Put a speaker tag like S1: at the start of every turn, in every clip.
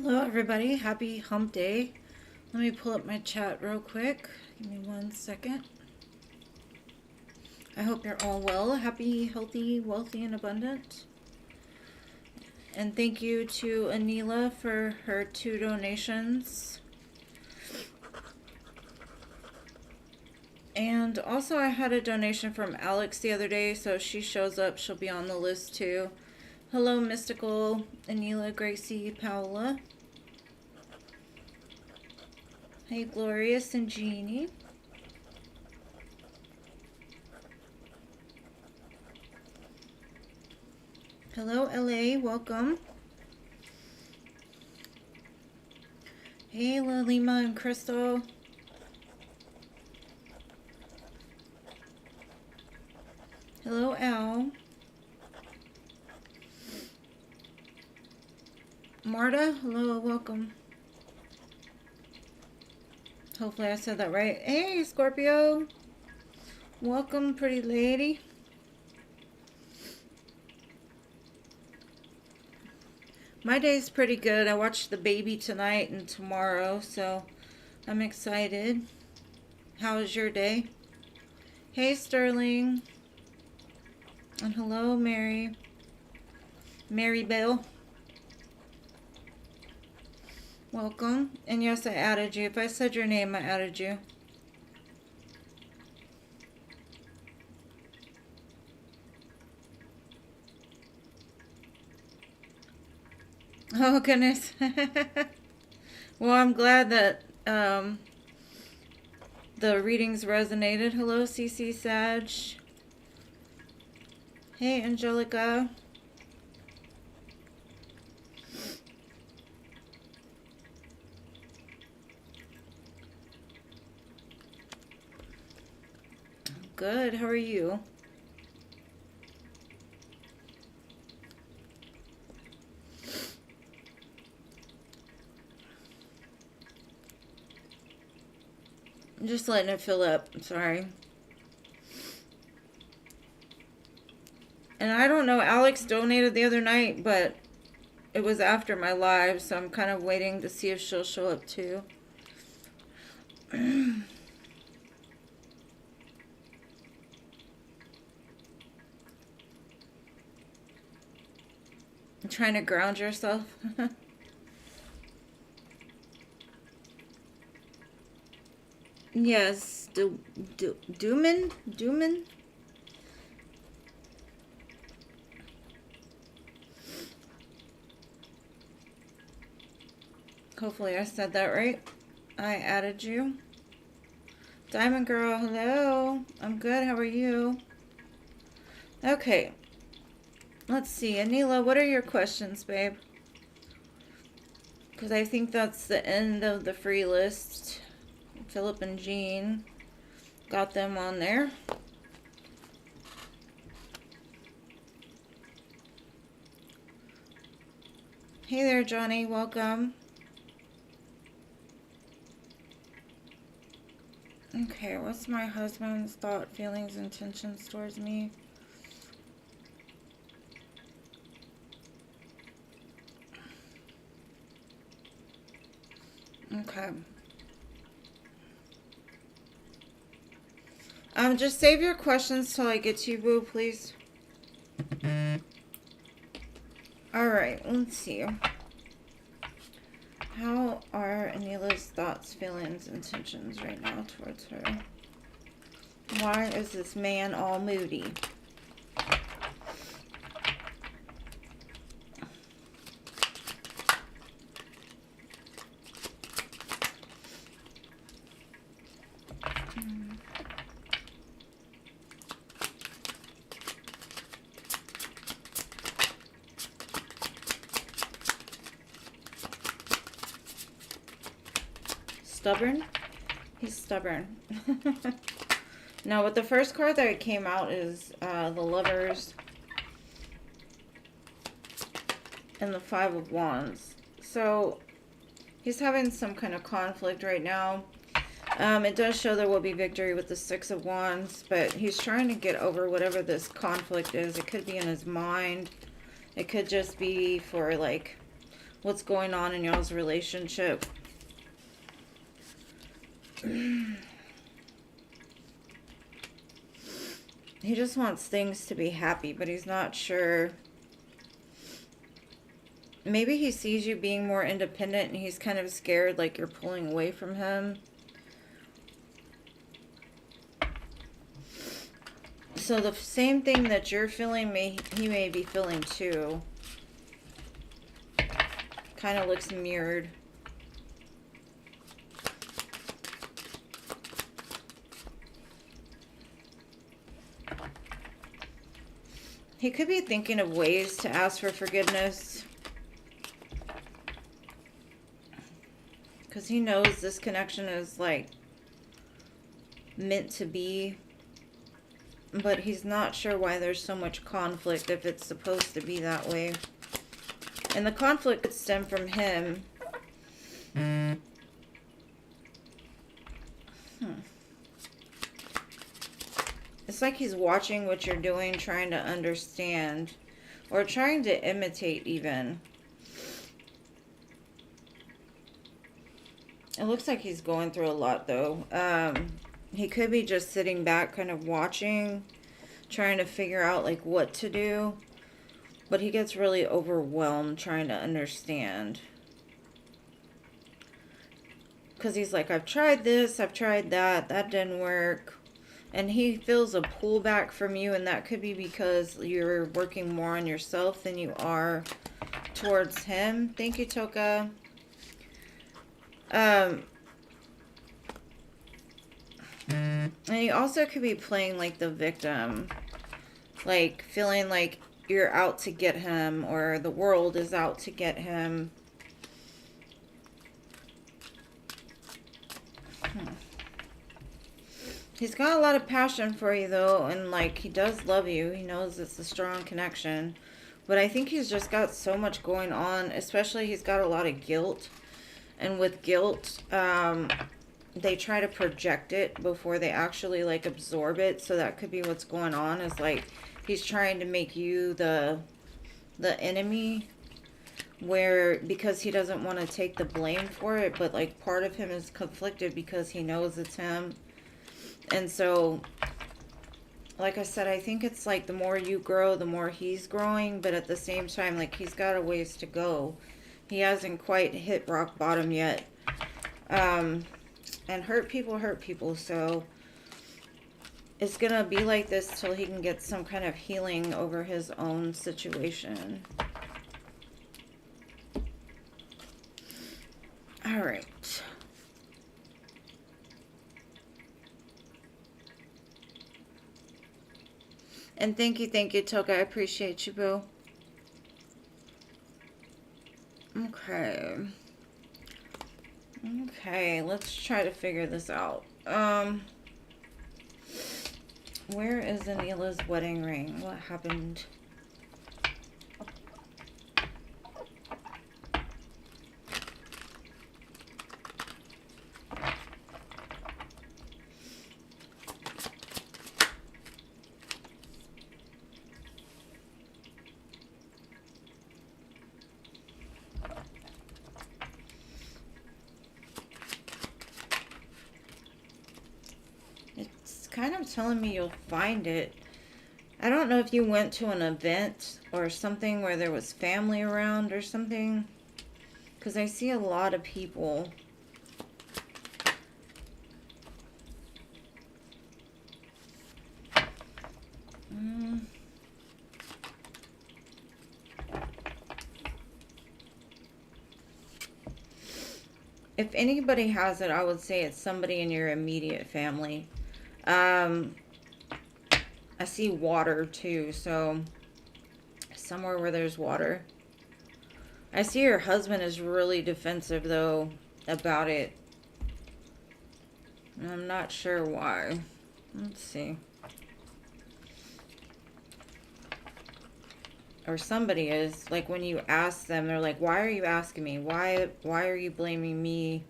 S1: Hello everybody, happy hump day. Let me pull up my chat real quick. Give me 1 second. I hope you're all well, happy, healthy, wealthy, and abundant. And thank you to Anila for her 2 donations. And also I had a donation from Alex the other day, so if she shows up, she'll be on the list too. Hello Mystical, Anila, Gracie, Paola. Hey Glorious and Jeannie. Hello LA, welcome. Hey Lalima and Crystal. Hello Al. Marta, hello, welcome. Hopefully I said that right. Hey Scorpio. Welcome, pretty lady. My day's pretty good. I watched the baby tonight and tomorrow, so I'm excited. How was your day? Hey Sterling. And hello Mary. Mary Bell. Welcome. And yes, I added you. If I said your name, I added you. Oh goodness. Well, I'm glad that the readings resonated. Hello CC Sag. Hey Angelica. Good, how are you? I'm just letting it fill up. I'm sorry. And I don't know, Alex donated the other night, but it was after my live, so I'm kind of waiting to see if she'll show up too. Trying to ground yourself. Yes, Dooman? Hopefully I said that right. I added you. Diamond Girl, hello. I'm good, how are you? Okay. Let's see, Anila, what are your questions, babe? Because I think that's the end of the free list. Philip and Jean got them on there. Hey there, Johnny, welcome. Okay, what's my husband's thought, feelings, intentions towards me? Okay. Just save your questions till I get to you, boo, please. Alright, let's see. How are Anila's thoughts, feelings, intentions right now towards her? Why is this man all moody? Stubborn? He's stubborn. No, but the first card that came out is the Lovers and the Five of Wands. So he's having some kind of conflict right now. It does show there will be victory with the Six of Wands, but he's trying to get over whatever this conflict is. It could be in his mind. It could just be for like what's going on in y'all's relationship. He just wants things to be happy, but he's not sure. Maybe he sees you being more independent and he's kind of scared like you're pulling away from him. So the same thing that you're feeling, he may be feeling too. Kind of looks mirrored. He could be thinking of ways to ask for forgiveness. Because he knows this connection is like meant to be. But he's not sure why there's so much conflict if it's supposed to be that way. And the conflict could stem from him. It's like he's watching what you're doing, trying to understand. Or trying to imitate even. It looks like he's going through a lot though. He could be just sitting back kind of watching, trying to figure out like what to do. But he gets really overwhelmed trying to understand. Because he's like, I've tried this, I've tried that, that didn't work. And he feels a pullback from you, and that could be because you're working more on yourself than you are towards him. Thank you, Toka. And he also could be playing like the victim. Like feeling like you're out to get him, or the world is out to get him. He's got a lot of passion for you though, and like he does love you. He knows it's a strong connection. But I think he's just got so much going on, especially he's got a lot of guilt. And with guilt, they try to project it before they actually like absorb it. So that could be what's going on, is like he's trying to make you the enemy, where because he doesn't want to take the blame for it, but like part of him is conflicted because he knows it's him. And so, like I said, I think it's like the more you grow, the more he's growing. But at the same time, like he's got a ways to go. He hasn't quite hit rock bottom yet. And hurt people. So it's going to be like this till he can get some kind of healing over his own situation. All right. And thank you, Toka. I appreciate you, boo. Okay. Okay, let's try to figure this out. Where is Anila's wedding ring? What happened? Kind of telling me you'll find it. I don't know if you went to an event or something where there was family around or something, because I see a lot of people. If anybody has it, I would say it's somebody in your immediate family. I see water too, so somewhere where there's water. I see your husband is really defensive though about it. I'm not sure why. Let's see. Or somebody is, like when you ask them, they're like, why are you asking me? Why are you blaming me?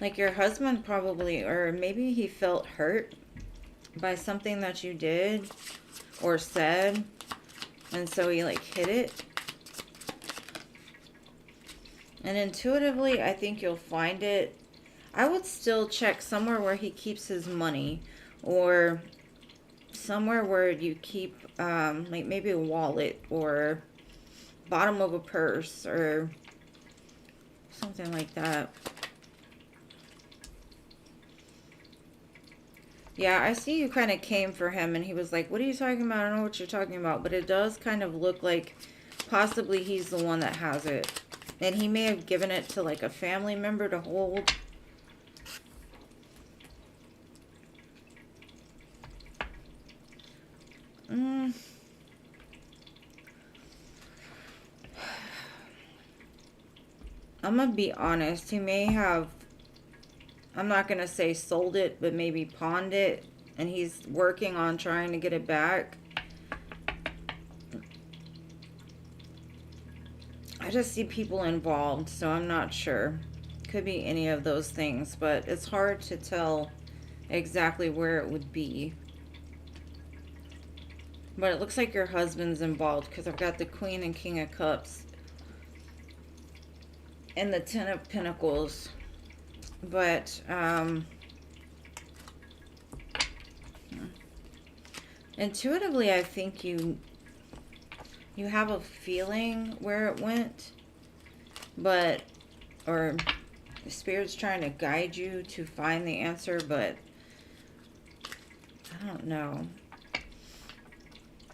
S1: Like your husband probably, or maybe he felt hurt by something that you did or said, and so he like hid it. And intuitively, I think you'll find it. I would still check somewhere where he keeps his money, or somewhere where you keep like maybe a wallet or bottom of a purse or something like that. Yeah, I see you kind of came for him and he was like, what are you talking about? I don't know what you're talking about. But it does kind of look like possibly he's the one that has it. And he may have given it to like a family member to hold. I'm going to be honest. He may have, I'm not going to say sold it, but maybe pawned it. And he's working on trying to get it back. I just see people involved, so I'm not sure. Could be any of those things, but it's hard to tell exactly where it would be. But it looks like your husband's involved because I've got the Queen and King of Cups and the Ten of Pentacles. But intuitively, I think you have a feeling where it went, but, or the Spirit's trying to guide you to find the answer, but I don't know.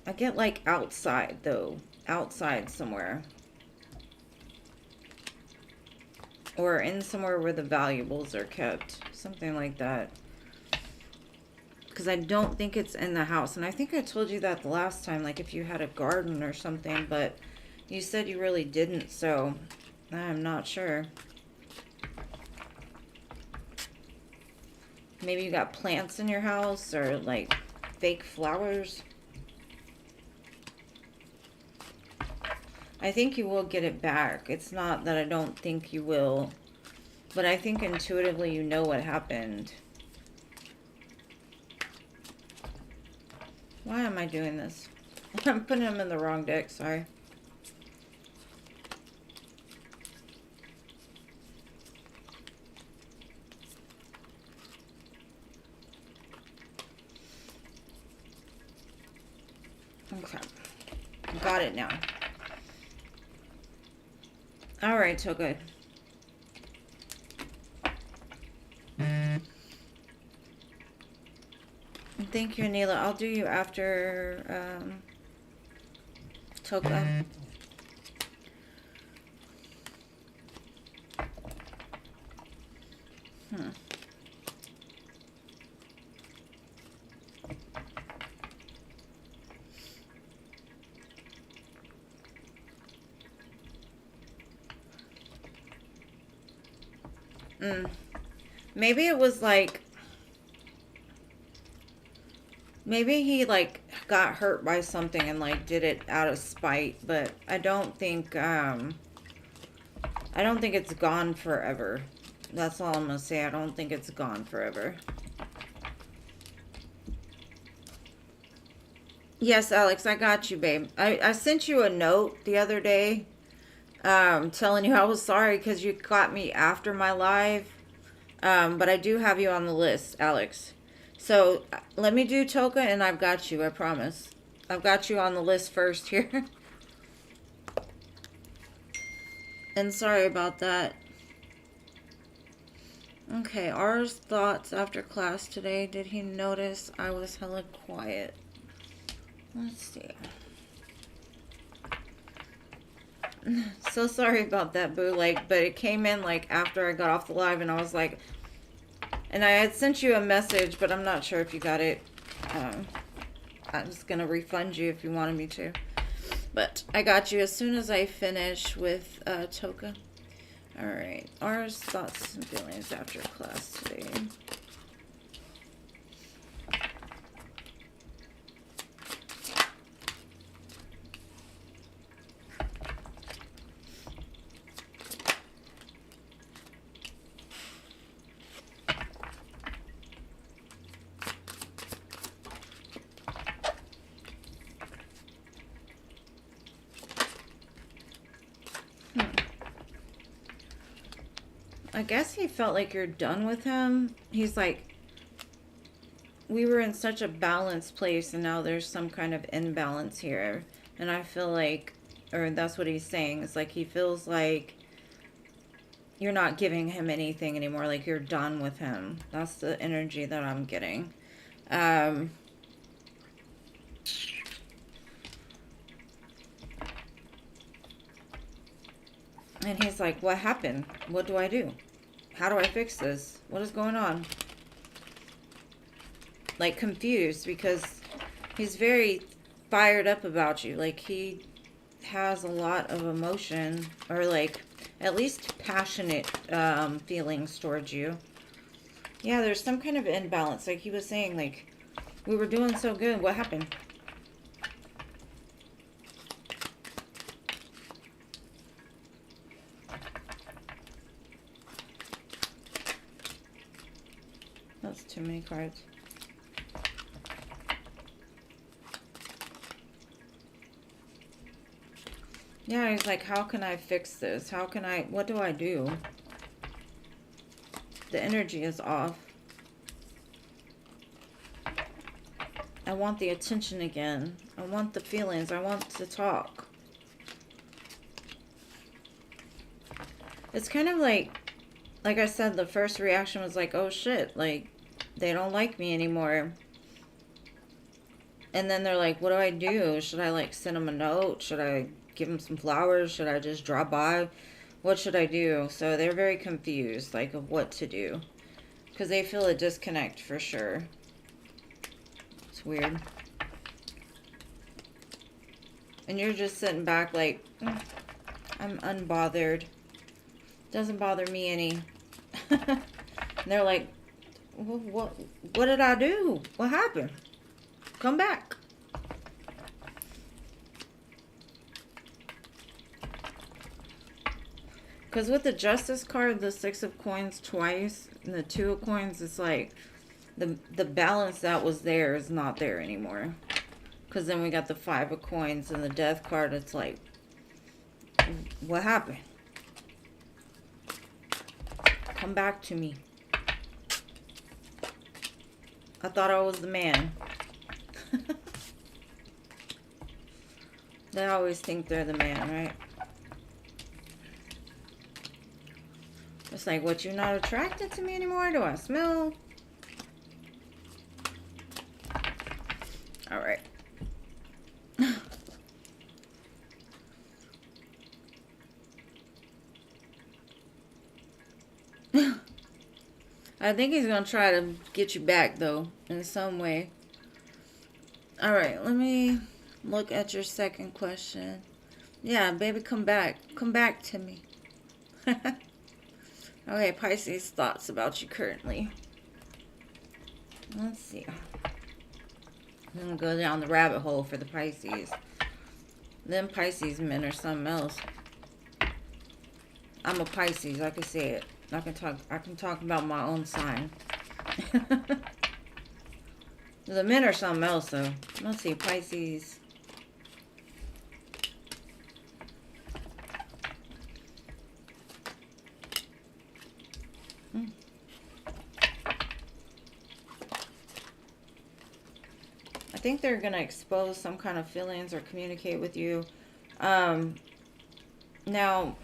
S1: I get like outside though, outside somewhere. Or in somewhere where the valuables are kept, something like that. Because I don't think it's in the house. And I think I told you that the last time, like if you had a garden or something, but you said you really didn't, so I'm not sure. Maybe you got plants in your house or like fake flowers. I think you will get it back. It's not that I don't think you will, but I think intuitively you know what happened. Why am I doing this? I'm putting them in the wrong deck, sorry. Okay. Got it now. Alright, so good. Thank you, Anila. I'll do you after Toka. Maybe it was like, maybe he like got hurt by something and like did it out of spite, but I don't think it's gone forever. That's all I'm gonna say. I don't think it's gone forever. Yes, Alex, I got you, babe. I sent you a note the other day telling you I was sorry because you caught me after my live. But I do have you on the list, Alex. So let me do Toka and I've got you, I promise. I've got you on the list first here. And sorry about that. Okay, R's thoughts after class today. Did he notice I was hella quiet? Let's see. So sorry about that, boo. Like, but it came in like after I got off the live and I was like, and I had sent you a message, but I'm not sure if you got it. I'm just going to refund you if you wanted me to. But I got you as soon as I finish with Toka. Alright. R's thoughts and feelings after class today. I guess he felt like you're done with him. He's like, we were in such a balanced place and now there's some kind of imbalance here. And I feel like, or that's what he's saying, it's like he feels like you're not giving him anything anymore, like you're done with him. That's the energy that I'm getting. And he's like, what happened? What do I do? How do I fix this? What is going on? Like confused, because he's very fired up about you. Like he has a lot of emotion, or like at least passionate feelings towards you. Yeah, there's some kind of imbalance. Like he was saying, like, we were doing so good. What happened? That's too many cards. Yeah, he's like, how can I fix this? How can I, what do I do? The energy is off. I want the attention again. I want the feelings. I want to talk. It's kind of like I said, the first reaction was like, oh shit, like, they don't like me anymore. And then they're like, what do I do? Should I like send them a note? Should I give them some flowers? Should I just drop by? What should I do? So they're very confused, like, of what to do. Because they feel a disconnect for sure. It's weird. And you're just sitting back like, I'm unbothered. Doesn't bother me any. And they're like, what did I do? What happened? Come back. Because with the Justice card, the 6 of coins twice, and the 2 of coins, it's like the balance that was there is not there anymore. Because then we got the 5 of coins and the Death card. It's like, what happened? Come back to me. I thought I was the man. They always think they're the man, right? It's like, what, you're not attracted to me anymore? Do I smell? All right. I think he's going to try to get you back, though, in some way. All right, let me look at your second question. Yeah, baby, come back. Come back to me. Okay, Pisces, thoughts about you currently. Let's see. I'm going to go down the rabbit hole for the Pisces. Them Pisces men are something else. I'm a Pisces, I can say it. I can talk about my own sign. The men are something else, though. Let's see, Pisces. I think they're going to expose some kind of feelings or communicate with you. Now,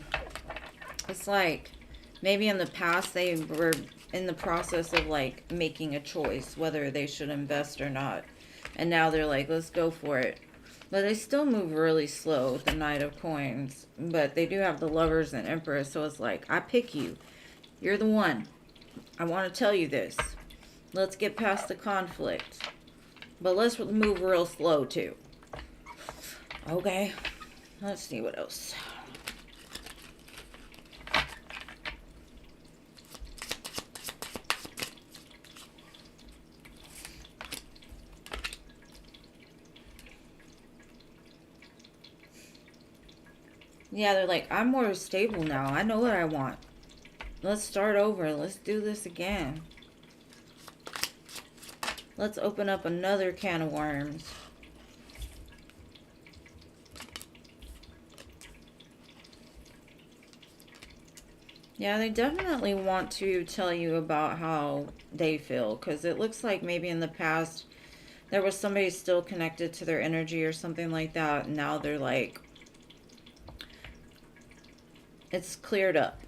S1: it's like, maybe in the past they were in the process of like making a choice whether they should invest or not. And now they're like, let's go for it. But they still move really slow with the Knight of Coins. But they do have the Lovers and Empress. So it's like, I pick you. You're the one. I want to tell you this. Let's get past the conflict. But let's move real slow too. Okay. Let's see what else. Yeah, they're like, I'm more stable now. I know what I want. Let's start over. Let's do this again. Let's open up another can of worms. Yeah, they definitely want to tell you about how they feel, because it looks like maybe in the past there was somebody still connected to their energy or something like that. And now they're like, it's cleared up.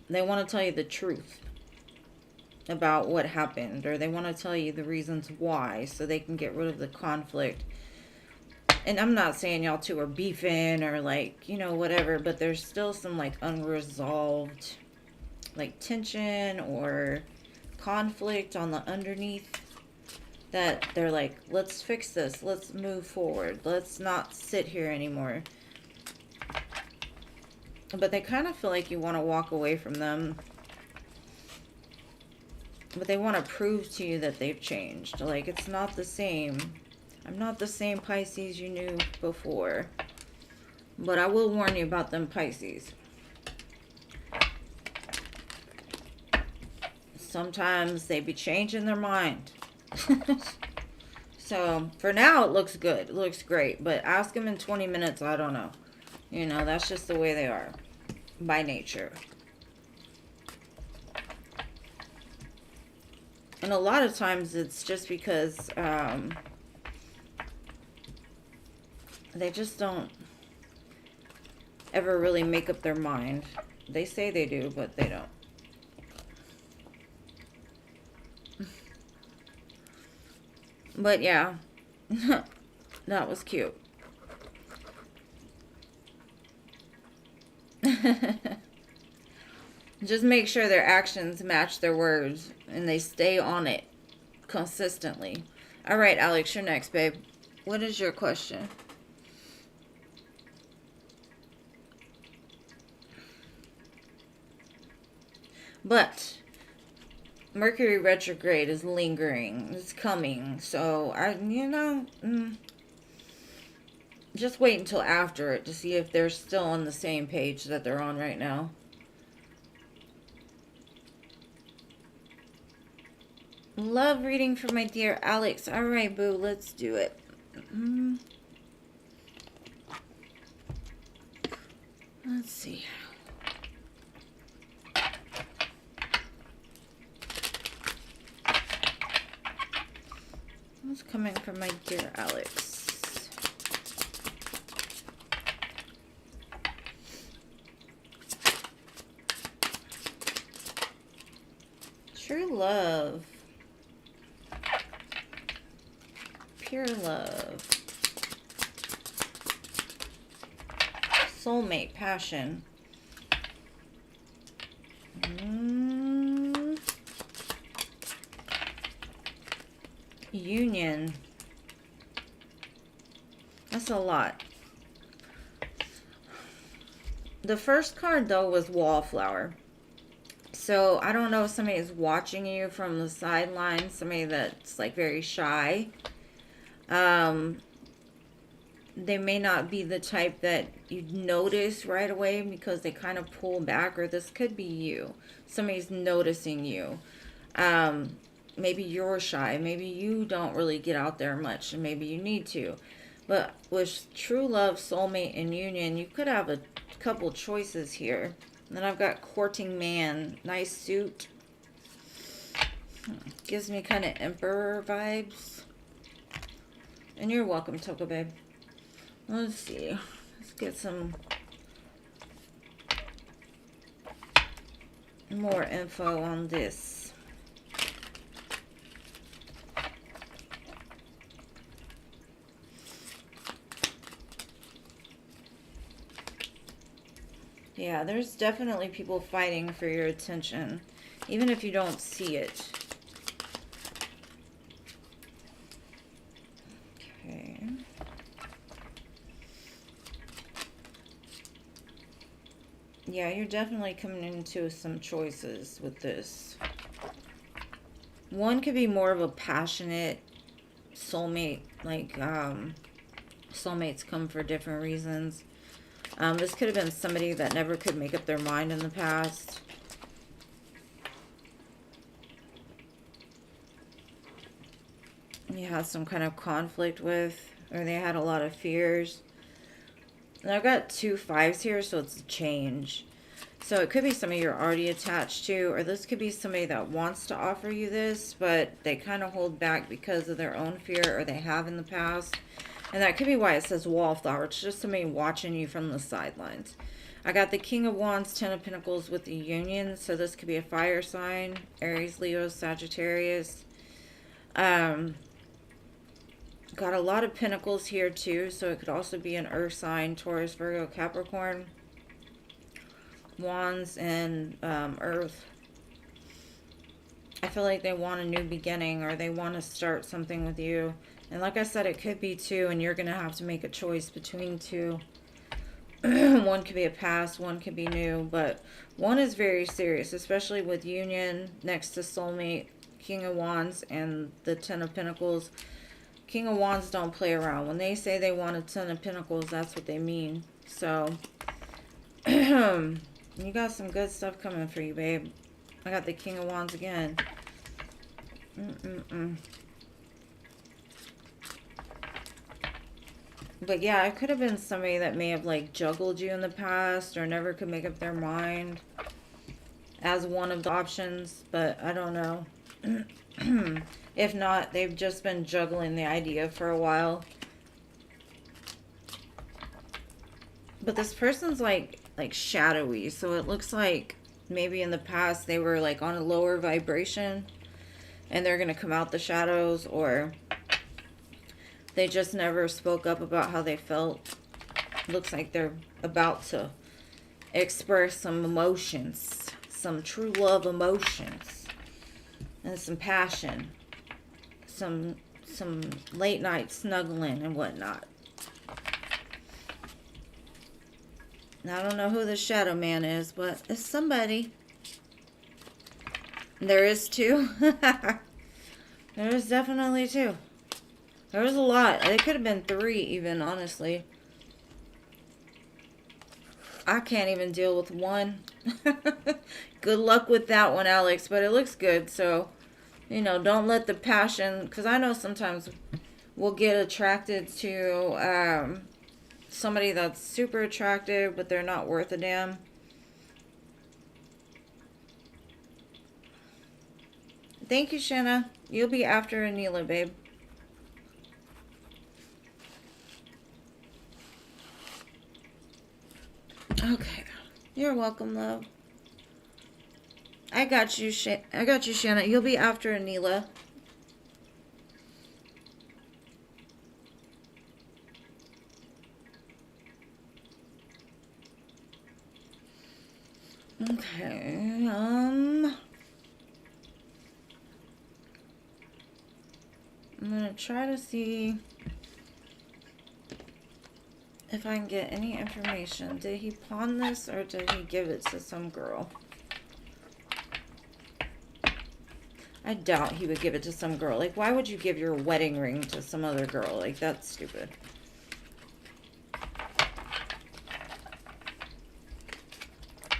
S1: They want to tell you the truth about what happened, or they want to tell you the reasons why so they can get rid of the conflict. And I'm not saying y'all two are beefing or like, you know, whatever, but there's still some like unresolved like tension or conflict on the underneath that they're like, let's fix this, let's move forward, let's not sit here anymore. But they kind of feel like you want to walk away from them, but they want to prove to you that they've changed. Like, it's not the same. I'm not the same Pisces you knew before, but I will warn you about them Pisces. Sometimes they be changing their mind. So for now it looks good, it looks great, but ask them in 20 minutes, I don't know. You know, that's just the way they are by nature. And a lot of times it's just because they just don't ever really make up their mind. They say they do, but they don't. But yeah, that was cute. Just make sure their actions match their words and they stay on it consistently. All right, Alex, you're next, babe. What is your question? But Mercury retrograde is lingering. It's coming. So, just wait until after it to see if they're still on the same page that they're on right now. Love reading for my dear Alex. All right, boo, let's do it. Let's see. What's coming from my dear Alex? True love. Pure love. Soulmate, passion. Union. That's a lot. The first card, though, was Wallflower. So, I don't know if somebody is watching you from the sidelines. Somebody that's, like, very shy. They may not be the type that you'd notice right away because they kind of pull back. Or this could be you. Somebody's noticing you. Maybe you're shy. Maybe you don't really get out there much. And maybe you need to. But with true love, soulmate, and union, you could have a couple choices here. And then I've got courting man. Nice suit. Gives me kind of emperor vibes. And you're welcome, Toka babe. Let's see. Let's get some more info on this. Yeah, there's definitely people fighting for your attention, even if you don't see it. Okay. Yeah, you're definitely coming into some choices with this. One could be more of a passionate soulmate, like soulmates come for different reasons. This could have been somebody that never could make up their mind in the past. You had some kind of conflict with, or they had a lot of fears. And I've got 2 5s here, so it's a change. So it could be somebody you're already attached to, or this could be somebody that wants to offer you this, but they kind of hold back because of their own fear, or they have in the past. And that could be why it says wallflower. It's just somebody watching you from the sidelines. I got the King of Wands, Ten of Pentacles with the Union. So this could be a fire sign. Aries, Leo, Sagittarius. Got a lot of Pentacles here too. So it could also be an earth sign. Taurus, Virgo, Capricorn. Wands and earth. I feel like they want a new beginning, or they want to start something with you. And like I said, it could be two, and you're going to have to make a choice between two. One could be a past, one could be new, but one is very serious, especially with Union next to Soulmate, King of Wands, and the Ten of Pentacles. King of Wands don't play around. When they say they want a Ten of Pentacles, that's what they mean. So, you got some good stuff coming for you, babe. I got the King of Wands again. But yeah, it could have been somebody that may have like juggled you in the past, or never could make up their mind as one of the options, but I don't know. If not, they've just been juggling the idea for a while. But this person's like shadowy, so it looks like maybe in the past they were like on a lower vibration and they're gonna come out the shadows, or they just never spoke up about how they felt. Looks like they're about to express some emotions, some true love emotions, and some passion, some late night snuggling and whatnot. Now, I don't know who the shadow man is, but it's somebody. There is two. There is definitely two. There was a lot. It could have been three even, honestly. I can't even deal with one. Good luck with that one, Alex. But it looks good. So, you know, don't let the passion... Because I know sometimes we'll get attracted to somebody that's super attractive, but they're not worth a damn. Thank you, Shanna. You'll be after Anila, babe. Okay. You're welcome, love. I got you, Shanna. You'll be after Anila. Okay. I'm gonna try to see if I can get any information. Did he pawn this, or did he give it to some girl? I doubt he would give it to some girl. Like, why would you give your wedding ring to some other girl? Like, that's stupid.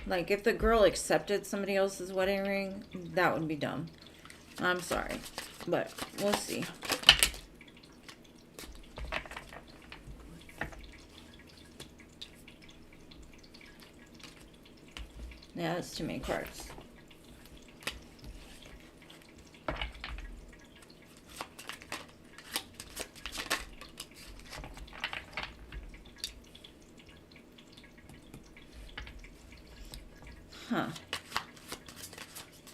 S1: Like, if the girl accepted somebody else's wedding ring, that would be dumb. I'm sorry, but we'll see. Yeah, that's too many cards. Huh.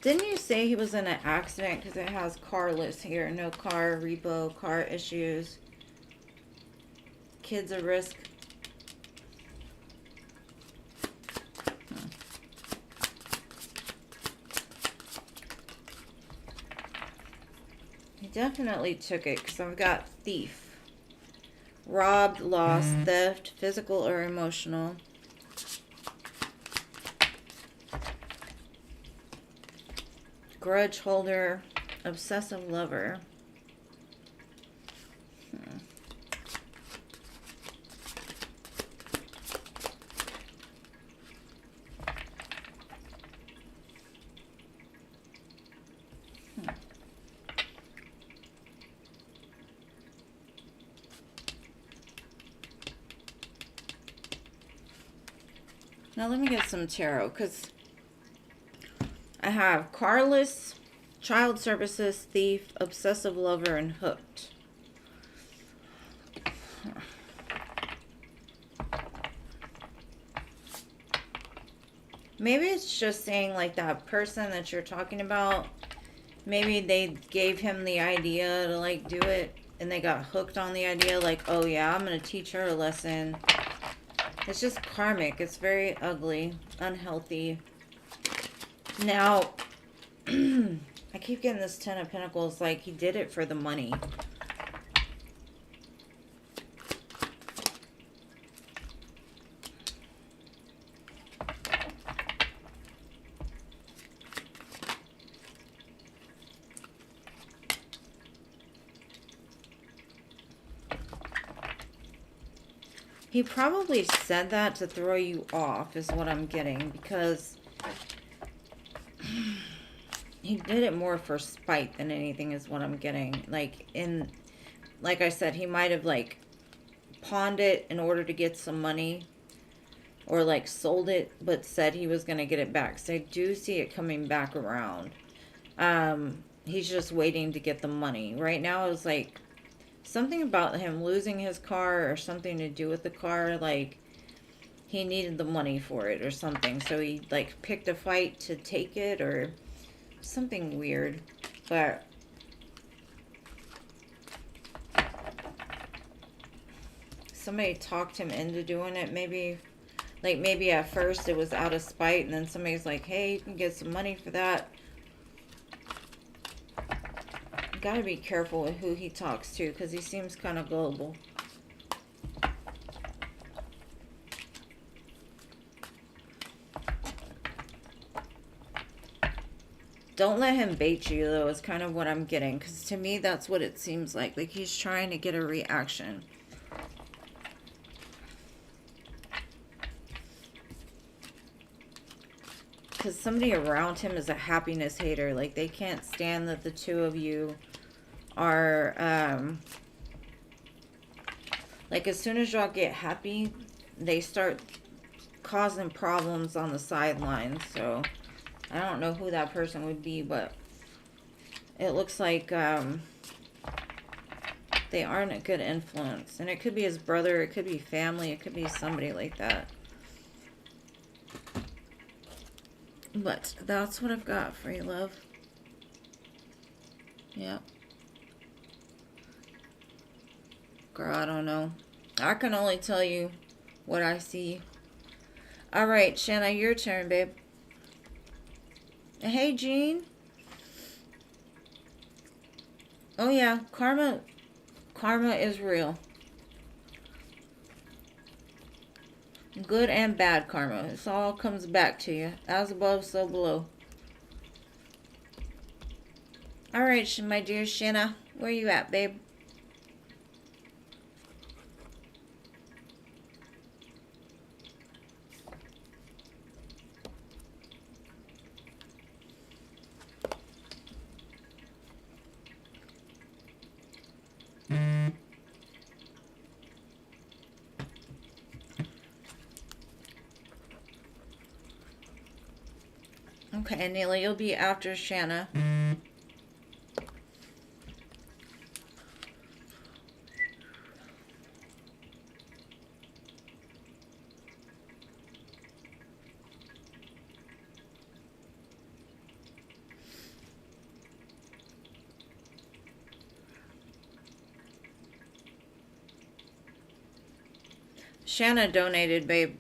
S1: Didn't you say he was in an accident? Because it has carless here. No car, repo, car issues. Kids at risk. He definitely took it, because I've got thief. Robbed, lost, theft, physical or emotional. Grudge holder, obsessive lover. Now let me get some tarot, because I have carless, child services, thief, obsessive lover, and hooked. Maybe it's just saying like that person that you're talking about, maybe they gave him the idea to like do it and they got hooked on the idea like, oh yeah, I'm going to teach her a lesson. It's just karmic. It's very ugly, unhealthy. Now, I keep getting this Ten of Pentacles like he did it for the money. He probably said that to throw you off is what I'm getting, because he did it more for spite than anything is what I'm getting. Like I said, he might have like pawned it in order to get some money or like sold it but said he was going to get it back. So I do see it coming back around. He's just waiting to get the money. Right now it's like something about him losing his car or something to do with the car, like he needed the money for it or something, so he like picked a fight to take it or something weird. But somebody talked him into doing it. Maybe at first it was out of spite and then somebody's like, hey, you can get some money for that. Gotta be careful with who he talks to, because he seems kind of gullible. Don't let him bait you, though, is kind of what I'm getting, because to me that's what it seems like. Like he's trying to get a reaction. Because somebody around him is a happiness hater. Like they can't stand that the two of you are like, as soon as y'all get happy, they start causing problems on the sidelines. So I don't know who that person would be, but it looks like they aren't a good influence. And it could be his brother, it could be family, it could be somebody like that. But that's what I've got for you, love. Yep. Girl, I don't know. I can only tell you what I see. Alright, Shanna, your turn, babe. Hey, Jean. Oh, yeah. Karma is real. Good and bad karma. It all comes back to you. As above, so below. Alright, my dear Shanna. Where you at, babe? Okay, Neela, you'll be after Shanna. Shanna donated, babe.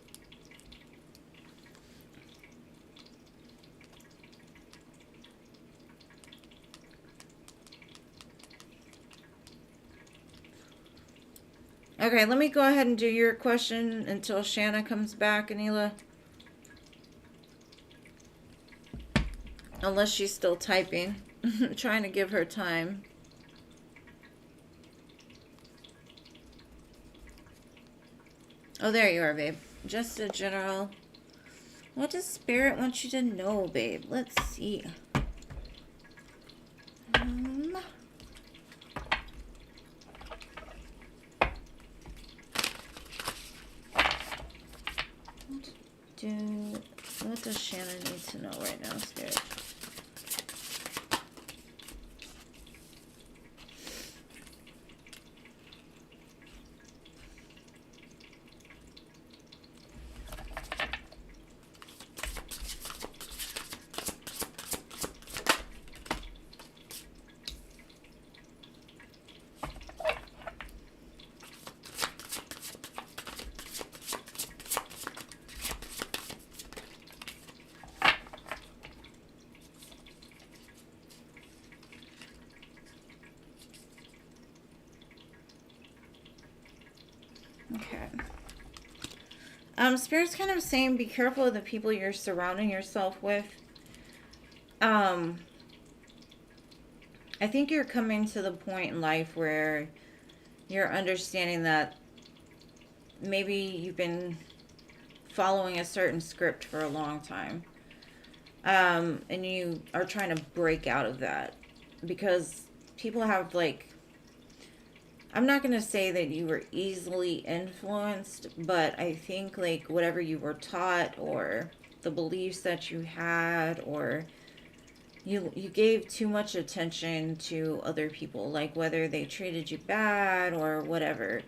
S1: Okay, let me go ahead and do your question until Shanna comes back, Anila. Unless she's still typing. I'm trying to give her time. Oh, there you are, babe. Just a general. What does Spirit want you to know, babe? Let's see. What What does Shannon need to know right now, Spirit? Okay. Spirit's kind of saying be careful of the people you're surrounding yourself with. I think you're coming to the point in life where you're understanding that maybe you've been following a certain script for a long time. And you are trying to break out of that. Because people have, like, I'm not going to say that you were easily influenced, but I think, like, whatever you were taught or the beliefs that you had, or you gave too much attention to other people, like whether they treated you bad or whatever.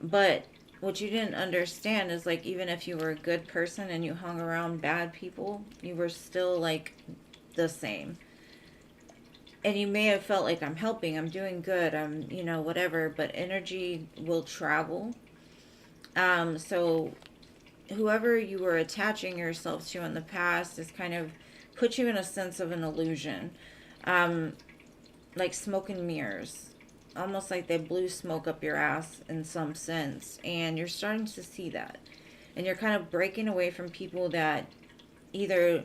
S1: But what you didn't understand is, like, even if you were a good person and you hung around bad people, you were still, like, the same. And you may have felt like, I'm helping, I'm doing good, I'm, whatever, but energy will travel. So whoever you were attaching yourself to in the past is kind of put you in a sense of an illusion. Like smoke and mirrors. Almost like they blew smoke up your ass in some sense. And you're starting to see that. And you're kind of breaking away from people that either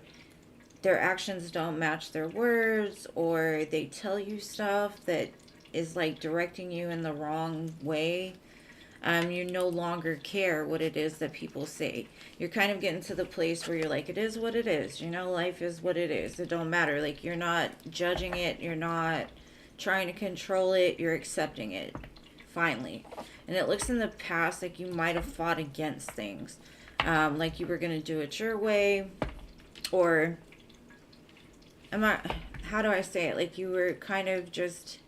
S1: their actions don't match their words, or they tell you stuff that is like directing you in the wrong way. You no longer care what it is that people say. You're kind of getting to the place where you're like, it is what it is. Life is what it is. It don't matter. Like, you're not judging it. You're not trying to control it. You're accepting it. Finally. And it looks in the past like you might have fought against things. Like you were going to do it your way. Or, how do I say it? Like you were kind of just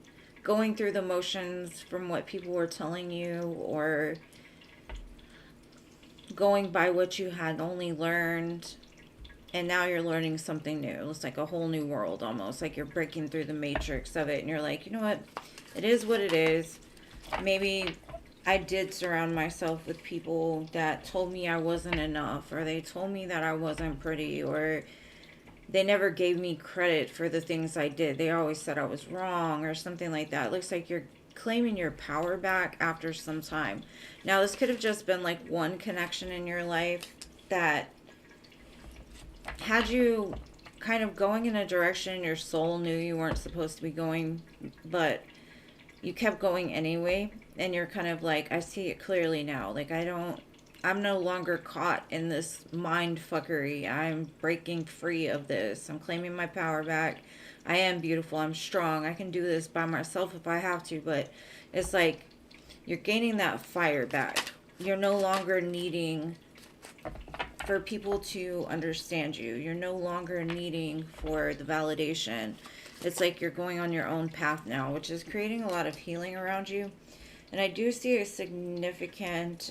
S1: going through the motions from what people were telling you, or going by what you had only learned, and now you're learning something new. It's like a whole new world almost, like you're breaking through the matrix of it, and you're like, you know what, it is what it is. Maybe I did surround myself with people that told me I wasn't enough, or they told me that I wasn't pretty, or they never gave me credit for the things I did. They always said I was wrong or something like that. It looks like you're claiming your power back after some time. Now, this could have just been like one connection in your life that had you kind of going in a direction your soul knew you weren't supposed to be going, but you kept going anyway. And you're kind of like, I see it clearly now. Like, I'm no longer caught in this mind fuckery. I'm breaking free of this. I'm claiming my power back. I am beautiful. I'm strong. I can do this by myself if I have to. But it's like you're gaining that fire back. You're no longer needing for people to understand you. You're no longer needing for the validation. It's like you're going on your own path now, which is creating a lot of healing around you. And I do see a significant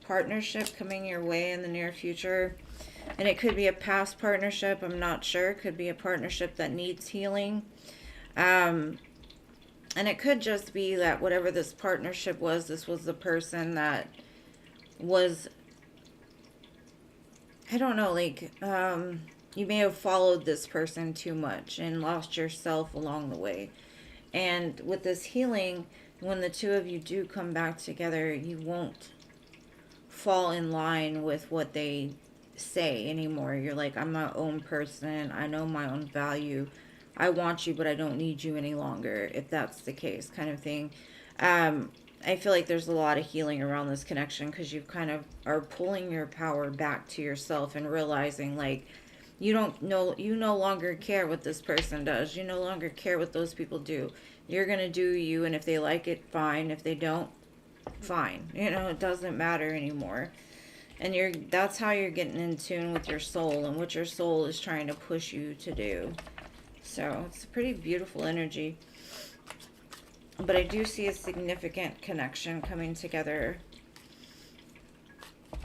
S1: partnership coming your way in the near future. And it could be a past partnership. I'm not sure. It could be a partnership that needs healing. And it could just be that whatever this partnership was, this was the person that was, I don't know, like, you may have followed this person too much and lost yourself along the way. And with this healing, when the two of you do come back together, you won't fall in line with what they say anymore. You're like, I'm my own person. I know my own value. I want you, but I don't need you any longer, if that's the case, kind of thing. I feel like there's a lot of healing around this connection because you kind of are pulling your power back to yourself and realizing, like, you no longer care what this person does. You no longer care what those people do. You're going to do you, and if they like it, fine. If they don't, fine. It doesn't matter anymore. And that's how you're getting in tune with your soul and what your soul is trying to push you to do. So it's a pretty beautiful energy. But I do see a significant connection coming together.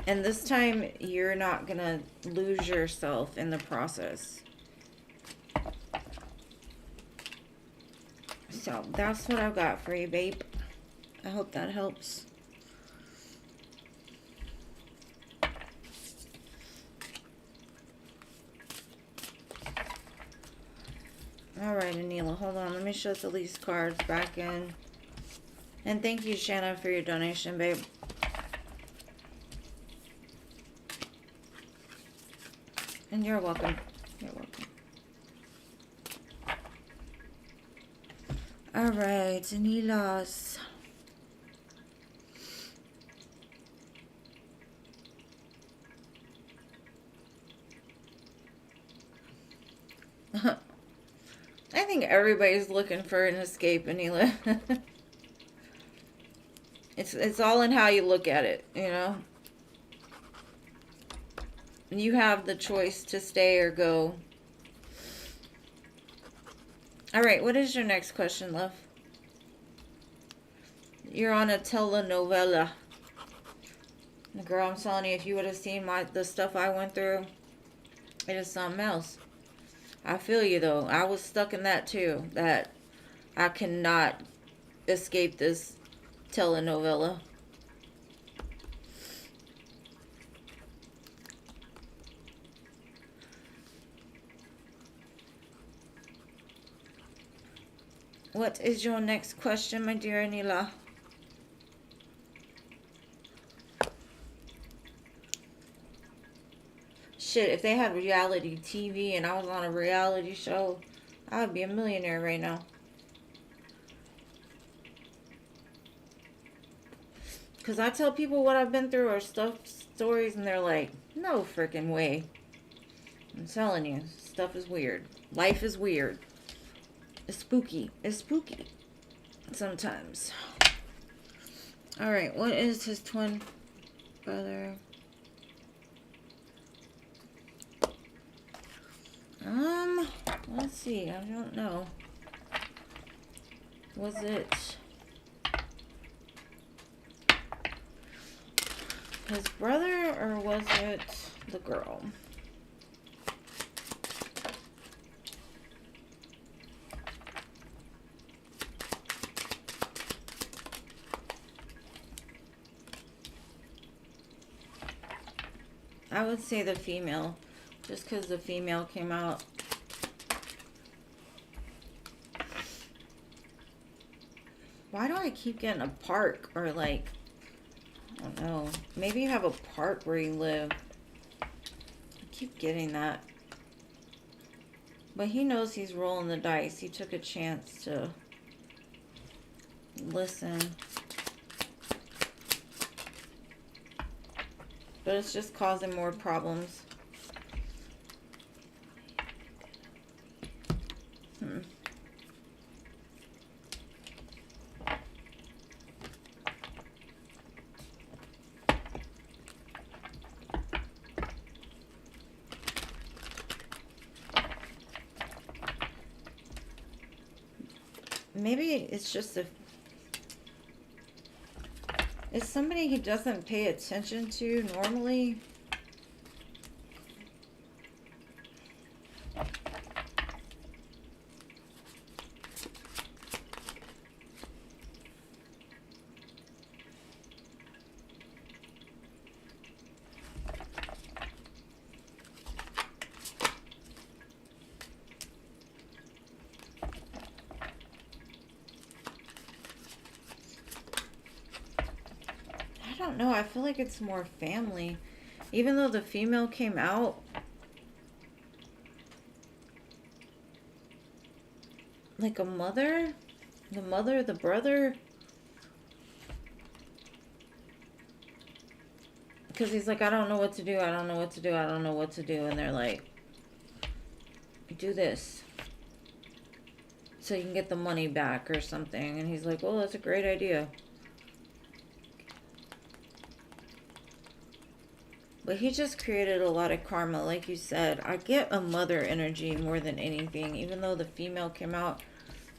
S1: And this time you're not going to lose yourself in the process. So that's what I've got for you, babe. I hope that helps. Alright, Anila, hold on. Let me shut these cards back in. And thank you, Shanna, for your donation, babe. And you're welcome. You're welcome. Alright, Anilas. I think everybody's looking for an escape, Anila. It's all in how you look at it, you know? You have the choice to stay or go. Alright, what is your next question, love? You're on a telenovela. Girl, I'm telling you, if you would have seen the stuff I went through, it is something else. I feel you, though. I was stuck in that, too. That I cannot escape this telenovela. What is your next question, my dear Anila? Shit, if they had reality TV and I was on a reality show, I would be a millionaire right now. Because I tell people what I've been through or stories, and they're like, no freaking way. I'm telling you, stuff is weird. Life is weird. It's spooky. It's spooky. Sometimes. Alright, what is his twin brother? Let's see. I don't know. Was it his brother or was it the girl? I would say the female, just because the female came out. Why do I keep getting a park or like, I don't know, maybe you have a park where you live. I keep getting that. But he knows he's rolling the dice. He took a chance to listen. But it's just causing more problems. Maybe it's just it's somebody he doesn't pay attention to normally. I don't know. I feel like it's more family. Even though the female came out, like a mother, the mother, the brother. Because he's like, I don't know what to do. I don't know what to do. I don't know what to do. And they're like, do this so you can get the money back or something. And he's like, well, that's a great idea. But he just created a lot of karma. Like you said, I get a mother energy more than anything. Even though the female came out,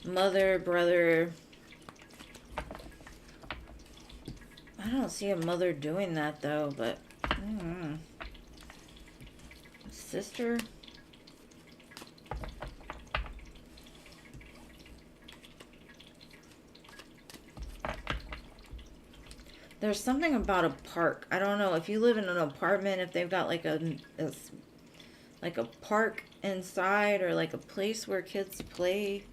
S1: mother, brother. I don't see a mother doing that though, but sister. There's something about a park. I don't know if you live in an apartment, if they've got like like a park inside, or like a place where kids play.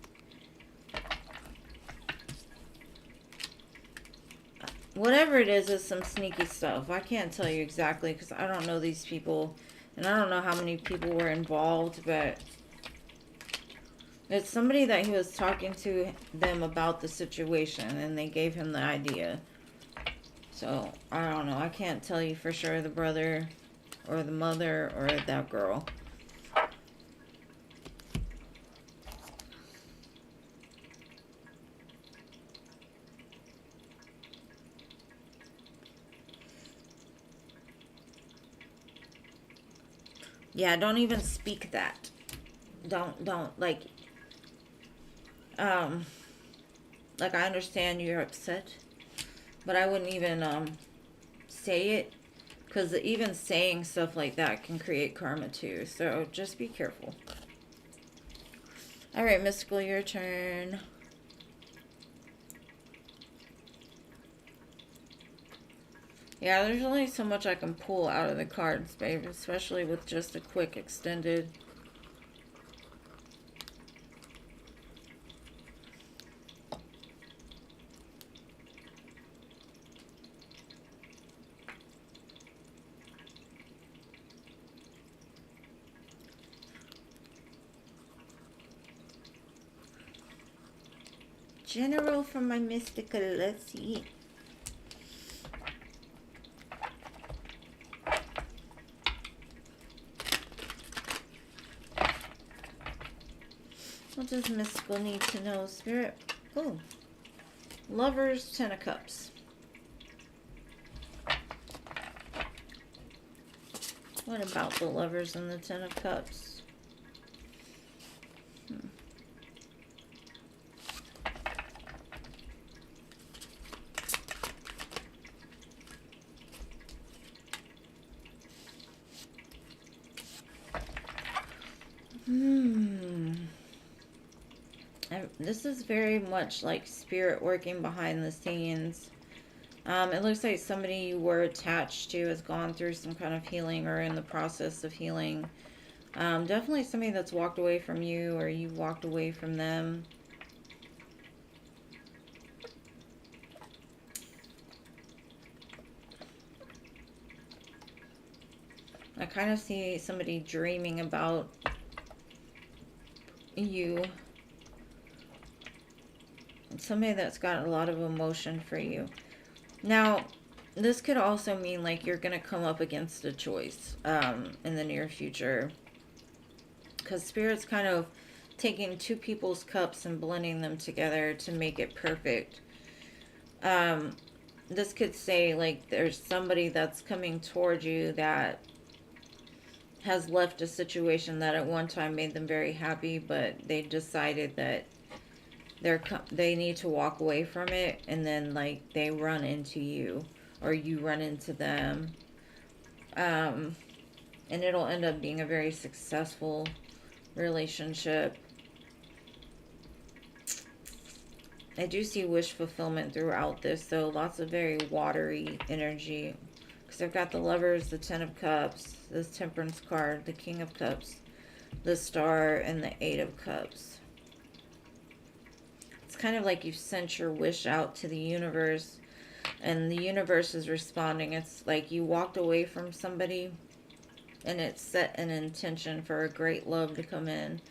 S1: Whatever it is some sneaky stuff. I can't tell you exactly because I don't know these people, and I don't know how many people were involved, but it's somebody that he was talking to them about the situation, and they gave him the idea. So, I don't know. I can't tell you for sure the brother or the mother or that girl. Yeah, don't even speak that. Don't, like I understand you're upset, but I wouldn't even, say it. Because even saying stuff like that can create karma too. So just be careful. Alright, Mystical, your turn. Yeah, there's only so much I can pull out of the cards, babe. Especially with just a quick extended. General from my Mystical, let's see. What does Mystical need to know, Spirit? Oh, Lovers, Ten of Cups. What about the Lovers and the Ten of Cups? This is very much like spirit working behind the scenes. It looks like somebody you were attached to has gone through some kind of healing or in the process of healing. Definitely somebody that's walked away from you or you walked away from them. I kind of see somebody dreaming about you. Somebody that's got a lot of emotion for you. Now, this could also mean like you're going to come up against a choice in the near future. Because Spirit's kind of taking two people's cups and blending them together to make it perfect. This could say like there's somebody that's coming toward you that has left a situation that at one time made them very happy, but they decided that they need to walk away from it, and then like they run into you or you run into them, and it'll end up being a very successful relationship. I do see wish fulfillment throughout this, though. Lots of very watery energy. Because I've got the Lovers, the Ten of Cups, this Temperance card, the King of Cups, the Star, and the Eight of Cups. It's kind of like you've sent your wish out to the universe, and the universe is responding. It's like you walked away from somebody, and it set an intention for a great love to come in.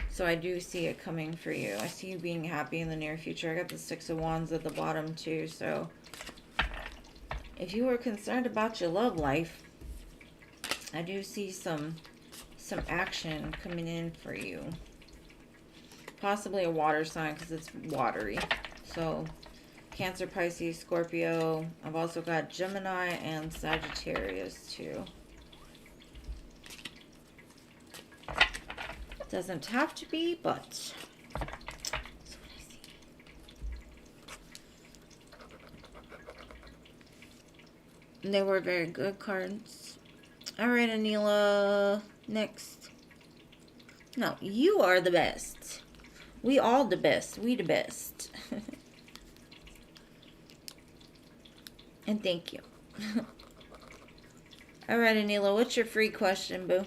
S1: So I do see it coming for you. I see you being happy in the near future. I got the Six of Wands at the bottom too. So if you were concerned about your love life, I do see some action coming in for you. Possibly a water sign because it's watery. So Cancer, Pisces, Scorpio. I've also got Gemini and Sagittarius too. Doesn't have to be, but that's what I see. They were very good cards. Alright, Anila. Next. No, you are the best. We all the best. We the best. And thank you. Alright, Anila, what's your free question, boo?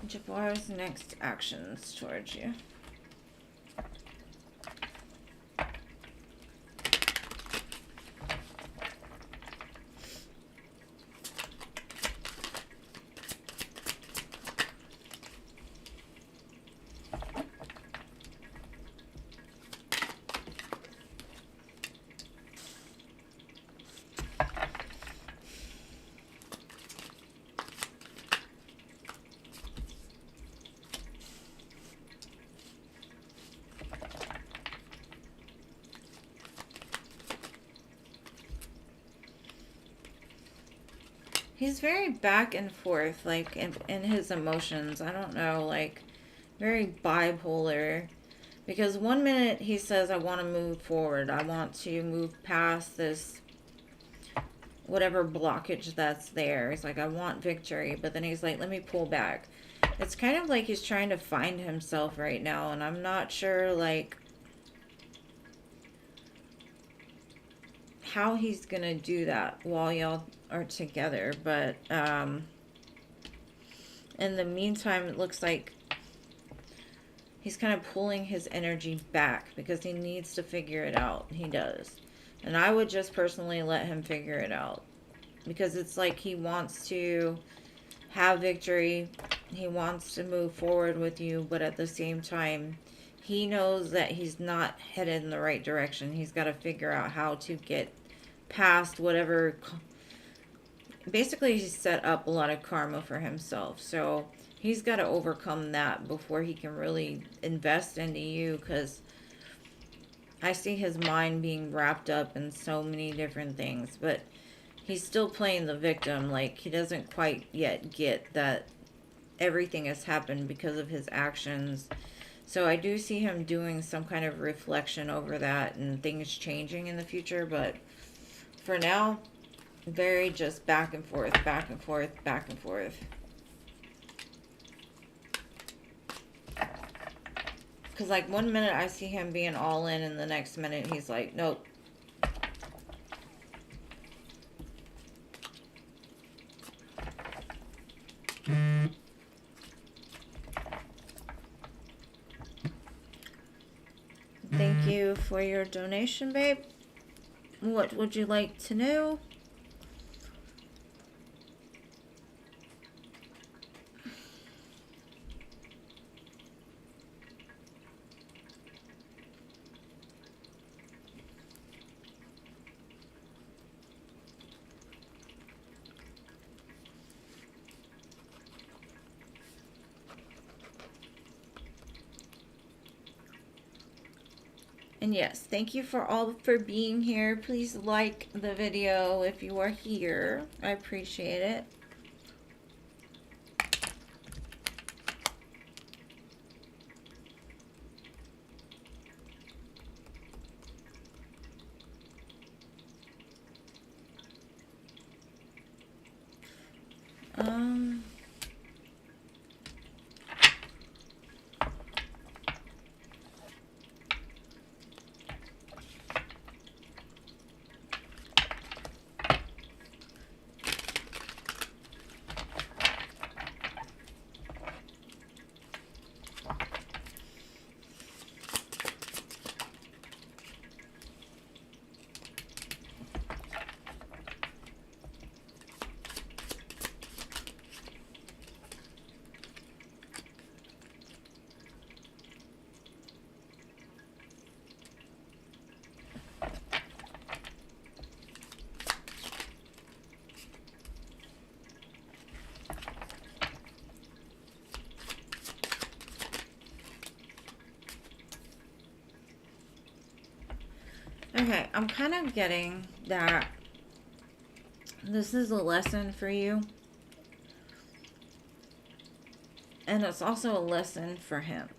S1: Jabar's next actions towards you. He's very back and forth, like, in his emotions. I don't know, like, very bipolar. Because one minute he says, I want to move forward. I want to move past this, whatever blockage that's there. He's like, I want victory. But then he's like, let me pull back. It's kind of like he's trying to find himself right now. And I'm not sure, like, how he's going to do that while y'all are together, but in the meantime, it looks like he's kind of pulling his energy back because he needs to figure it out. He does. And I would just personally let him figure it out, because it's like he wants to have victory. He wants to move forward with you, but at the same time, he knows that he's not headed in the right direction. He's got to figure out how to get past whatever. Basically, he's set up a lot of karma for himself. So he's got to overcome that before he can really invest into you, because I see his mind being wrapped up in so many different things. But he's still playing the victim. Like, he doesn't quite yet get that everything has happened because of his actions. So I do see him doing some kind of reflection over that and things changing in the future. But for now, very just back and forth, back and forth, back and forth. Because, like, one minute I see him being all in, and the next minute he's like, nope. Thank you for your donation, babe. What would you like to know? And yes, thank you for all for being here. Please like the video if you are here. I appreciate it. Okay, I'm kind of getting that This is a lesson for you. And it's also a lesson for him.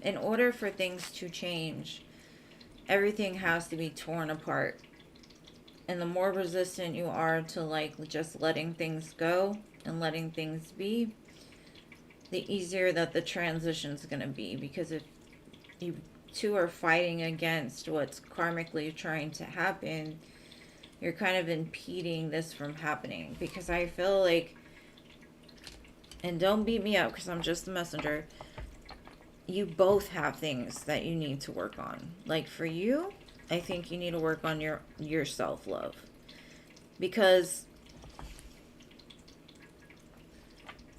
S1: In order for things to change, everything has to be torn apart. And the more resistant you are to like just letting things go and letting things be, the easier that the transition's going to be. Because if you two are fighting against what's karmically trying to happen, you're kind of impeding this from happening. Because I feel like, and don't beat me up because I'm just the messenger, you both have things that you need to work on. Like for you, I think you need to work on your self-love. Because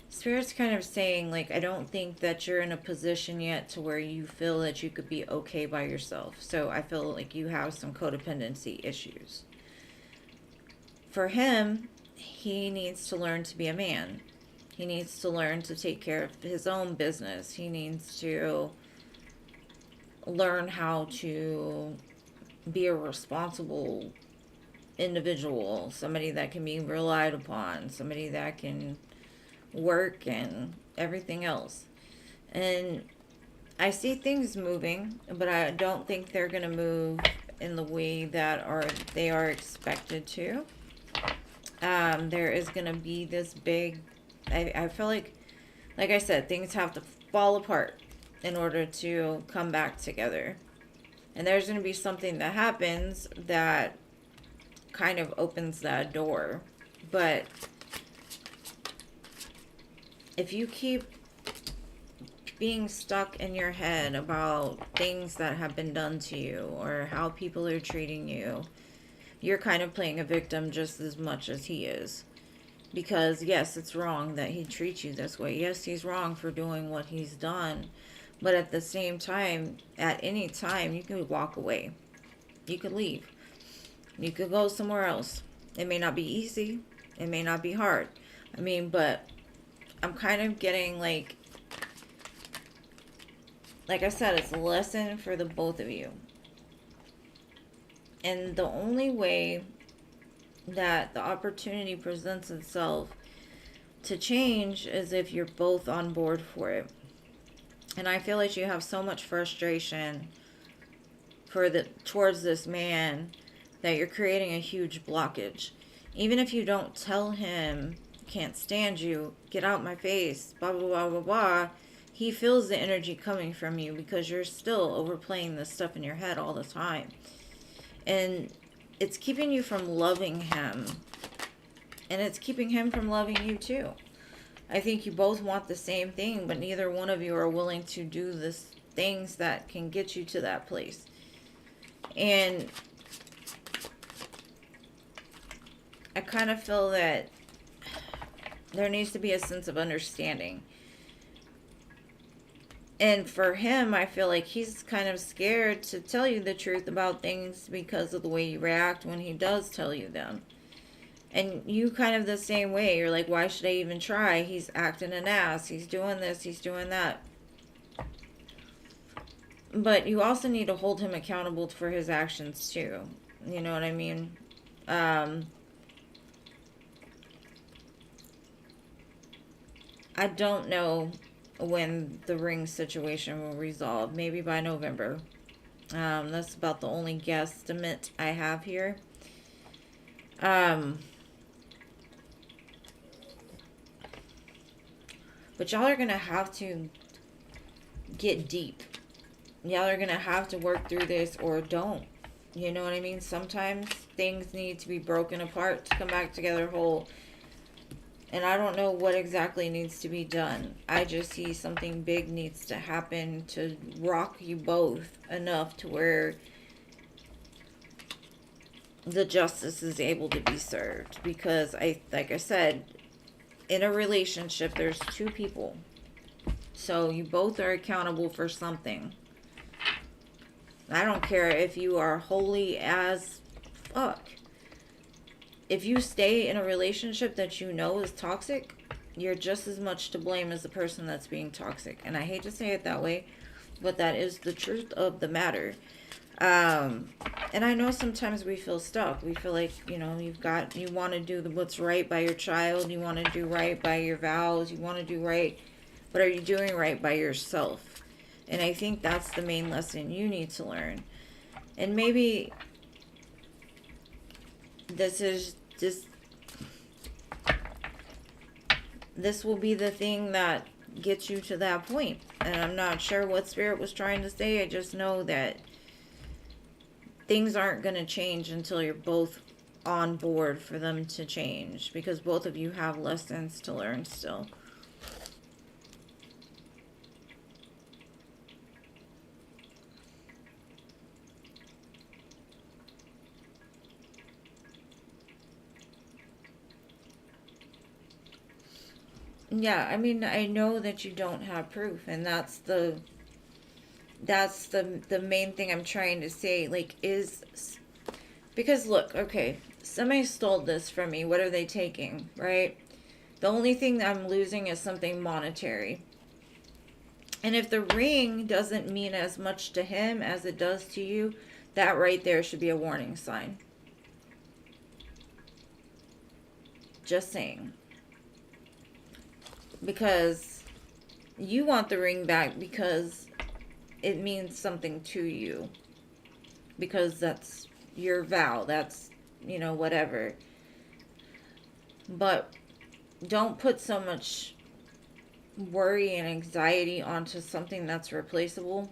S1: Spirit's kind of saying, like, I don't think that you're in a position yet to where you feel that you could be okay by yourself. So I feel like you have some codependency issues. For him, he needs to learn to be a man. He needs to learn to take care of his own business. He needs to learn how to be a responsible individual, somebody that can be relied upon, somebody that can work and everything else. And I see things moving, but I don't think they're going to move in the way that they are expected to. There is going to be this big, I feel like I said, things have to fall apart in order to come back together. And there's going to be something that happens that kind of opens that door. But if you keep being stuck in your head about things that have been done to you or how people are treating you, you're kind of playing a victim just as much as he is. Because yes, it's wrong that he treats you this way. Yes, he's wrong for doing what he's done. But at the same time, at any time, you could walk away. You could leave. You could go somewhere else. It may not be easy. It may not be hard. I mean, but I'm kind of getting like I said, it's a lesson for the both of you. And the only way that the opportunity presents itself to change is if you're both on board for it. And I feel like you have so much frustration towards this man that you're creating a huge blockage. Even if you don't tell him, can't stand you, get out my face, blah blah blah blah blah, he feels the energy coming from you because you're still overplaying this stuff in your head all the time. And it's keeping you from loving him. And it's keeping him from loving you too. I think you both want the same thing, but neither one of you are willing to do the things that can get you to that place. And I kind of feel that there needs to be a sense of understanding. And for him, I feel like he's kind of scared to tell you the truth about things because of the way you react when he does tell you them. And you kind of the same way. You're like, why should I even try? He's acting an ass. He's doing this. He's doing that. But you also need to hold him accountable for his actions too. You know what I mean? I don't know when the ring situation will resolve. Maybe by November. That's about the only guesstimate I have here. But y'all are going to have to get deep. Y'all are going to have to work through this or don't. You know what I mean? Sometimes things need to be broken apart to come back together whole. And I don't know what exactly needs to be done. I just see something big needs to happen to rock you both enough to where the justice is able to be served. Because like I said, in a relationship, there's two people. So you both are accountable for something. I don't care if you are holy as fuck. If you stay in a relationship that you know is toxic, you're just as much to blame as the person that's being toxic. And I hate to say it that way, but that is the truth of the matter. And I know sometimes we feel stuck. We feel like, you know, you want to do what's right by your child. You want to do right by your vows. You want to do right. But are you doing right by yourself? And I think that's the main lesson you need to learn. And maybe this will be the thing that gets you to that point. And I'm not sure what Spirit was trying to say. I just know that things aren't going to change until you're both on board for them to change, because both of you have lessons to learn still. Yeah, I mean, I know that you don't have proof, and that's the main thing I'm trying to say. Like, because look, okay, somebody stole this from me. What are they taking, right? The only thing that I'm losing is something monetary. And if the ring doesn't mean as much to him as it does to you, that right there should be a warning sign. Just saying. Because you want the ring back because it means something to you. Because that's your vow. That's, you know, whatever. But don't put so much worry and anxiety onto something that's replaceable.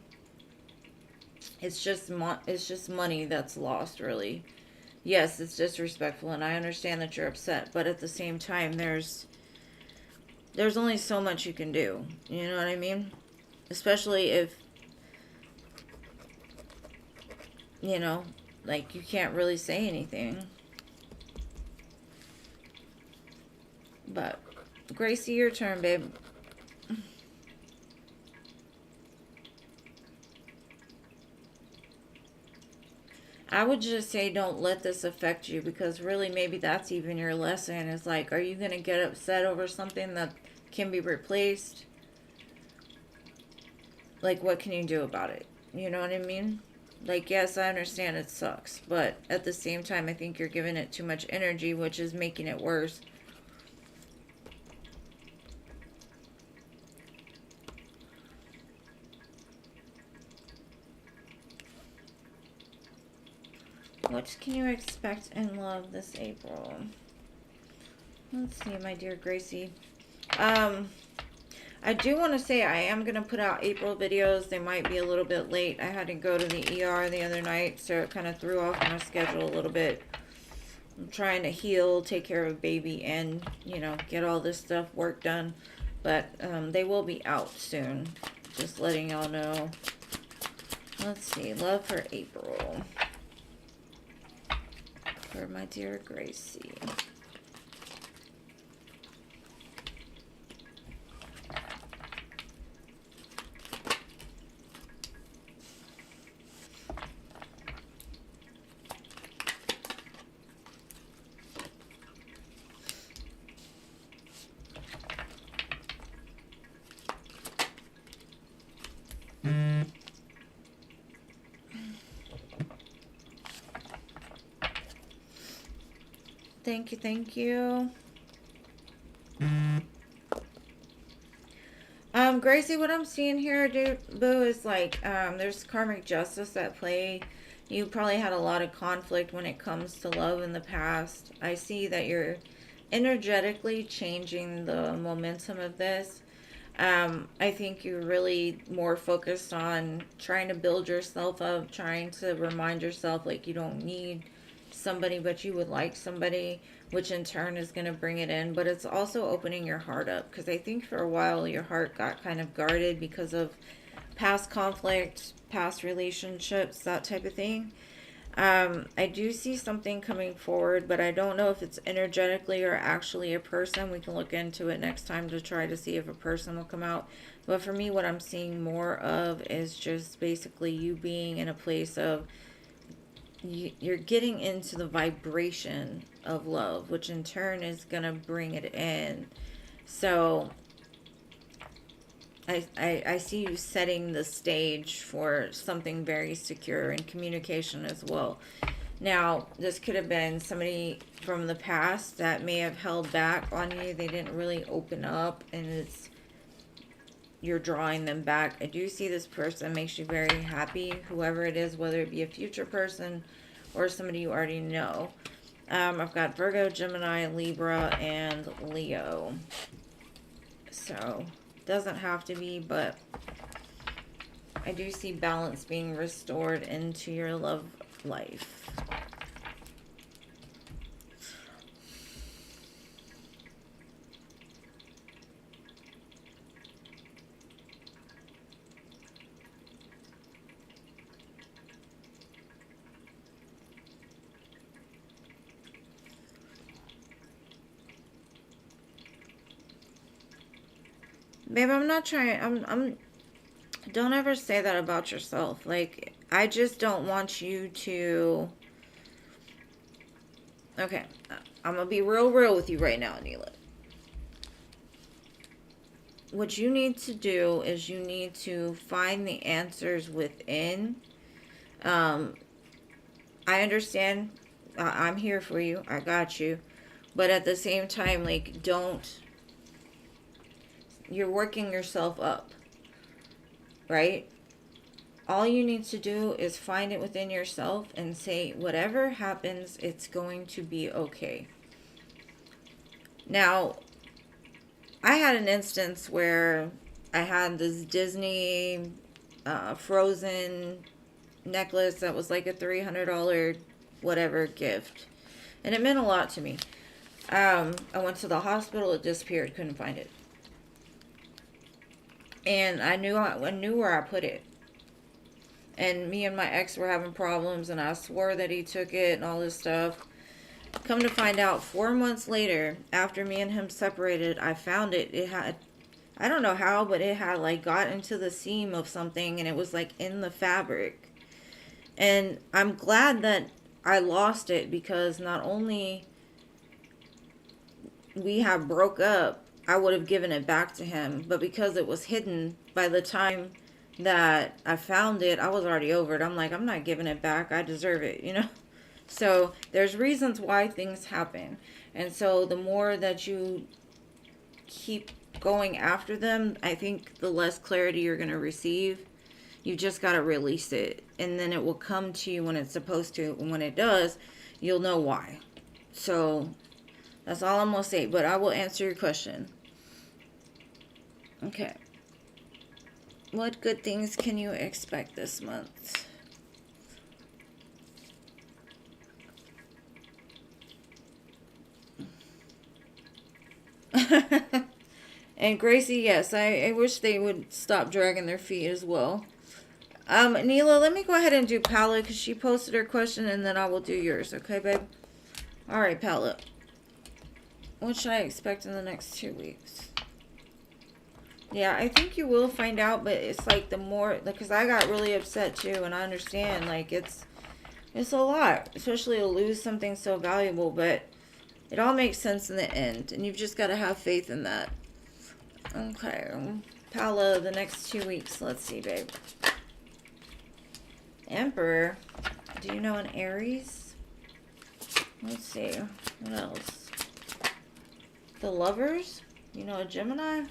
S1: It's just money that's lost, really. Yes, it's disrespectful, and I understand that you're upset, but at the same time, there's only so much you can do. You know what I mean? Especially if, you know, like, you can't really say anything. But Gracie, your turn, babe. I would just say don't let this affect you, because really maybe that's even your lesson. Is like, are you going to get upset over something that can be replaced? Like, what can you do about it? You know what I mean? Like, yes, I understand it sucks, but at the same time, I think you're giving it too much energy, which is making it worse. What can you expect in love this April? Let's see, my dear Gracie. I do want to say I am going to put out April videos. They might be a little bit late. I had to go to the ER the other night, so it kind of threw off my schedule a little bit. I'm trying to heal, take care of a baby, and, you know, get all this stuff work done. But they will be out soon. Just letting y'all know. Let's see. Love for April. For my dear Gracie. Thank you, thank you. Gracie, what I'm seeing here, boo, is like, there's karmic justice at play. You probably had a lot of conflict when it comes to love in the past. I see that you're energetically changing the momentum of this. I think you're really more focused on trying to build yourself up, trying to remind yourself, like, you don't need somebody, but you would like somebody, which in turn is going to bring it in. But it's also opening your heart up, because I think for a while your heart got kind of guarded because of past conflict, past relationships, that type of thing. I do see something coming forward, but I don't know if it's energetically or actually a person. We can look into it next time to try to see if a person will come out. But for me, what I'm seeing more of is just basically you being in a place of you're getting into the vibration of love, which in turn is going to bring it in. So I see you setting the stage for something very secure in communication as well. Now, this could have been somebody from the past that may have held back on you. They didn't really open up, and you're drawing them back. I do see this person makes you very happy, whoever it is, whether it be a future person or somebody you already know. I've got Virgo, Gemini, Libra, and Leo. So, doesn't have to be, but I do see balance being restored into your love life. Babe, I'm not trying, don't ever say that about yourself. Like, I just don't want you to, okay, I'm gonna be real with you right now, Neela. What you need to do is you need to find the answers within. I understand, I'm here for you, I got you, but at the same time, like, you're working yourself up, right? All you need to do is find it within yourself and say, whatever happens, it's going to be okay. Now, I had an instance where I had this Disney Frozen necklace that was like a $300 whatever gift. And it meant a lot to me. I went to the hospital, it disappeared, couldn't find it. And I knew where I put it. And me and my ex were having problems, and I swore that he took it and all this stuff. Come to find out, 4 months later, after me and him separated, I found it. It had, I don't know how, but it had like got into the seam of something, and it was like in the fabric. And I'm glad that I lost it, because not only we have broke up, I would have given it back to him, but because it was hidden, by the time that I found it, I was already over it. I'm like, I'm not giving it back. I deserve it, you know? So there's reasons why things happen. And so the more that you keep going after them, I think the less clarity you're going to receive. You just got to release it, and then it will come to you when it's supposed to. And when it does, you'll know why. So that's all I'm going to say, but I will answer your question. Okay. What good things can you expect this month? And Gracie, yes, I wish they would stop dragging their feet as well. Neela, let me go ahead and do Paula, because she posted her question, and then I will do yours. Okay, babe? All right, Paula. What should I expect in the next 2 weeks? Yeah, I think you will find out, but it's like the more, because I got really upset too, and I understand, like, it's a lot, especially to lose something so valuable, but it all makes sense in the end, and you've just got to have faith in that. Okay, Paula, the next 2 weeks, let's see, babe. Emperor, do you know an Aries? Let's see, what else? The Lovers, you know a Gemini?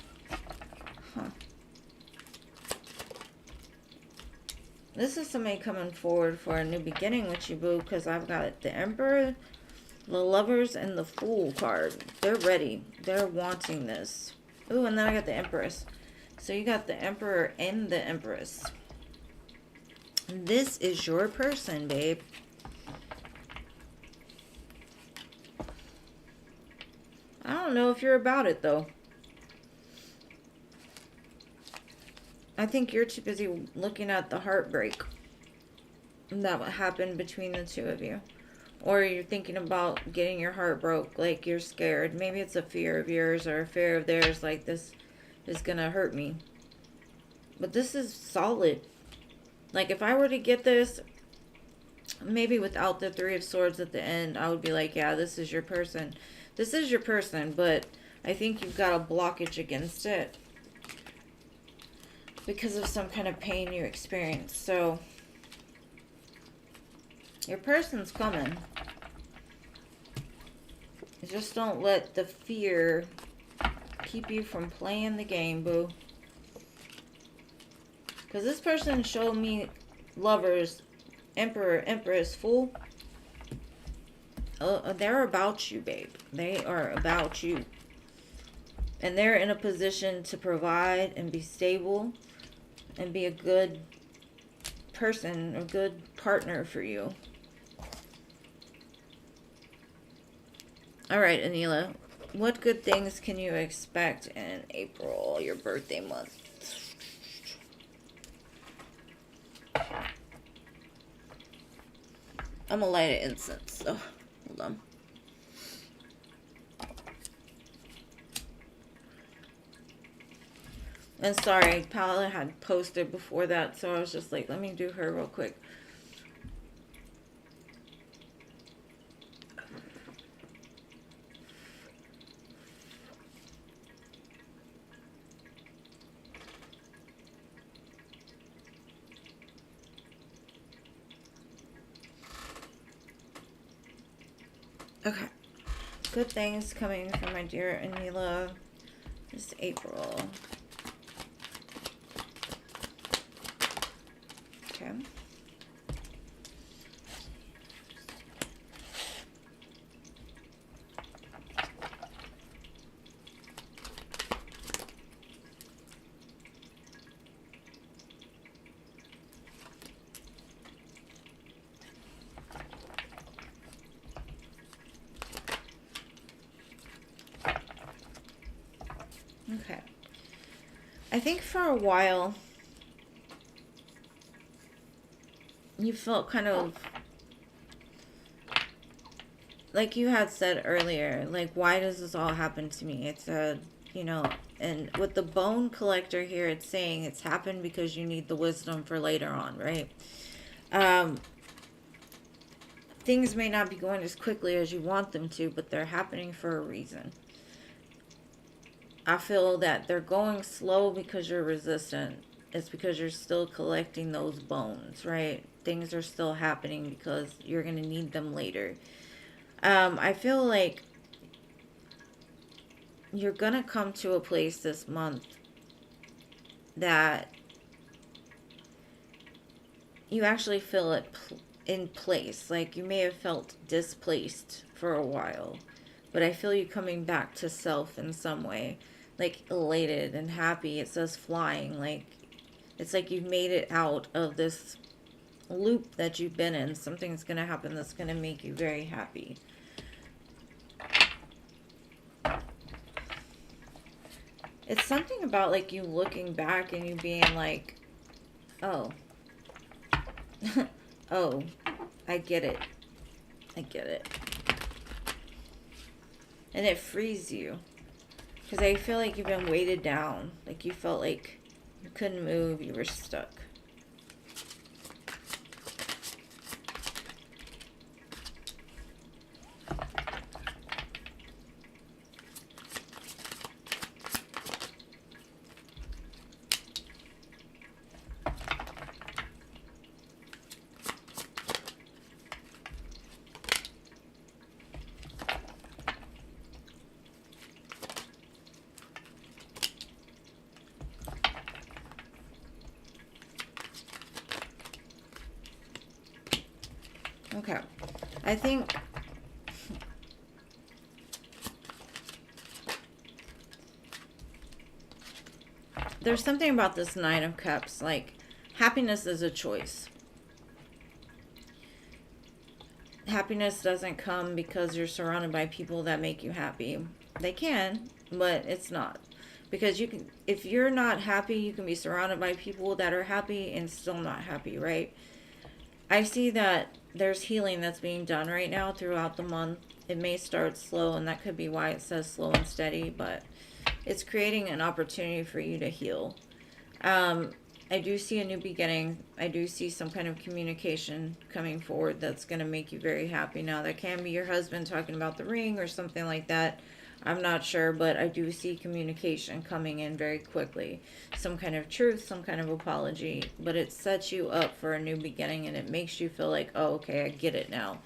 S1: Huh. This is somebody coming forward for a new beginning with you, boo, because I've got the Emperor, the Lovers, and the Fool card. They're ready. They're wanting this. Ooh, and then I got the Empress. So you got the Emperor and the Empress. This is your person, babe. I don't know if you're about it, though. I think you're too busy looking at the heartbreak that happened between the two of you. Or you're thinking about getting your heart broke, like you're scared. Maybe it's a fear of yours or a fear of theirs, like this is going to hurt me. But this is solid. Like if I were to get this, maybe without the Three of Swords at the end, I would be like, yeah, this is your person. This is your person, but I think you've got a blockage against it. because of some kind of pain you experienced. So your person's coming. Just don't let the fear keep you from playing the game, boo. Because this person showed me Lovers, Emperor, Empress, Fool. They're about you, babe. They are about you. And they're in a position to provide and be stable and be a good person, a good partner for you. All right, Anila. What good things can you expect in April, your birthday month? I'm gonna light an incense, so hold on. And sorry, Paula had posted before that, so I was just like, let me do her real quick. Okay. Good things coming from my dear Anila this April. Okay. Okay. I think for a while you felt kind of like you had said earlier, like, why does this all happen to me? It's a, you know, and with the bone collector here, it's saying it's happened because you need the wisdom for later on, right? Things may not be going as quickly as you want them to, but they're happening for a reason. I feel that they're going slow because you're resistant. It's because you're still collecting those bones, right? Things are still happening because you're going to need them later. I feel like you're going to come to a place this month that you actually feel it in place. Like, you may have felt displaced for a while, but I feel you coming back to self in some way. Like, elated and happy. It says flying. Like, it's like you've made it out of this loop that you've been in. Something's going to happen that's going to make you very happy. It's something about, like, you looking back and you being like, oh. Oh, I get it. I get it. And it frees you. Because I feel like you've been weighted down. Like, you felt like you couldn't move. You were stuck. Okay. I think there's something about this Nine of Cups. Like, happiness is a choice. Happiness doesn't come because you're surrounded by people that make you happy. They can, but it's not. Because you can, if you're not happy, you can be surrounded by people that are happy and still not happy, right? I see that there's healing that's being done right now throughout the month. It may start slow, and that could be why it says slow and steady, but it's creating an opportunity for you to heal. I do see a new beginning. I do see some kind of communication coming forward that's going to make you very happy. Now, that can be your husband talking about the ring or something like that. I'm not sure, but I do see communication coming in very quickly. Some kind of truth, some kind of apology, but it sets you up for a new beginning and it makes you feel like, oh, okay, I get it now.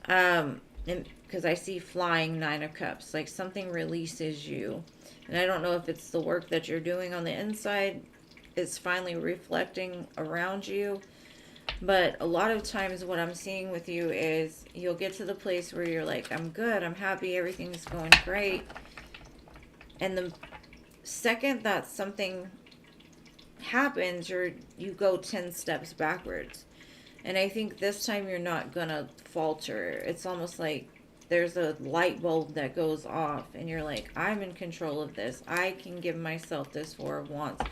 S1: Because I see flying Nine of Cups, like something releases you. And I don't know if it's the work that you're doing on the inside, it's finally reflecting around you. But a lot of times what I'm seeing with you is you'll get to the place where you're like, I'm good, I'm happy, everything's going great. And the second that something happens, you go 10 steps backwards. And I think this time you're not gonna falter. It's almost like there's a light bulb that goes off and you're like, I'm in control of this. I can give myself this Four of Wands.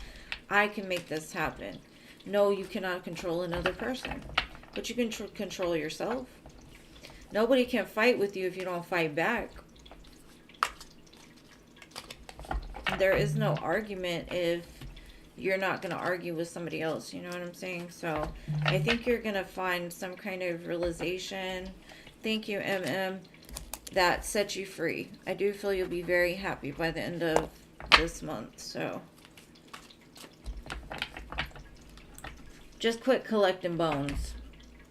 S1: I can make this happen. No, you cannot control another person, but you can control yourself. Nobody can fight with you if you don't fight back. There is no argument if you're not going to argue with somebody else. You know what I'm saying? So I think you're going to find some kind of realization. Thank you, MM. That sets you free. I do feel you'll be very happy by the end of this month. So just quit collecting bones.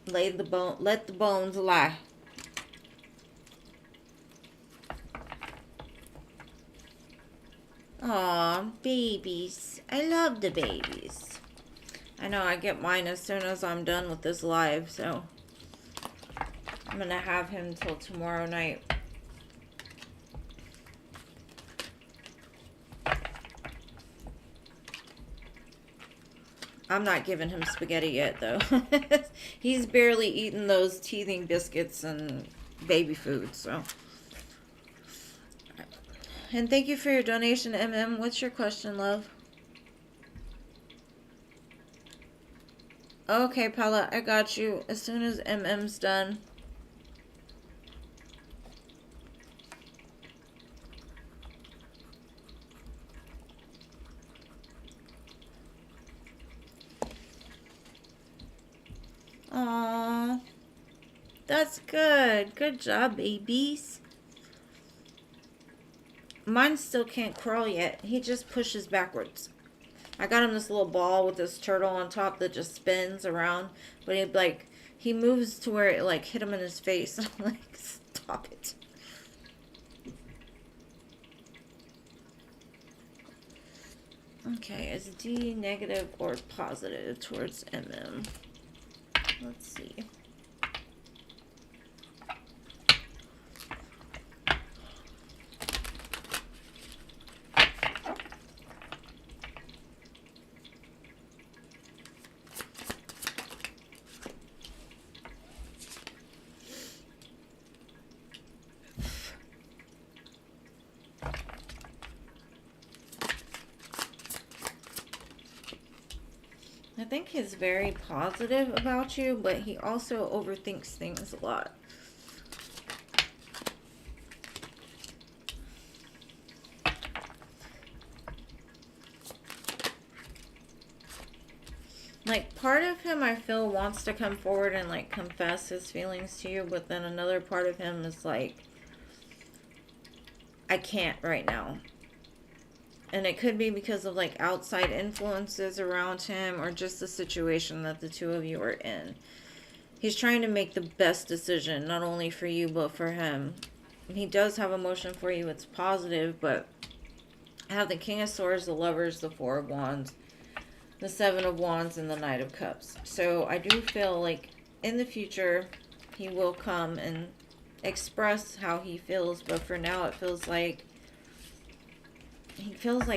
S1: Let the bones lie. Aw, babies. I love the babies. I know I get mine as soon as I'm done with this live, so I'm gonna have him till tomorrow night. I'm not giving him spaghetti yet, though. He's barely eating those teething biscuits and baby food, so. And thank you for your donation, MM. What's your question, love? Okay, Paula, I got you. As soon as MM's done. Aww. That's good. Good job, babies. Mine still can't crawl yet. He just pushes backwards. I got him this little ball with this turtle on top that just spins around. But he moves to where it like hit him in his face. I'm like, stop it. Okay, is D negative or positive towards MM? Let's see. I think he's very positive about you, but he also overthinks things a lot. Like, part of him, I feel, wants to come forward and, like, confess his feelings to you, but then another part of him is like, I can't right now. And it could be because of, like, outside influences around him or just the situation that the two of you are in. He's trying to make the best decision, not only for you, but for him. And he does have emotion for you. It's positive, but I have the King of Swords, the Lovers, the Four of Wands, the Seven of Wands, and the Knight of Cups. So I do feel like in the future, he will come and express how he feels. But for now, it feels like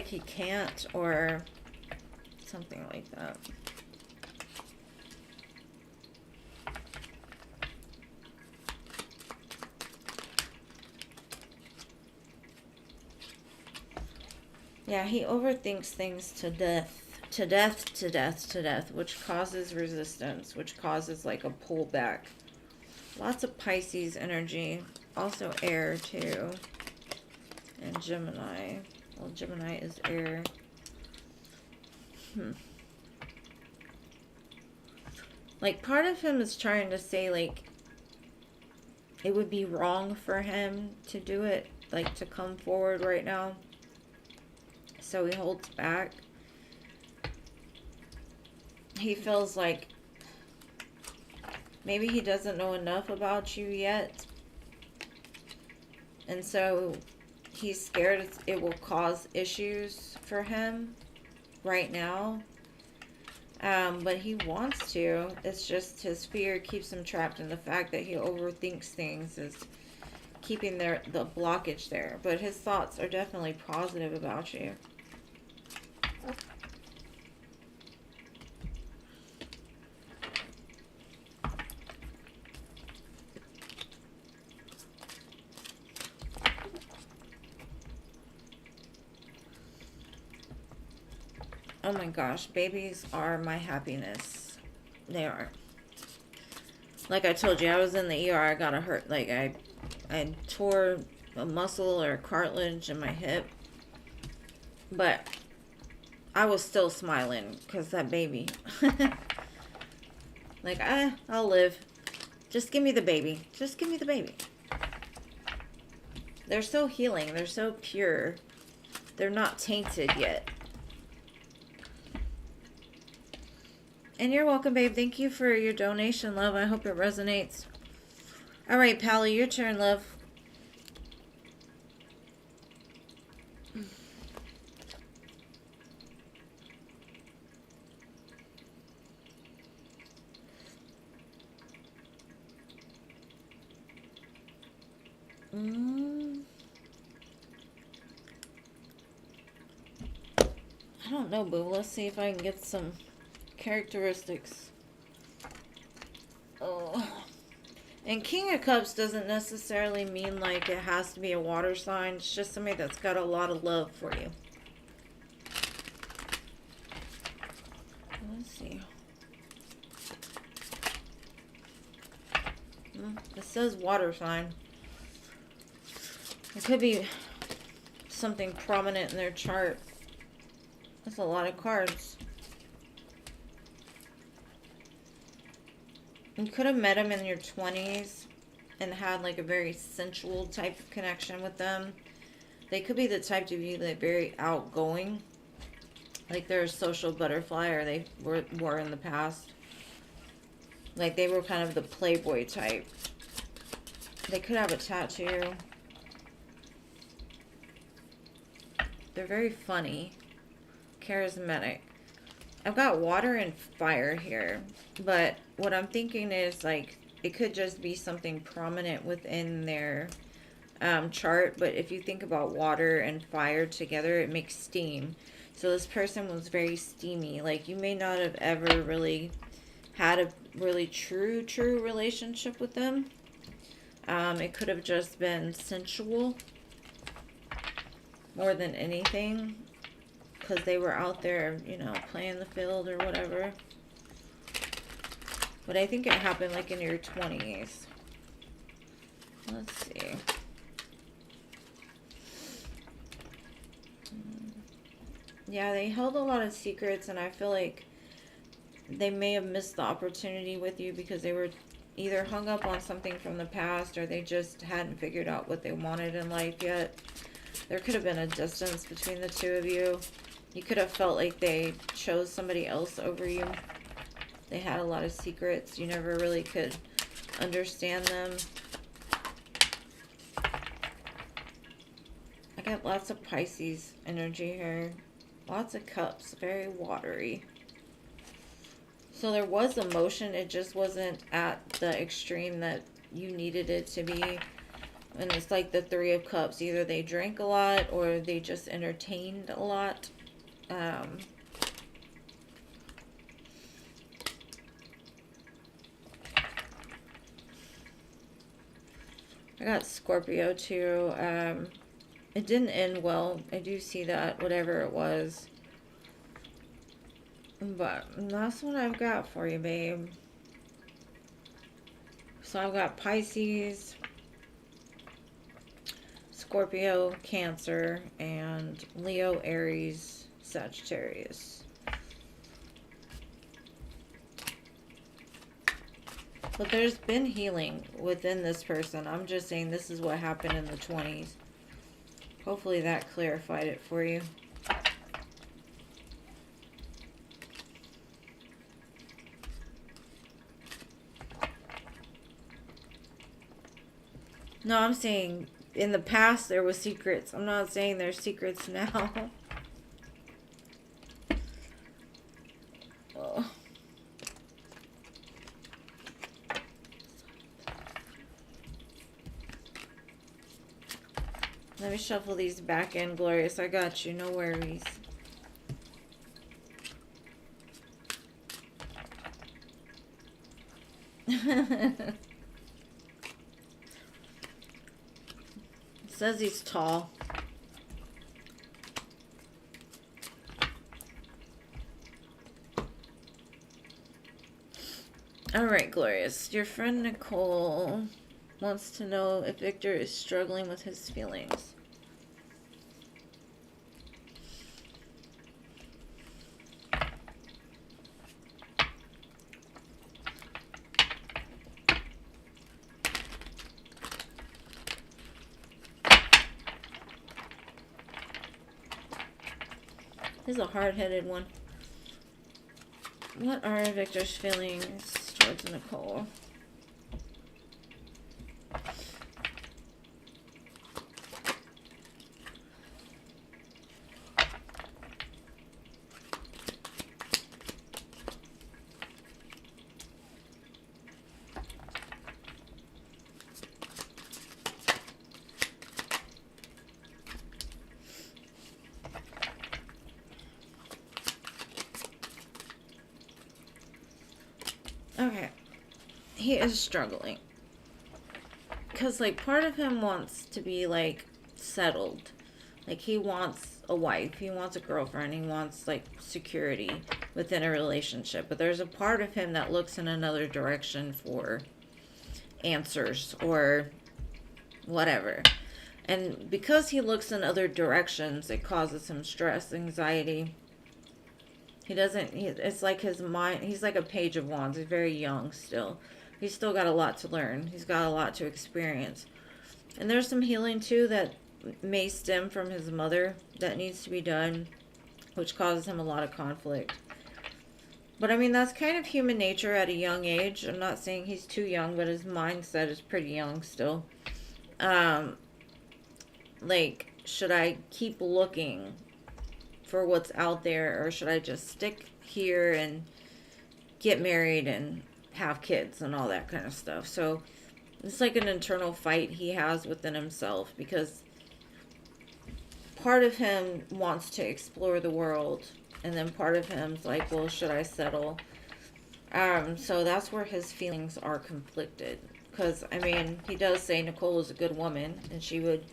S1: he can't, or something like that. Yeah, he overthinks things to death. To death, which causes resistance, which causes like a pullback. Lots of Pisces energy. Also air too. And Gemini. Well, Gemini is air. Like, part of him is trying to say, like, it would be wrong for him to do it. like to come forward right now. So he holds back. He feels like maybe he doesn't know enough about you yet. And so he's scared it will cause issues for him right now. But he wants to. It's just his fear keeps him trapped, and the fact that he overthinks things is keeping the blockage there. But his thoughts are definitely positive about you. Oh my gosh, babies are my happiness. They are. Like I told you, I was in the ER. I got a hurt. Like I tore a muscle or cartilage in my hip. But I was still smiling because that baby. Like, I'll live. Just give me the baby. Just give me the baby. They're so healing. They're so pure. They're not tainted yet. And you're welcome, babe. Thank you for your donation, love. I hope it resonates. All right, Pally, your turn, love. I don't know, boo. Let's see if I can get some characteristics. Oh. And King of Cups doesn't necessarily mean like it has to be a water sign. It's just somebody that's got a lot of love for you. Let's see. It says water sign. It could be something prominent in their chart. That's a lot of cards. You could have met them in your 20s and had like a very sensual type of connection with them. They could be the type to be like very outgoing. Like they're a social butterfly, or they were in the past. Like they were kind of the playboy type. They could have a tattoo. They're very funny. Charismatic. I've got water and fire here, but what I'm thinking is like it could just be something prominent within their chart. But if you think about water and fire together, it makes steam. So this person was very steamy. Like you may not have ever really had a really true relationship with them. It could have just been sensual more than anything. Because they were out there, you know, playing the field or whatever. But I think it happened like in your 20s. Let's see. Yeah, they held a lot of secrets, and I feel like they may have missed the opportunity with you because they were either hung up on something from the past, or they just hadn't figured out what they wanted in life yet. There could have been a distance between the two of you. You could have felt like they chose somebody else over you. They had a lot of secrets. You never really could understand them. I got lots of Pisces energy here. Lots of cups. Very watery. So there was emotion. It just wasn't at the extreme that you needed it to be. And it's like the Three of Cups. Either they drank a lot or they just entertained a lot. I got Scorpio too. It didn't end well. I do see that, whatever it was. But that's what I've got for you, babe. So I've got Pisces, Scorpio, Cancer, and Leo, Aries, Sagittarius. But there's been healing within this person. I'm just saying this is what happened in the 20s. Hopefully that clarified it for you. No, I'm saying in the past there was secrets. I'm not saying there's secrets now. Oh. Let me shuffle these back in, Glorious. I got you. No worries. It says he's tall. Alright, Glorious. Your friend Nicole wants to know if Victor is struggling with his feelings. This is a hard-headed one. What are Victor's feelings towards Nicole? Okay, he is struggling. Because, like, part of him wants to be, like, settled. Like, he wants a wife, he wants a girlfriend, he wants, like, security within a relationship. But there's a part of him that looks in another direction for answers or whatever. And because he looks in other directions, it causes him stress, anxiety. It's like his mind, he's like a page of wands. He's very young still. He's still got a lot to learn. He's got a lot to experience. And there's some healing too that may stem from his mother that needs to be done, which causes him a lot of conflict. But I mean, that's kind of human nature at a young age. I'm not saying he's too young, but his mindset is pretty young still. Like, should I keep looking for what's out there, or should I just stick here and get married and have kids and all that kind of stuff? So it's like an internal fight he has within himself, because part of him wants to explore the world, and then part of him's like, well, should I settle? So that's where his feelings are conflicted, because I mean, he does say Nicole is a good woman and she would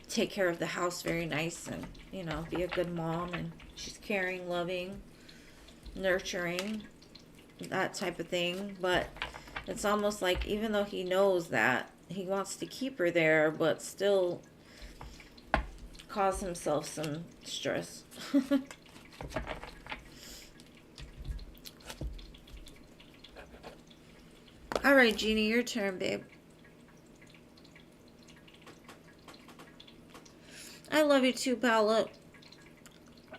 S1: take care of the house very nice and, you know, be a good mom, and she's caring, loving, nurturing, that type of thing. But it's almost like, even though he knows that, he wants to keep her there, but still cause himself some stress. Alright, Jeannie, your turn, babe. I love you too, Paula.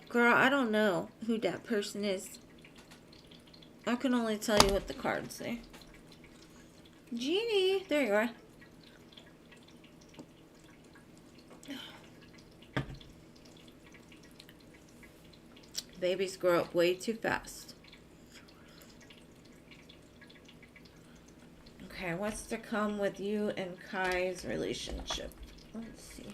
S1: Girl, I don't know who that person is. I can only tell you what the cards say. Jeannie, there you are. Babies grow up way too fast. Okay, what's to come with you and Kai's relationship? Let's see.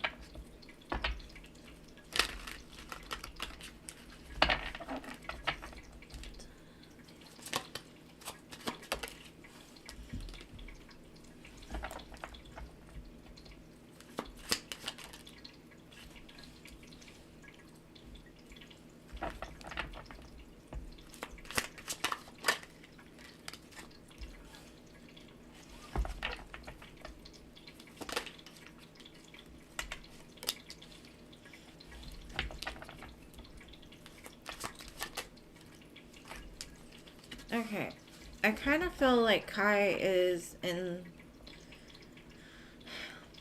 S1: Okay, I kind of feel like Kai is in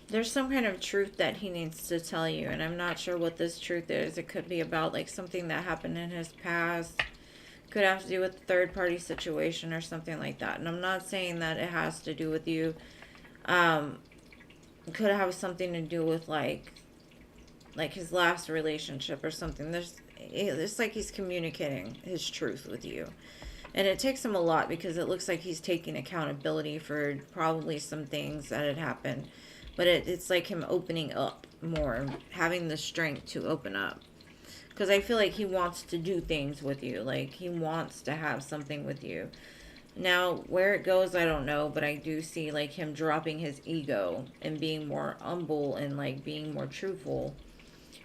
S1: There's some kind of truth that he needs to tell you, and I'm not sure what this truth is. It could be about like something that happened in his past. Could have to do with a third party situation or something like that. And I'm not saying that it has to do with you. Could have something to do with like his last relationship or something. It's like he's communicating his truth with you. And it takes him a lot because it looks like he's taking accountability for probably some things that had happened. But it's like him opening up more, having the strength to open up. Because I feel like he wants to do things with you. Like, he wants to have something with you. Now, where it goes, I don't know. But I do see, like, him dropping his ego and being more humble and, like, being more truthful.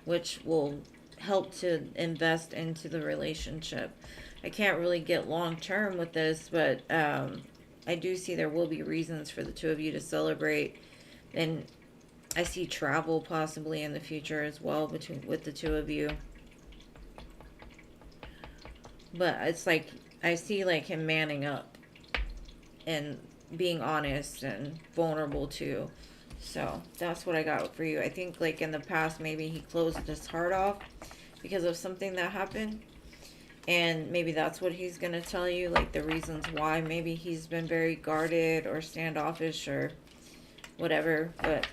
S1: Which will help to invest into the relationship. I can't really get long term with this, but I do see there will be reasons for the two of you to celebrate, and I see travel possibly in the future as well with the two of you. But it's like I see like him manning up and being honest and vulnerable too. So that's what I got for you. I think like in the past maybe he closed his heart off because of something that happened. And maybe that's what he's going to tell you, like the reasons why. Maybe he's been very guarded or standoffish or whatever. But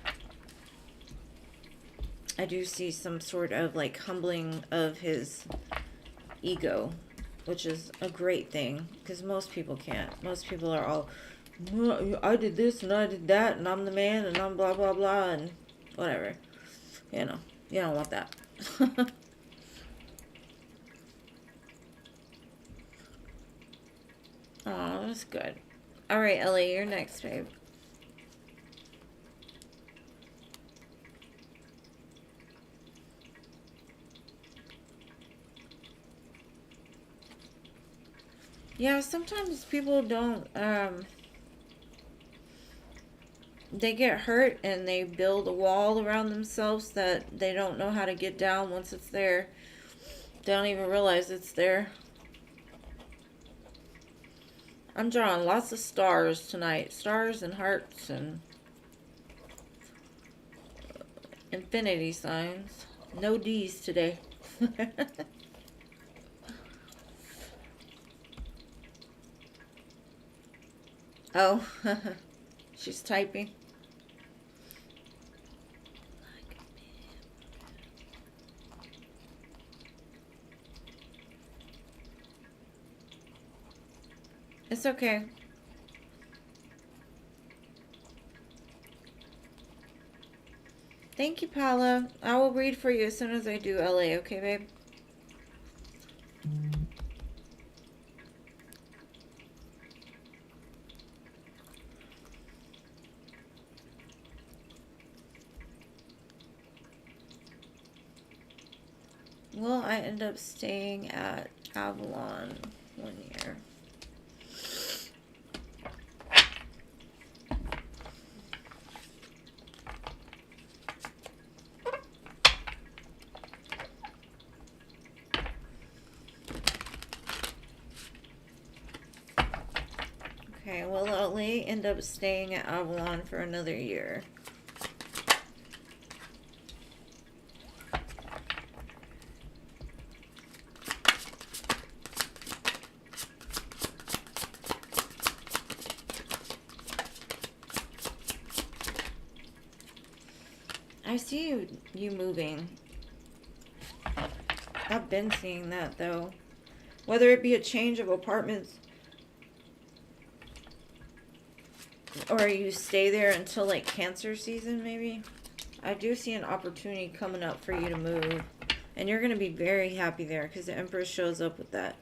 S1: I do see some sort of like humbling of his ego, which is a great thing because most people can't. Most people are all, I did this and I did that and I'm the man and I'm blah, blah, blah and whatever. You know, you don't want that. Oh, that's good. All right, Ellie, you're next, babe. Yeah, sometimes people don't, they get hurt and they build a wall around themselves that they don't know how to get down once it's there. They don't even realize it's there. I'm drawing lots of stars tonight. Stars and hearts and infinity signs. No D's today. Oh, she's typing. It's okay. Thank you, Paula. I will read for you as soon as I do LA, okay, babe? Well, I end up staying at Avalon 1 year. Okay, well, I'll end up staying at Avalon for another year. I see you moving. I've been seeing that, though. Whether it be a change of apartments or you stay there until like Cancer season, maybe. I do see an opportunity coming up for you to move. And you're going to be very happy there because the Empress shows up with that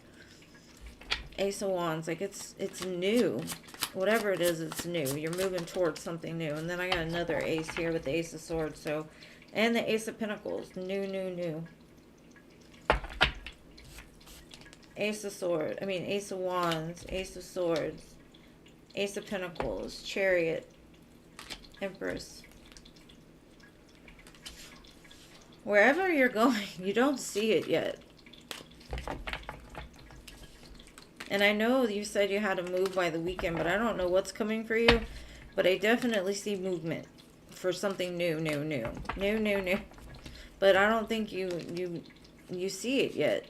S1: Ace of Wands. Like it's new. Whatever it is, it's new. You're moving towards something new. And then I got another ace here with the Ace of Swords. So, and the Ace of Pentacles. New. Ace of Swords. Ace of Wands. Ace of Swords. Ace of Pentacles. Chariot. Empress. Wherever you're going, you don't see it yet. And I know you said you had to move by the weekend, but I don't know what's coming for you. But I definitely see movement for something new. But I don't think you see it yet.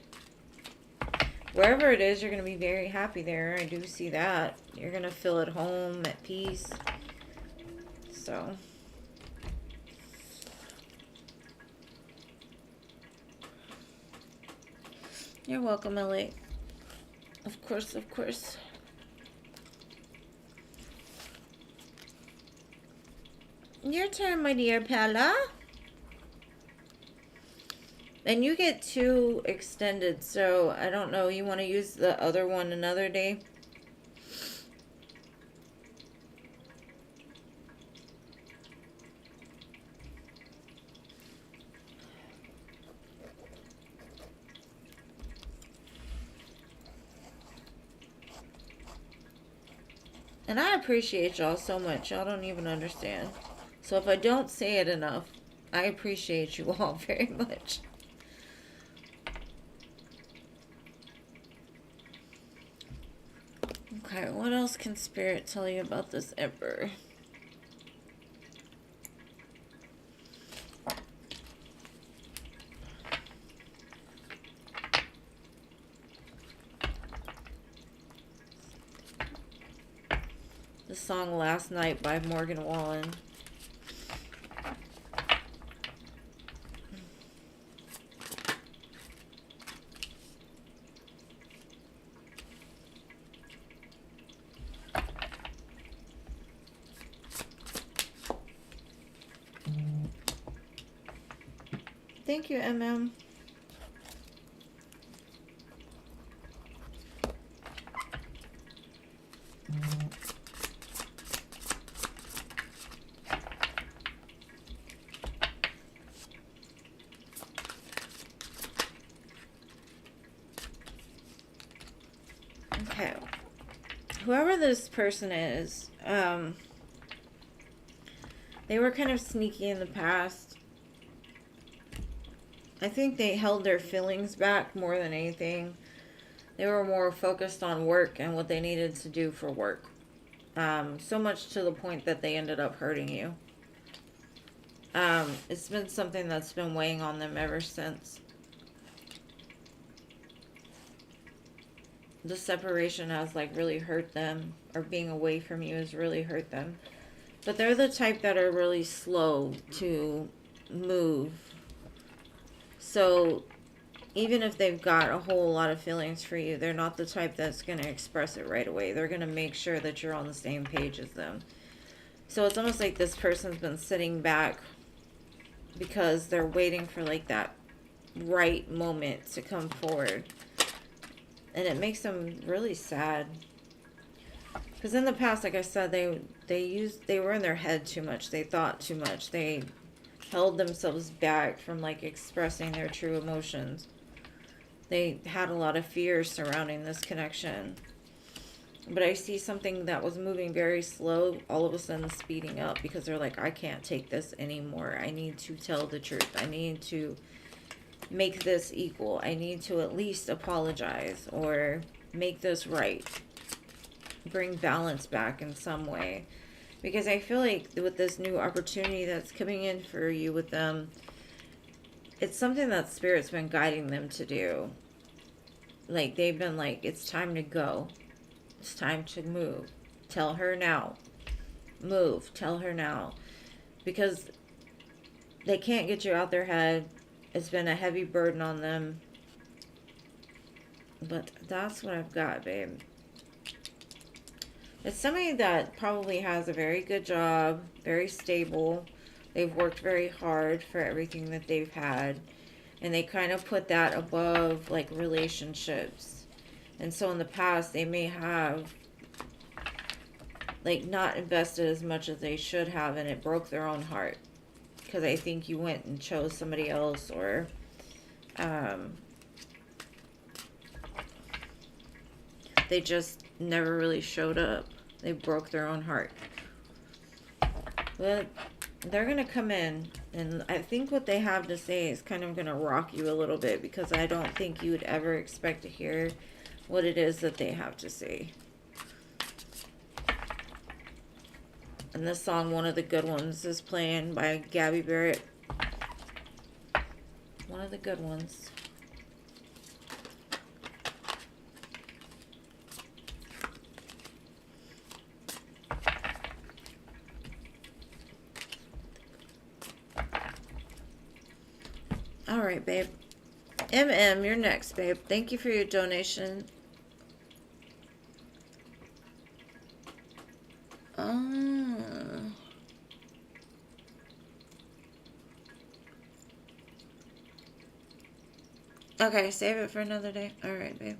S1: Wherever it is, you're going to be very happy there. I do see that. You're going to feel at home, at peace. So. You're welcome, Ellie. Of course, of course. Your turn, my dear Pella. And you get 2 extended, so I don't know. You want to use the other one another day? And I appreciate y'all so much. Y'all don't even understand. So if I don't say it enough, I appreciate you all very much. Okay, what else can Spirit tell you about this Emperor? The song Last Night by Morgan Wallen. Thank you, MM. Okay. Whoever this person is, they were kind of sneaky in the past. I think they held their feelings back more than anything. They were more focused on work and what they needed to do for work. So much to the point that they ended up hurting you. It's been something that's been weighing on them ever since. The separation has like really hurt them, or being away from you has really hurt them. But they're the type that are really slow to move. So even if they've got a whole lot of feelings for you, they're not the type that's going to express it right away. They're going to make sure that you're on the same page as them. So it's almost like this person's been sitting back because they're waiting for like that right moment to come forward. And it makes them really sad. Because in the past, like I said, they were in their head too much. They thought too much. They held themselves back from like expressing their true emotions. They had a lot of fear surrounding this connection. But I see something that was moving very slow, all of a sudden speeding up, because they're like, I can't take this anymore. I need to tell the truth. I need to make this equal. I need to at least apologize or make this right. Bring balance back in some way. Because I feel like with this new opportunity that's coming in for you with them, it's something that Spirit's been guiding them to do. Like, they've been like, it's time to go. It's time to move. Tell her now. Move. Tell her now. Because they can't get you out their head. It's been a heavy burden on them. But that's what I've got, babe. It's somebody that probably has a very good job, very stable. They've worked very hard for everything that they've had. And they kind of put that above, like, relationships. And so in the past, they may have, like, not invested as much as they should have, and it broke their own heart. Because I think you went and chose somebody else, or they just never really showed up. They broke their own heart. But they're going to come in, and I think what they have to say is kind of going to rock you a little bit, because I don't think you would ever expect to hear what it is that they have to say. And this song, One of the Good Ones, is playing by Gabby Barrett. One of the good ones. All right, babe. MM, you're next, babe. Thank you for your donation. Okay, save it for another day. All right, babe.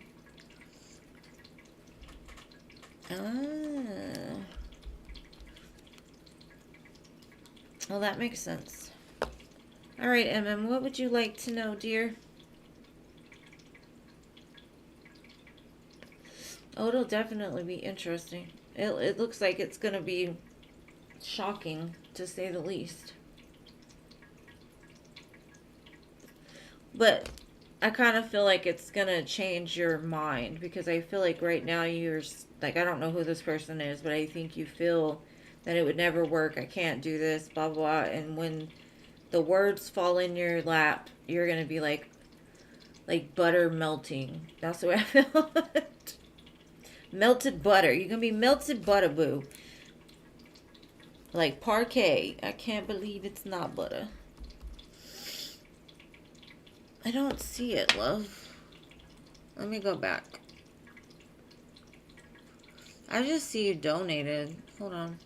S1: Well, that makes sense. All right, MM, what would you like to know, dear? Oh, it'll definitely be interesting. It looks like it's going to be shocking, to say the least. But I kind of feel like it's going to change your mind, because I feel like right now you're, like, I don't know who this person is, but I think you feel that it would never work. I can't do this, blah, blah. And when the words fall in your lap, you're going to be like butter melting. That's the way I feel. Melted butter. You're going to be melted butter, boo. Like parquet. I can't believe it's not butter. I don't see it, love. Let me go back. I just see you donated. Hold on.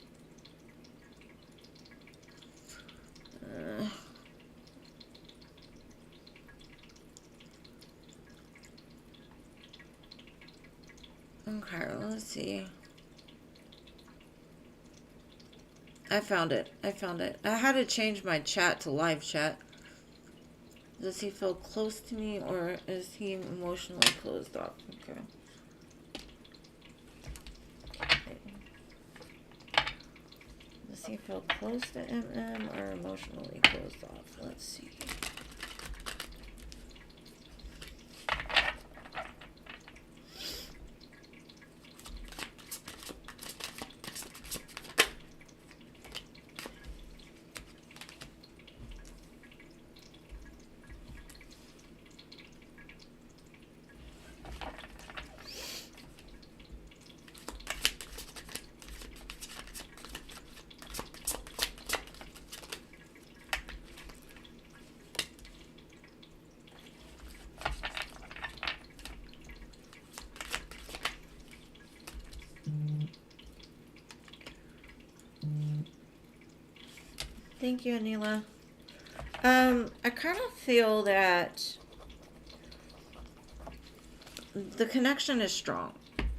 S1: Okay, let's see. I found it. I found it. I had to change my chat to live chat. Does he feel close to me, or is he emotionally closed off? Okay. Does he feel close to MM or emotionally closed off? Let's see. Thank you, Anila. I kind of feel that the connection is strong.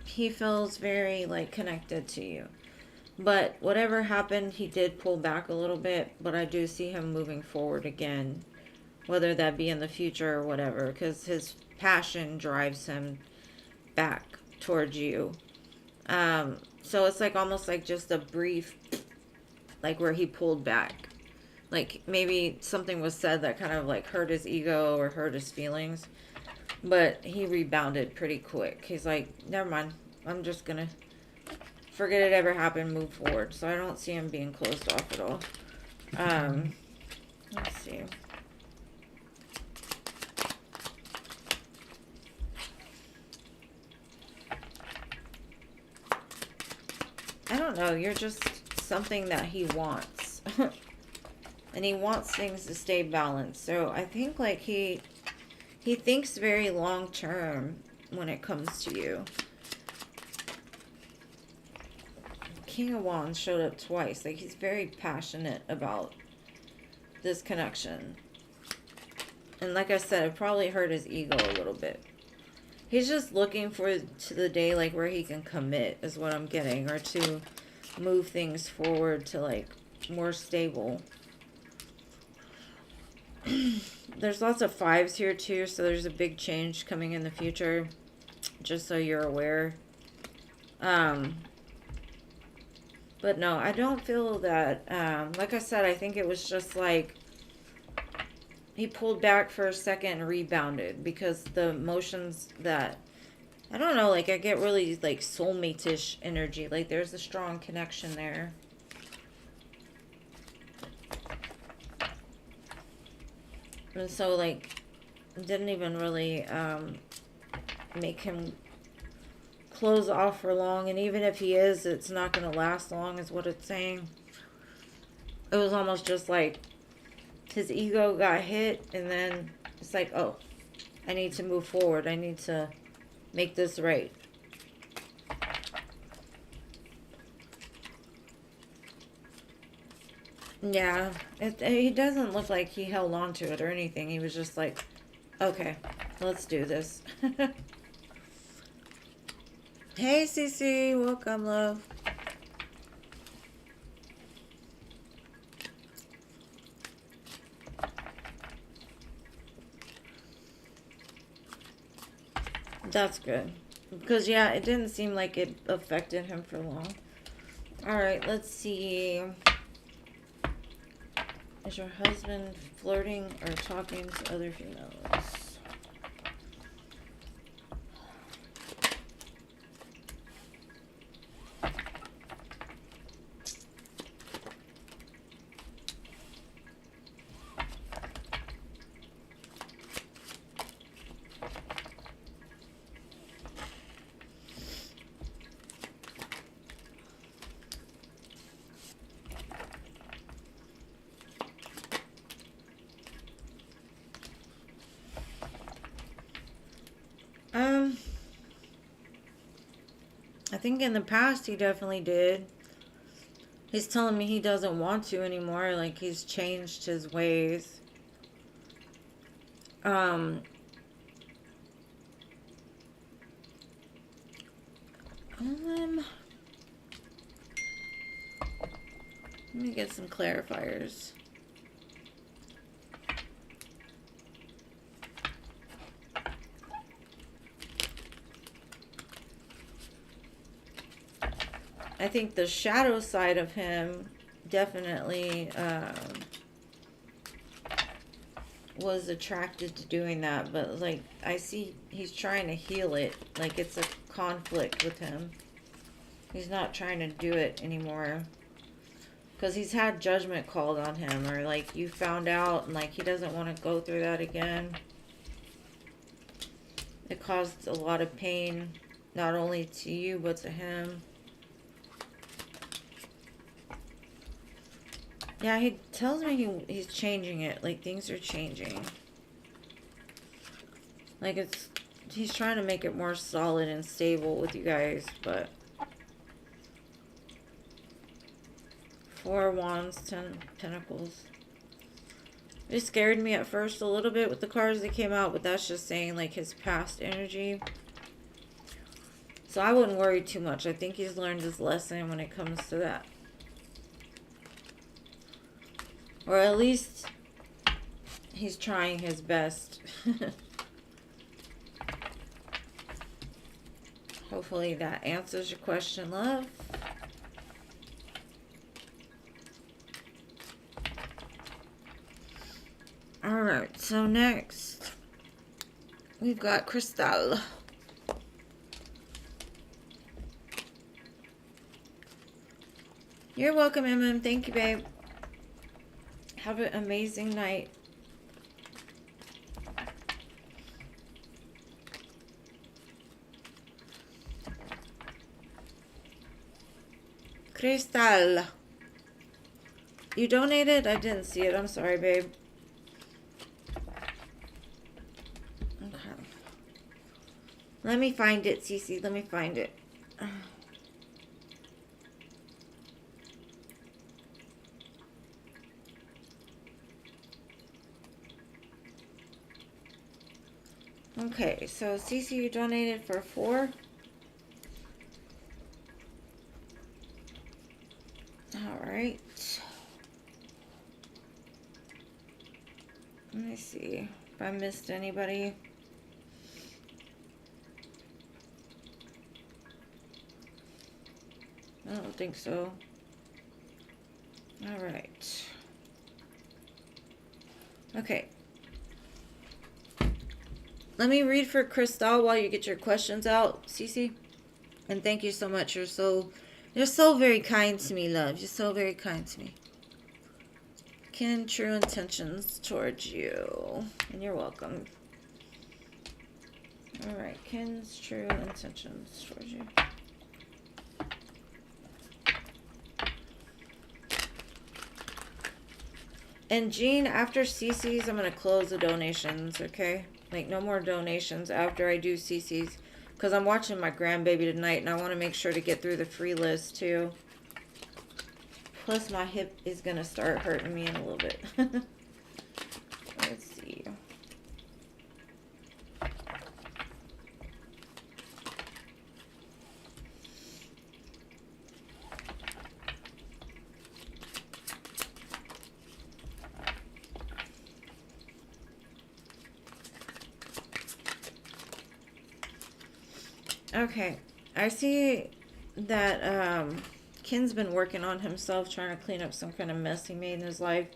S1: He feels very, like, connected to you. But whatever happened, he did pull back a little bit. But I do see him moving forward again. Whether that be in the future or whatever. Because his passion drives him back towards you. So it's like almost like just a brief, like, where he pulled back. Like, maybe something was said that kind of, like, hurt his ego or hurt his feelings. But he rebounded pretty quick. He's like, never mind. I'm just going to forget it ever happened, move forward. So I don't see him being closed off at all. Let's see. I don't know. You're just something that he wants. And he wants things to stay balanced. So I think, like, he thinks very long term when it comes to you. King of Wands showed up twice. Like, he's very passionate about this connection. And like I said, it probably hurt his ego a little bit. He's just looking for to the day, like, where he can commit is what I'm getting. Or to move things forward to, like, more stable. There's lots of fives here too, so there's a big change coming in the future, just so you're aware. But no, I don't feel that, like I said, I think it was just like he pulled back for a second and rebounded, because the emotions that, I don't know, like, I get really, like, soulmate-ish energy, like there's a strong connection there. And so, like, it didn't even really make him close off for long. And even if he is, it's not going to last long, is what it's saying. It was almost just like his ego got hit, and then it's like, oh, I need to move forward. I need to make this right. Yeah, he doesn't look like he held on to it or anything. He was just like, okay, let's do this. Hey, Cece, welcome, love. That's good. Because, yeah, it didn't seem like it affected him for long. Alright, let's see. Is your husband flirting or talking to other females? I think in the past he definitely did. He's telling me he doesn't want to anymore. Like, he's changed his ways. Let me get some clarifiers. I think the shadow side of him definitely was attracted to doing that, but like I see he's trying to heal it. Like, it's a conflict with him. He's not trying to do it anymore because he's had judgment called on him, or like you found out, and like he doesn't want to go through that again. It caused a lot of pain, not only to you but to him. Yeah, he tells me he's changing it. Like, things are changing. Like, he's trying to make it more solid and stable with you guys, but 4 wands, 10 pentacles. It scared me at first a little bit with the cards that came out, but that's just saying, like, his past energy. So I wouldn't worry too much. I think he's learned his lesson when it comes to that. Or at least he's trying his best. Hopefully that answers your question, love. Alright, so next we've got Crystal. You're welcome, MM. Thank you, babe. Have an amazing night. Crystal. You donated? I didn't see it. I'm sorry, babe. Okay. Let me find it, Cece. Let me find it. Okay, so Cece, you donated for 4. Alright. Let me see if I missed anybody. I don't think so. Alright. Okay. Let me read for Crystal while you get your questions out, Cece. And thank you so much. You're so very kind to me, love. You're so very kind to me. Ken, true intentions towards you. And you're welcome. Alright, Ken's true intentions towards you. And Jean, after CC's, I'm going to close the donations, okay? Like, no more donations after I do CC's. Because I'm watching my grandbaby tonight, and I want to make sure to get through the free list, too. Plus, my hip is going to start hurting me in a little bit. Let's see. Okay, I see that Ken's been working on himself, trying to clean up some kind of mess he made in his life.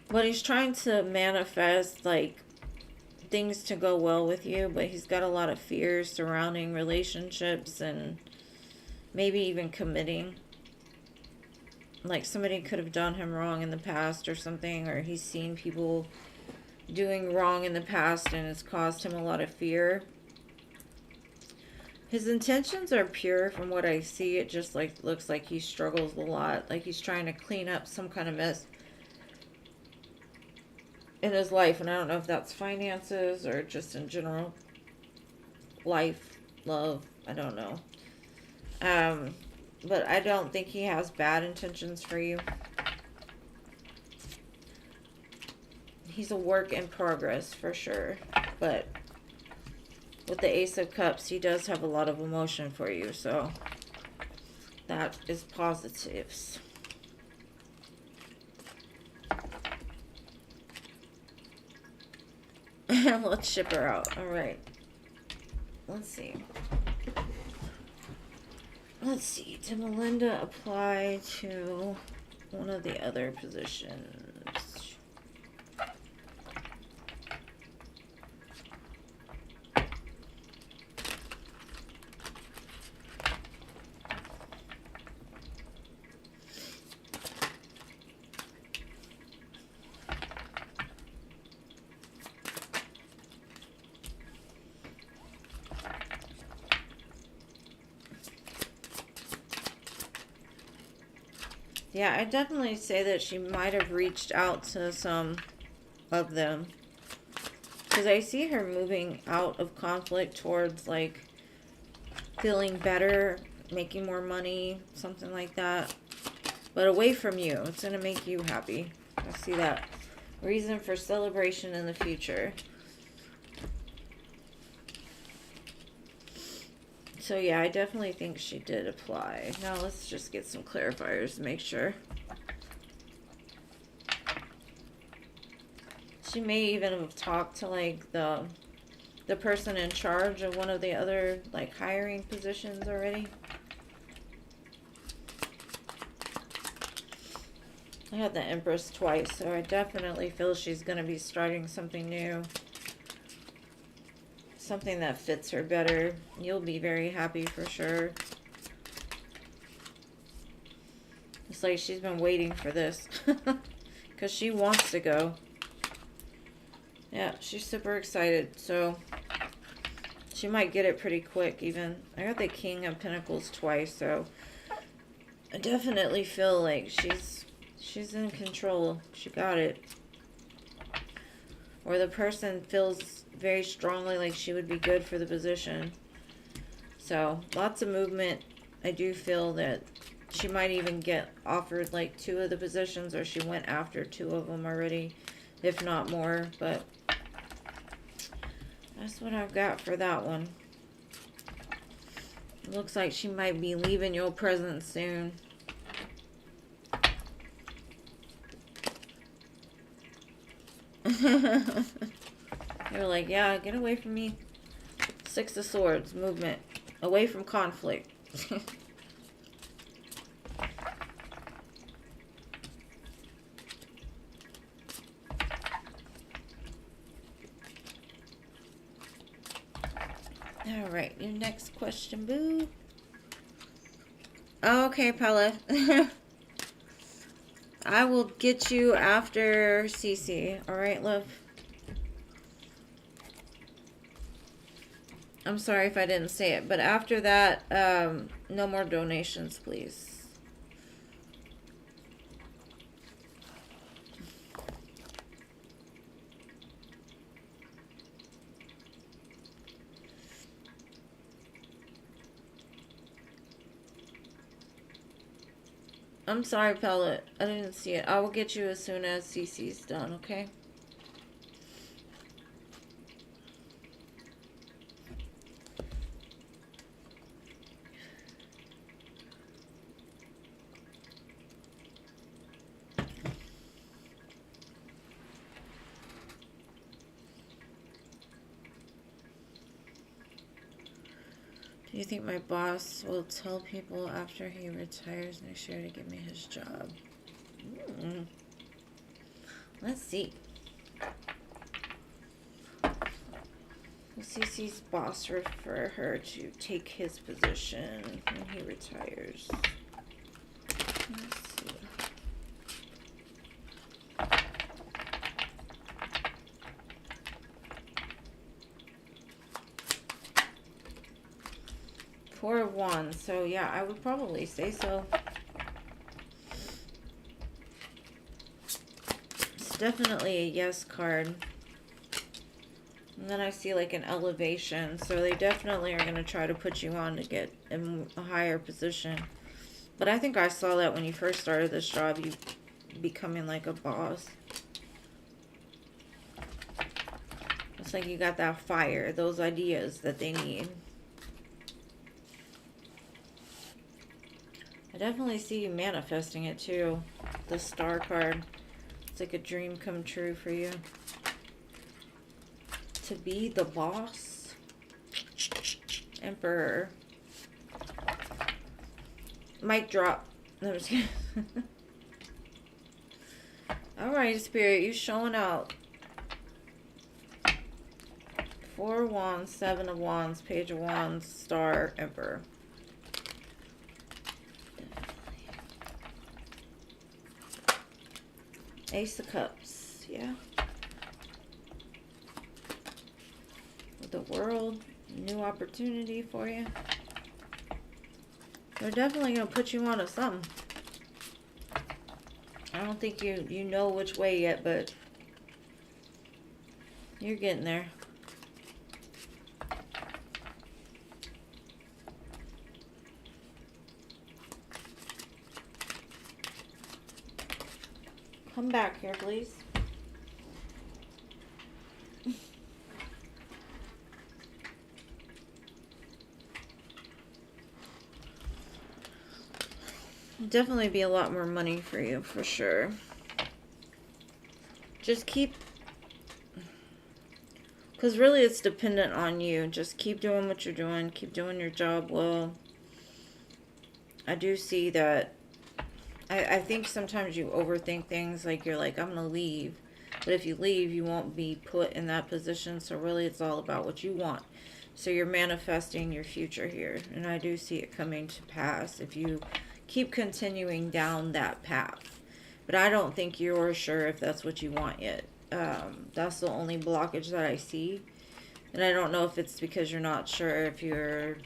S1: But he's trying to manifest, like, things to go well with you, but he's got a lot of fears surrounding relationships and maybe even committing. Like, somebody could have done him wrong in the past or something, or he's seen people doing wrong in the past and it's caused him a lot of fear. His intentions are pure from what I see. It just like looks like he struggles a lot. Like he's trying to clean up some kind of mess in his life. And I don't know if that's finances or just in general. Life, love, I don't know. But I don't think he has bad intentions for you. He's a work in progress for sure. But with the Ace of Cups, he does have a lot of emotion for you, so that is positives. Let's ship her out. All right. Let's see. Let's see. Did Melinda apply to one of the other positions? Yeah, I definitely say that she might have reached out to some of them. Because I see her moving out of conflict towards, like, feeling better, making more money, something like that. But away from you. It's going to make you happy. I see that. Reason for celebration in the future. So yeah, I definitely think she did apply. Now let's just get some clarifiers to make sure. She may even have talked to like the person in charge of one of the other like hiring positions already. I had the Empress twice, so I definitely feel she's going to be starting something new. Something that fits her better. You'll be very happy for sure. It's like she's been waiting for this. Because she wants to go. Yeah, she's super excited. So, she might get it pretty quick even. I got the King of Pentacles twice, so I definitely feel like she's in control. She got it. Or the person feels very strongly like she would be good for the position. So, lots of movement. I do feel that she might even get offered like 2 of the positions, or she went after 2 of them already, if not more. But that's what I've got for that one. Looks like she might be leaving your presence soon. You're like, yeah, get away from me. 6 of Swords, movement. Away from conflict. Alright, your next question, boo. Okay, Paula. I will get you after Cece. All right, love? I'm sorry if I didn't say it, but after that, no more donations, please. I'm sorry, Pellet. I didn't see it. I will get you as soon as CC's done, okay? Do you think my boss will tell people after he retires next year to give me his job? Let's see. Will CC's boss refer her to take his position when he retires? Let's see. Four of Wands. So yeah, I would probably say so. It's definitely a yes card. And then I see like an elevation. So they definitely are going to try to put you on to get in a higher position. But I think I saw that when you first started this job, you becoming like a boss. It's like you got that fire, those ideas that they need. I definitely see you manifesting it too. The Star card. It's like a dream come true for you. To be the boss. Emperor. Mic drop. No, I'm just kidding. Alright, Spirit, you showing out. Four of Wands, Seven of Wands, Page of Wands, Star, Emperor. Ace of Cups, yeah. With the World, new opportunity for you. They're definitely going to put you onto something. I don't think you know which way yet, but you're getting there. Come back here, please. Definitely be a lot more money for you, for sure. Just keep... Because really it's dependent on you. Just keep doing what you're doing. Keep doing your job well. I do see that... I think sometimes you overthink things. Like you're like, I'm going to leave. But if you leave, you won't be put in that position. So really it's all about what you want. So you're manifesting your future here. And I do see it coming to pass if you keep continuing down that path. But I don't think you're sure if that's what you want yet. That's the only blockage that I see. And I don't know if it's because you're not sure if you're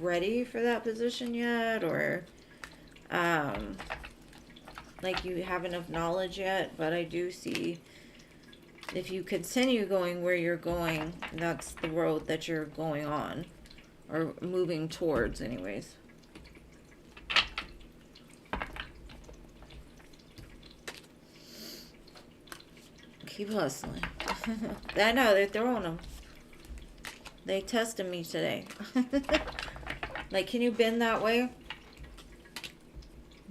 S1: ready for that position yet. Or like you have enough knowledge yet. But I do see if you continue going where you're going, that's the road that you're going on. Or moving towards anyways. Keep hustling. I know, they're throwing them. They tested me today. Like, can you bend that way?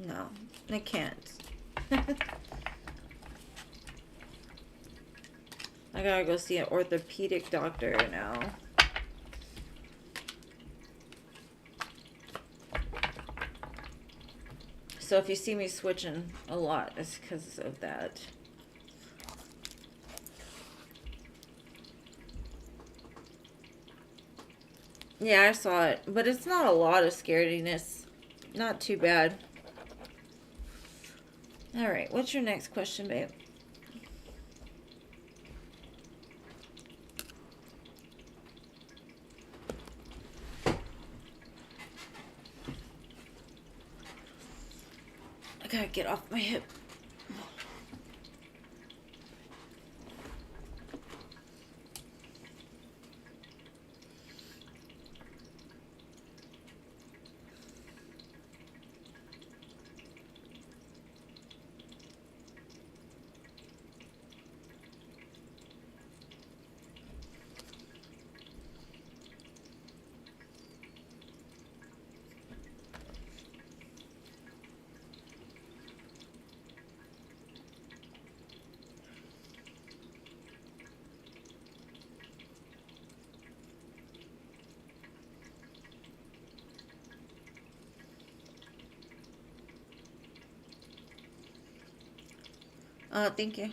S1: No, I can't. I gotta go see an orthopedic doctor now. So if you see me switching a lot, it's because of that. Yeah, I saw it. But it's not a lot of scariness. Not too bad. All right, what's your next question, babe? I gotta get off my hip. Thank you.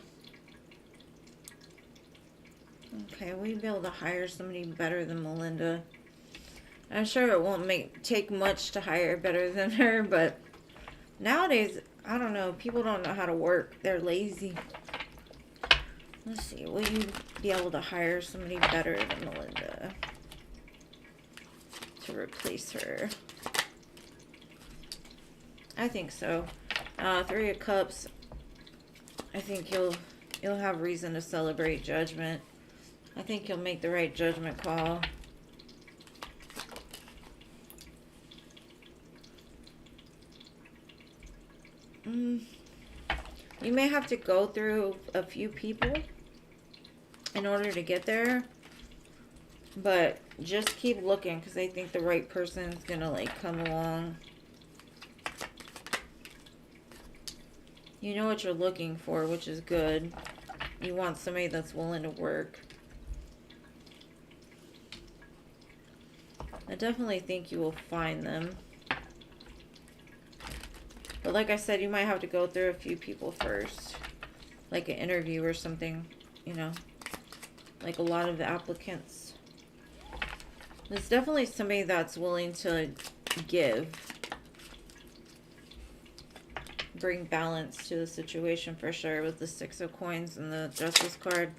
S1: Okay, we'd be able to hire somebody better than Melinda. I'm sure it won't take much to hire better than her, but nowadays, I don't know, people don't know how to work. They're lazy. Let's see, will you be able to hire somebody better than Melinda to replace her? I think so. Three of Cups. I think you'll have reason to celebrate judgment. I think you'll make the right judgment call. You may have to go through a few people in order to get there, but just keep looking, because I think the right person is gonna like come along. You know what you're looking for, which is good. You want somebody that's willing to work. I definitely think you will find them. But like I said, you might have to go through a few people first. Like an interview or something, you know. Like a lot of applicants. There's definitely somebody that's willing to give. Bring balance to the situation for sure with the Six of Coins and the Justice card.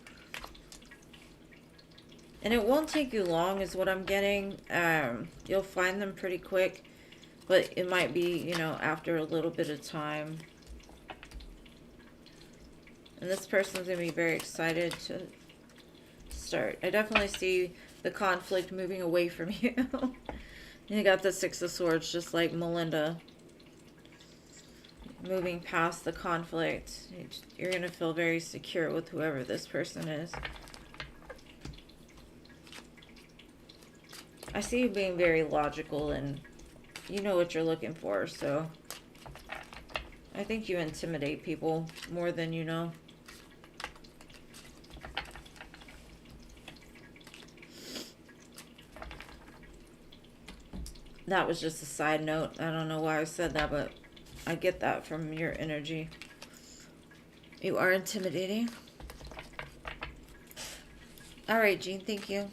S1: And it won't take you long is what I'm getting. You'll find them pretty quick. But it might be, you know, after a little bit of time. And this person's going to be very excited to start. I definitely see the conflict moving away from you. You got the Six of Swords, just like Melinda. Moving past the conflict. You're going to feel very secure with whoever this person is. I see you being very logical and you know what you're looking for, so I think you intimidate people more than you know. That was just a side note. I don't know why I said that, but I get that from your energy. You are intimidating. All right, Jean, thank you.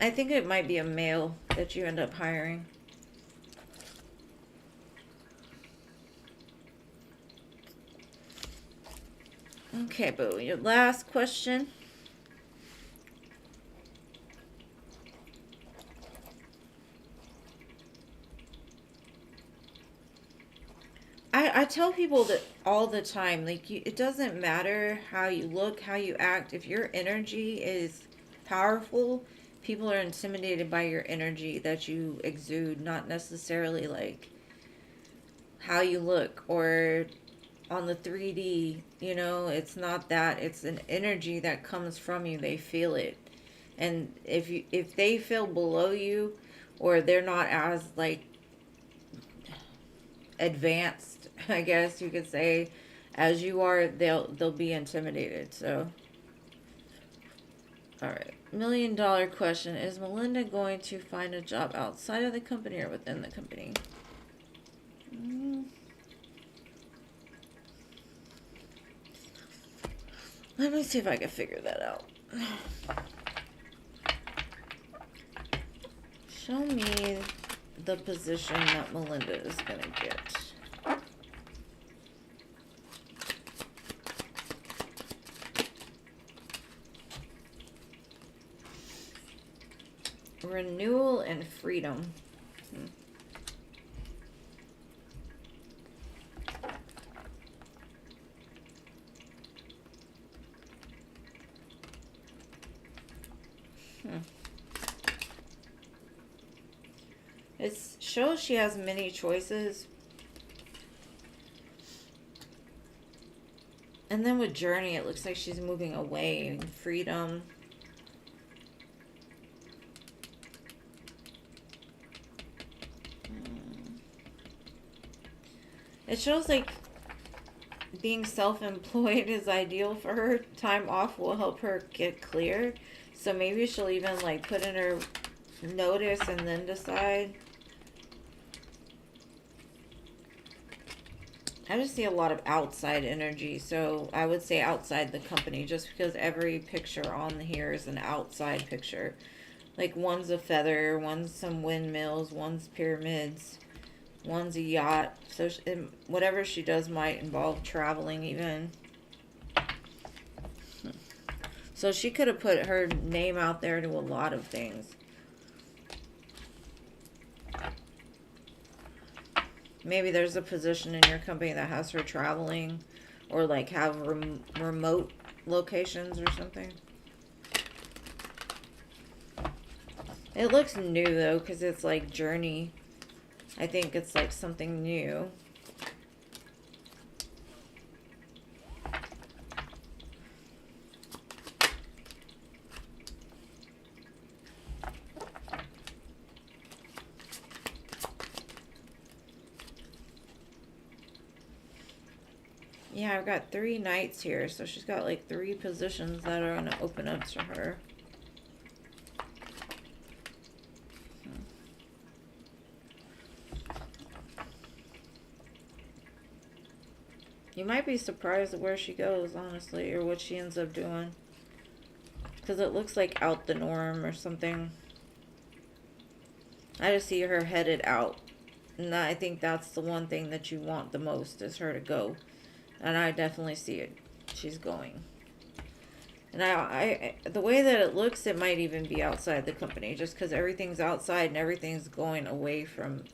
S1: I think it might be a male that you end up hiring. Okay, boo, your last question. I tell people that all the time, like, it doesn't matter how you look, how you act. If your energy is powerful, people are intimidated by your energy that you exude, not necessarily like how you look or on the 3D, you know. It's not that. It's an energy that comes from you. They feel it. And if they feel below you, or they're not as like advanced, I guess you could say, as you are, they'll be intimidated. So, all right. $1 million question: is Melinda going to find a job outside of the company or within the company? Let me see if I can figure that out. Show me the position that Melinda is going to get. Renewal and freedom. It shows she has many choices. And then with journey, it looks like she's moving away. Freedom. It shows like being self-employed is ideal for her. Time off will help her get clear. So maybe she'll even like put in her notice and then decide. I just see a lot of outside energy, so I would say outside the company, just because every picture on here is an outside picture. Like one's a feather, one's some windmills, one's pyramids, one's a yacht. So whatever she does might involve traveling even. So she could have put her name out there to a lot of things. Maybe there's a position in your company that has her traveling, or like have remote locations or something. It looks new though, because it's like journey. I think it's like something new. Yeah, I've got 3 knights here, so she's got like 3 positions that are going to open up to her. You might be surprised at where she goes, honestly, or what she ends up doing. Because it looks like out the norm or something. I just see her headed out. And I think that's the one thing that you want the most, is her to go. And I definitely see it. She's going. And I the way that it looks, it might even be outside the company. Just because everything's outside and everything's going away from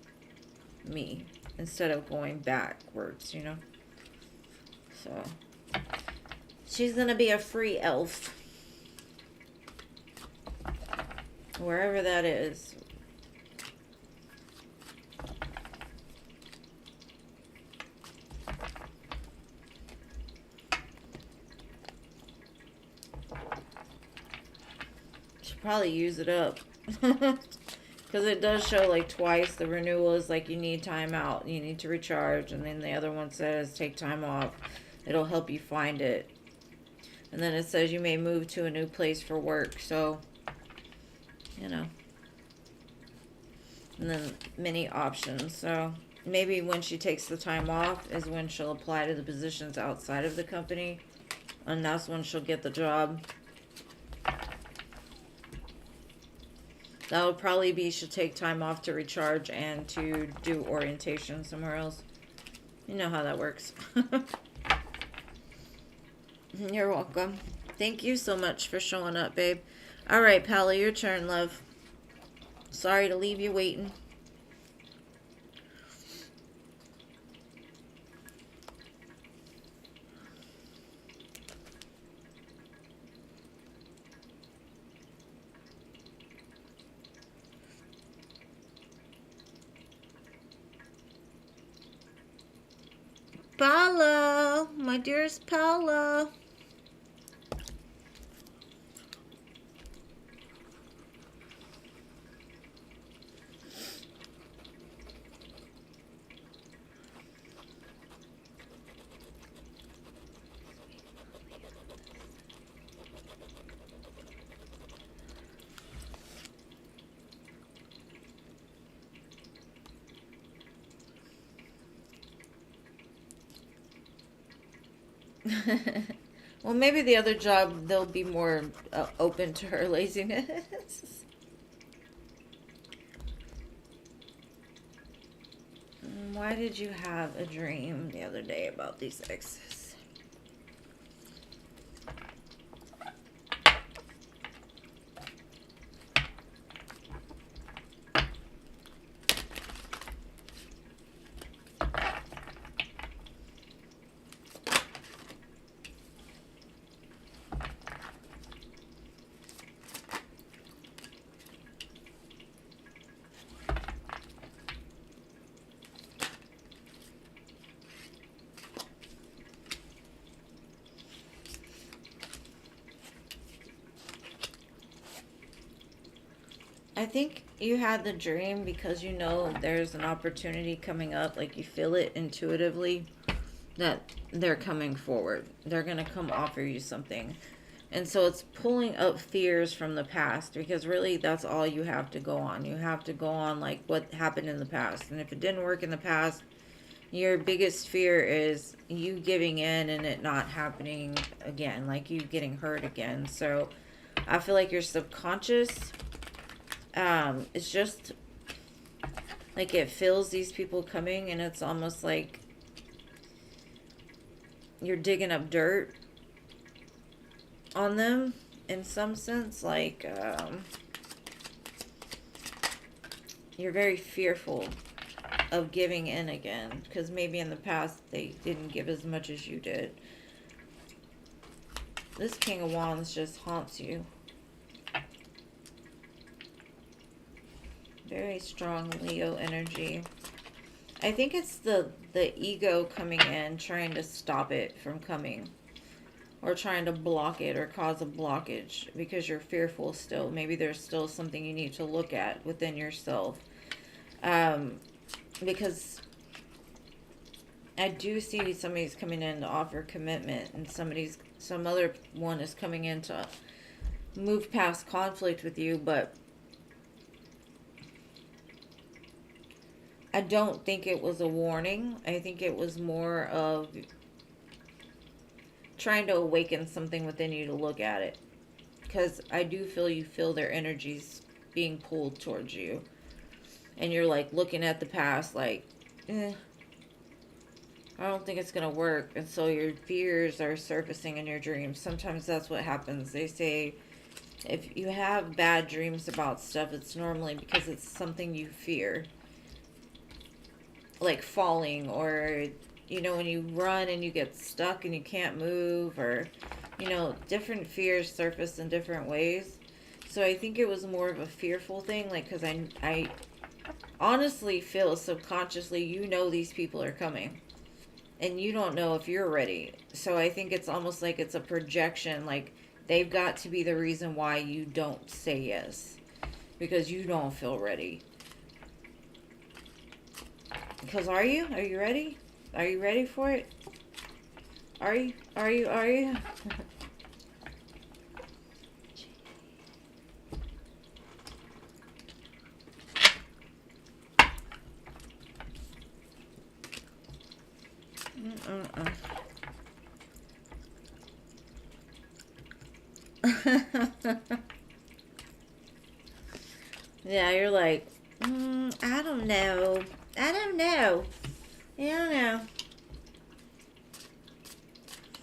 S1: me. Instead of going backwards, you know. So. She's going to be a free elf. Wherever that is. Probably use it up. Because it does show like twice. The renewal is like you need time out, you need to recharge, and then the other one says take time off. It'll help you find it. And then it says you may move to a new place for work. So, you know. And then many options. So maybe when she takes the time off is when she'll apply to the positions outside of the company. And that's when she'll get the job. That would probably be she'll take time off to recharge and to do orientation somewhere else. You know how that works. You're welcome. Thank you so much for showing up, babe. All right, Pally, your turn, love. Sorry to leave you waiting. Paula, my dearest Paula. Well, maybe the other job, they'll be more open to her laziness. Why did you have a dream the other day about these exes? I think you had the dream because you know there's an opportunity coming up, like you feel it intuitively that they're coming forward. They're going to come offer you something. And so it's pulling up fears from the past because really that's all you have to go on. You have to go on like what happened in the past. And if it didn't work in the past, your biggest fear is you giving in and it not happening again, like you getting hurt again. So I feel like your subconscious, it's just like it feels these people coming, and it's almost like you're digging up dirt on them in some sense. Like you're very fearful of giving in again because maybe in the past they didn't give as much as you did. This King of Wands just haunts you. Very strong Leo energy. I think it's the ego coming in, trying to stop it from coming. Or trying to block it or cause a blockage because you're fearful still. Maybe there's still something you need to look at within yourself. Because I do see somebody's coming in to offer commitment, and some other one is coming in to move past conflict with you, but I don't think it was a warning. I think it was more of trying to awaken something within you to look at it. Because I do feel you feel their energies being pulled towards you. And you're like looking at the past like, I don't think it's going to work. And so your fears are surfacing in your dreams. Sometimes that's what happens. They say if you have bad dreams about stuff, it's normally because it's something you fear. Like falling, or you know, when you run and you get stuck and you can't move, or you know, different fears surface in different ways. So I think it was more of a fearful thing, like, because I honestly feel subconsciously you know these people are coming and you don't know if you're ready. So I think it's almost like it's a projection, like they've got to be the reason why you don't say yes because you don't feel ready. Because are you ready? Are you ready for it? Are you? Yeah, you're like, I don't know. I don't know.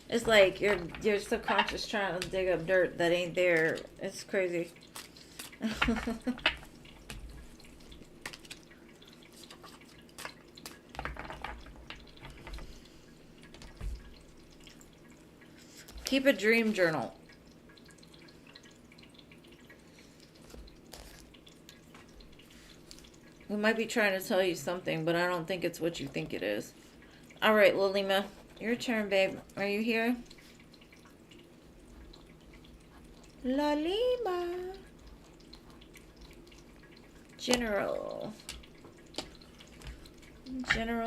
S1: It's like your subconscious trying to dig up dirt that ain't there. It's crazy. Keep a dream journal. We might be trying to tell you something, but I don't think it's what you think it is. All right, Lilima, your turn, babe. Are you here? Lalima. General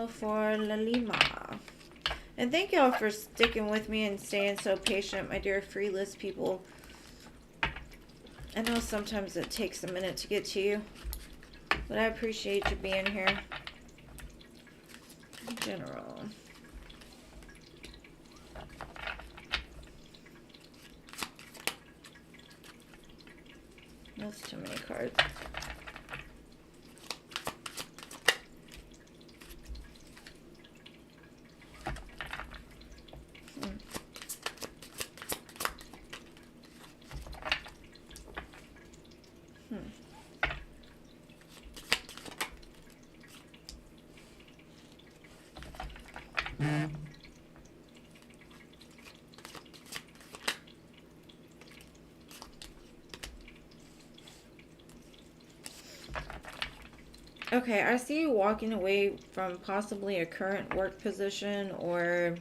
S1: for Lalima. And thank y'all for sticking with me and staying so patient, my dear free list people. I know sometimes it takes a minute to get to you, but I appreciate you being here. General. That's too many cards. Okay, I see you walking away from possibly a current work position or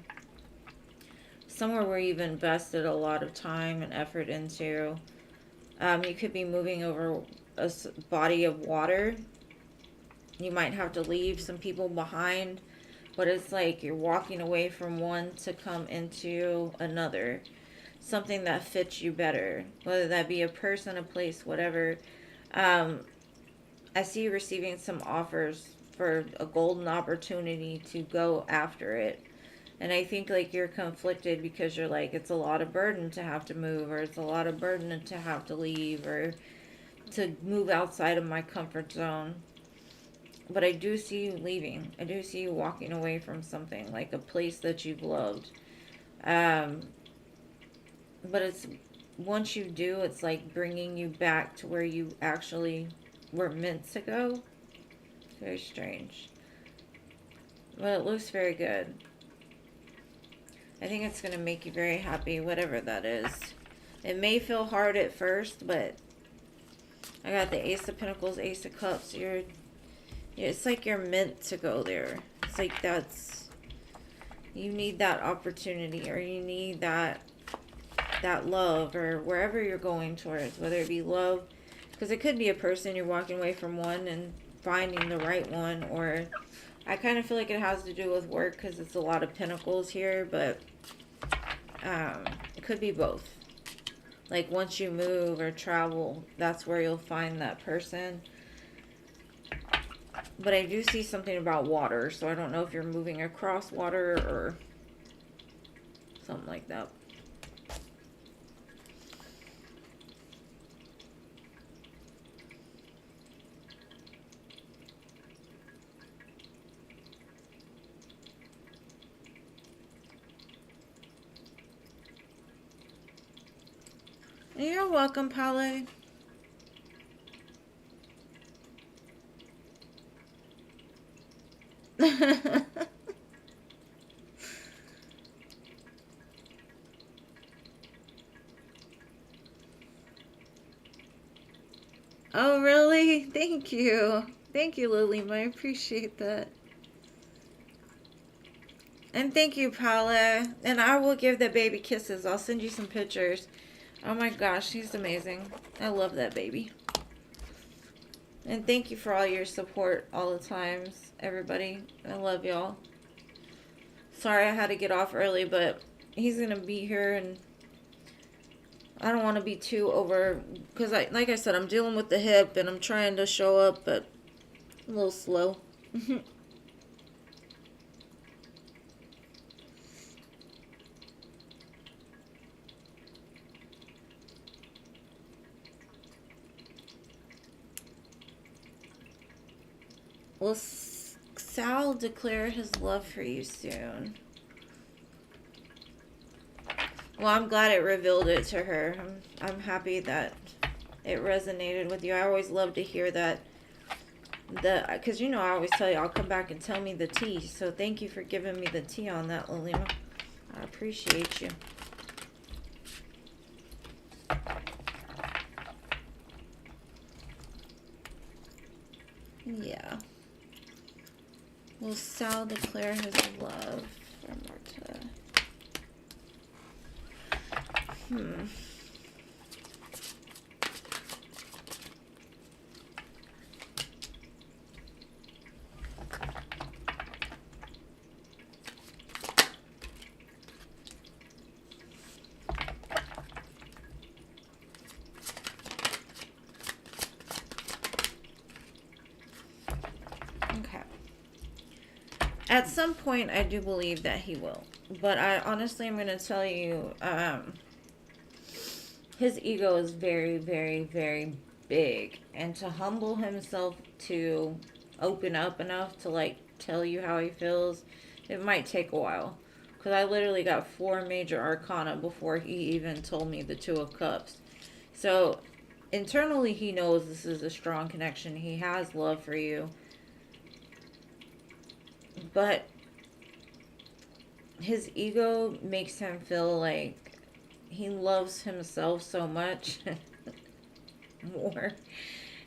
S1: somewhere where you've invested a lot of time and effort into. You could be moving over a body of water. You might have to leave some people behind, but it's like you're walking away from one to come into another. Something that fits you better, whether that be a person, a place, whatever. I see you receiving some offers for a golden opportunity to go after it. And I think like you're conflicted because you're like, it's a lot of burden to have to move, or it's a lot of burden to have to leave, or to move outside of my comfort zone. But I do see you leaving. I do see you walking away from something, like a place that you've loved. But it's, once you do, it's like bringing you back to where you actually were meant to go. Very strange. But it looks very good. I think it's going to make you very happy, whatever that is. It may feel hard at first, but I got the Ace of Pentacles, Ace of Cups. It's like you're meant to go there. It's like you need that opportunity, or you need that love, or wherever you're going towards, whether it be love, because it could be a person, you're walking away from one and finding the right one, or I kind of feel like it has to do with work because it's a lot of pentacles here, but it could be both. Like once you move or travel, that's where you'll find that person. But I do see something about water, so I don't know if you're moving across water or something like that. You're welcome, Paule. Oh, really? Thank you. Thank you, Lily. I appreciate that. And thank you, Paula. And I will give that baby kisses. I'll send you some pictures. Oh my gosh, she's amazing. I love that baby. And thank you for all your support all the times, everybody. I love y'all. Sorry I had to get off early, but he's going to be here, and I don't want to be too over, because like I said, I'm dealing with the hip and I'm trying to show up, but a little slow. Will Sal declare his love for you soon? Well, I'm glad it revealed it to her. I'm happy that it resonated with you. I always love to hear that. Because, you know, I always tell you, I'll come back and tell me the tea. So thank you for giving me the tea on that, Lilima. I appreciate you. Yeah. Will Sal declare his love for Marta? At some point, I do believe that he will. But I honestly, I'm going to tell you, his ego is very, very, very big. And to humble himself to open up enough to like tell you how he feels, it might take a while. Because I literally got 4 major arcana before he even told me the 2 of Cups. So internally he knows this is a strong connection. He has love for you. But his ego makes him feel like he loves himself so much more.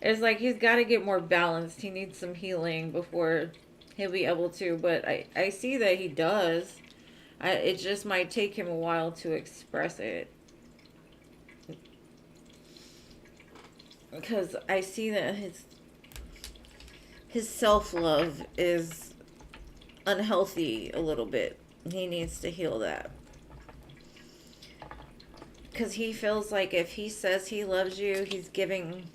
S1: It's like he's got to get more balanced. He needs some healing before he'll be able to. But I see that he does. It just might take him a while to express it. Because I see that his self-love is unhealthy a little bit. He needs to heal that. Because he feels like if he says he loves you, he's giving,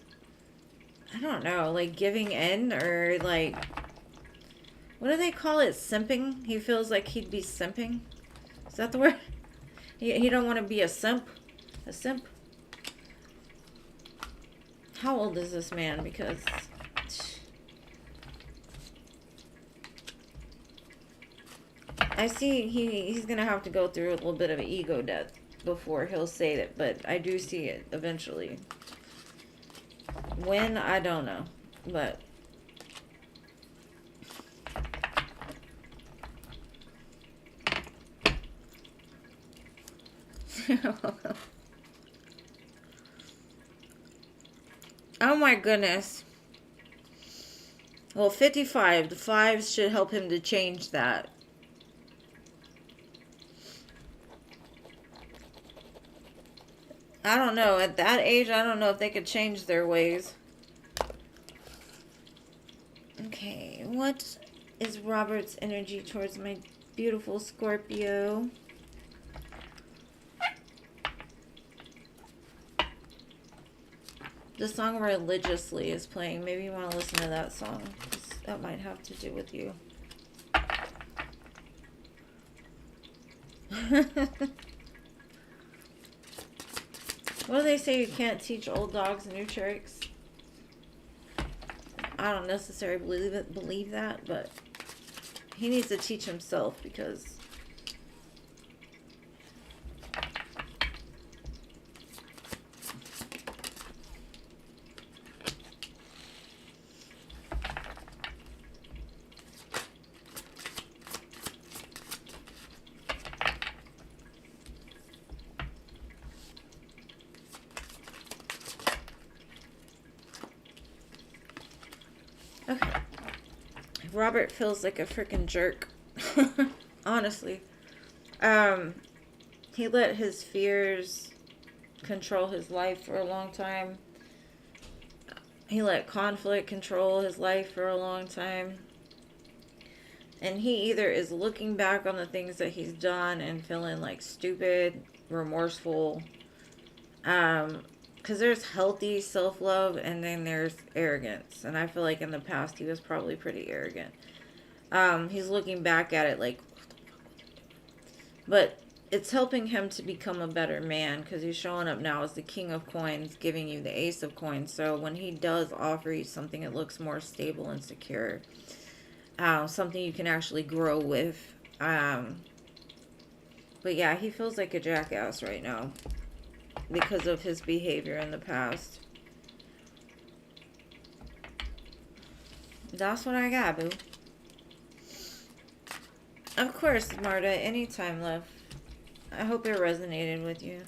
S1: I don't know, like giving in, or like, what do they call it? Simping? He feels like he'd be simping. Is that the word? He don't want to be a simp. A simp. How old is this man? Because I see he's going to have to go through a little bit of an ego death before he'll say it, but I do see it eventually. When, I don't know, but oh my goodness. Well, 55, the 5s should help him to change that. I don't know. At that age, I don't know if they could change their ways. Okay, what is Robert's energy towards my beautiful Scorpio? The song Religiously is playing. Maybe you want to listen to that song. That might have to do with you. What do they say? You can't teach old dogs new tricks. I don't necessarily believe that, but he needs to teach himself because okay. Robert feels like a freaking jerk. Honestly. He let his fears control his life for a long time. He let conflict control his life for a long time. And he either is looking back on the things that he's done and feeling like stupid, remorseful. Because there's healthy self-love and then there's arrogance. And I feel like in the past he was probably pretty arrogant. He's looking back at it like, but it's helping him to become a better man because he's showing up now as the King of Coins, giving you the Ace of Coins. So when he does offer you something, it looks more stable and secure. Something you can actually grow with. But yeah, he feels like a jackass right now because of his behavior in the past. That's what I got, boo. Of course, Marta. Anytime, love. I hope it resonated with you.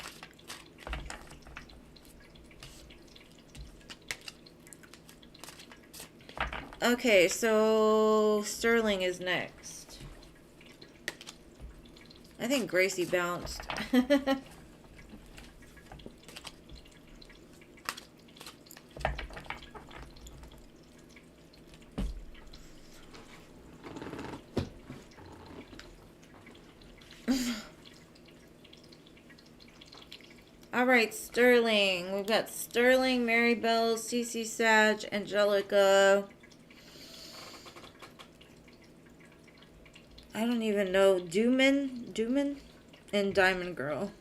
S1: Okay, so Sterling is next. I think Gracie bounced. Alright, Sterling. We've got Sterling, Mary Bell, Cece Sag, Angelica. I don't even know. Dooman, and Diamond Girl.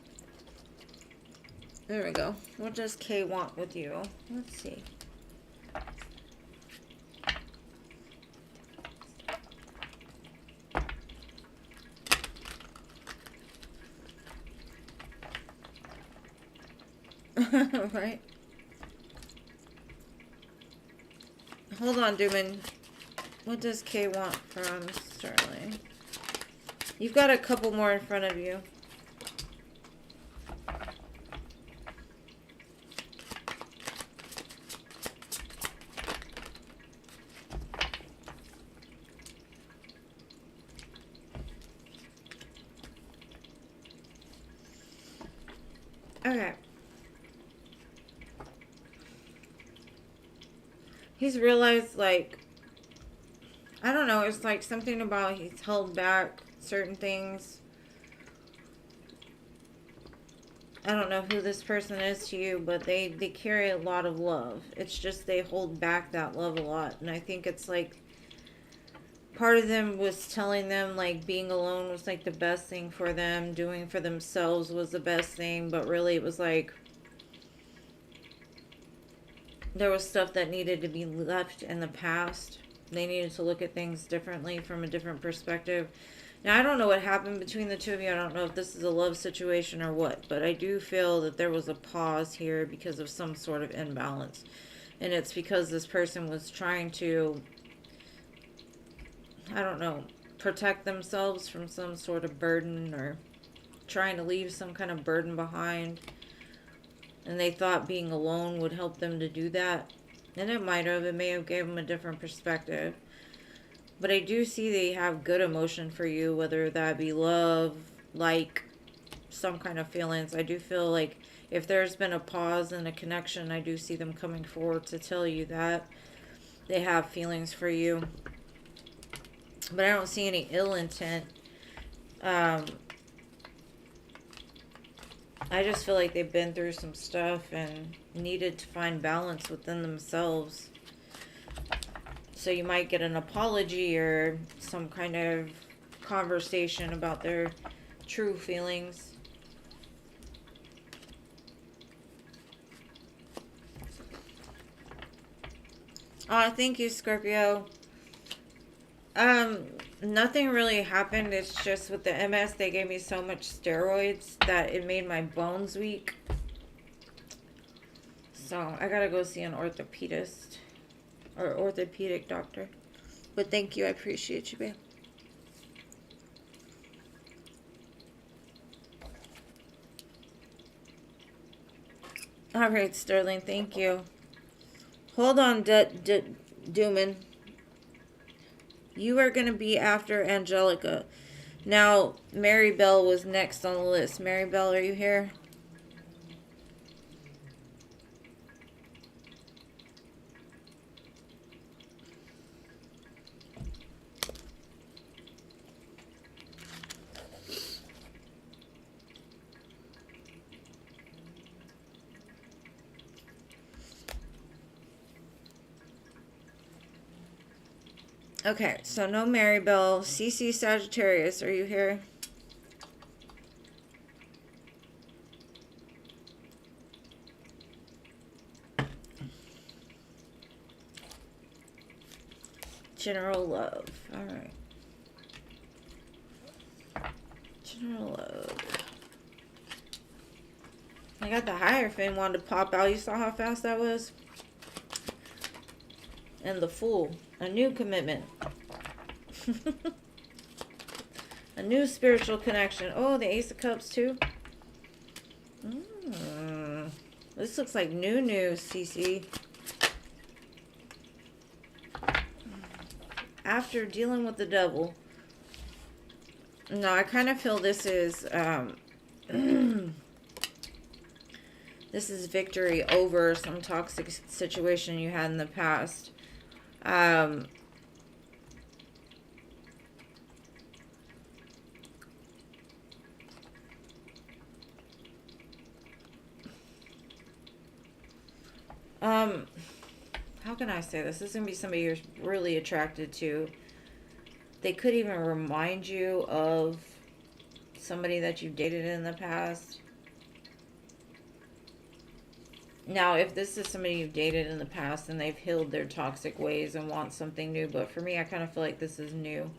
S1: There we go. What does K want with you? Let's see. Right? Hold on, Dooman. What does K want from Sterling? You've got a couple more in front of you. Okay. He's realized, like, I don't know, it's like something about he's held back certain things. I don't know who this person is to you, but they carry a lot of love. It's just they hold back that love a lot. And I think it's like part of them was telling them like being alone was like the best thing for them. Doing for themselves was the best thing. But really it was like there was stuff that needed to be left in the past. They needed to look at things differently from a different perspective. Now, I don't know what happened between the two of you. I don't know if this is a love situation or what, but I do feel that there was a pause here because of some sort of imbalance. And it's because this person was trying to, I don't know, protect themselves from some sort of burden or trying to leave some kind of burden behind. And they thought being alone would help them to do that. And it might have. It may have gave them a different perspective. But I do see they have good emotion for you, whether that be love, like, some kind of feelings. I do feel like if there's been a pause in a connection, I do see them coming forward to tell you that they have feelings for you. But I don't see any ill intent. I just feel like they've been through some stuff and needed to find balance within themselves. So you might get an apology or some kind of conversation about their true feelings. Oh, thank you, Scorpio. Nothing really happened. It's just with the MS, they gave me so much steroids that it made my bones weak. So I gotta go see an orthopedist or orthopedic doctor. But thank you. I appreciate you, babe. All right, Sterling. Thank you. Hold on, Dooman. You are going to be after Angelica. Now, Mary Bell was next on the list. Mary Bell, are you here? Okay, so no Mary Bell. CC Sagittarius, are you here? General Love. Alright. General Love. I got the Hierophant wanted to pop out. You saw how fast that was? And the Fool. A new commitment. A new spiritual connection. Oh, the Ace of Cups too. This looks like new CC. After dealing with the devil. No, I kind of feel this is this is victory over some toxic situation you had in the past. How can I say this? This is going to be somebody you're really attracted to. They could even remind you of somebody that you've dated in the past. Now, if this is somebody you've dated in the past and they've healed their toxic ways and want something new, but for me, I kind of feel like this is new.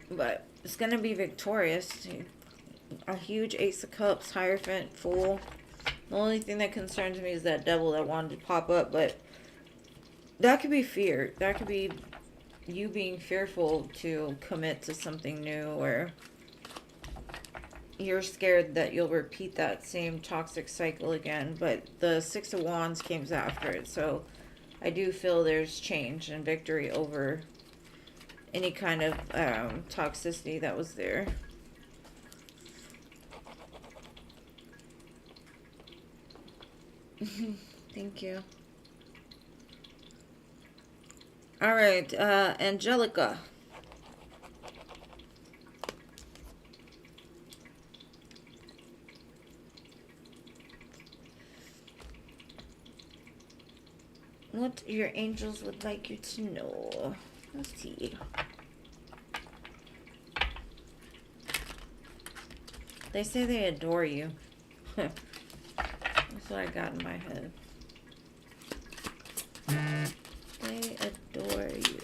S1: But it's going to be victorious. A huge Ace of Cups, Hierophant, Fool. The only thing that concerns me is that Devil that wanted to pop up, but that could be fear. That could be you being fearful to commit to something new, or you're scared that you'll repeat that same toxic cycle again. But the Six of Wands came after it, so I do feel there's change and victory over any kind of toxicity that was there. Thank you. All right, Angelica. What your angels would like you to know. Let's see. They say they adore you. That's what I got in my head. They adore you.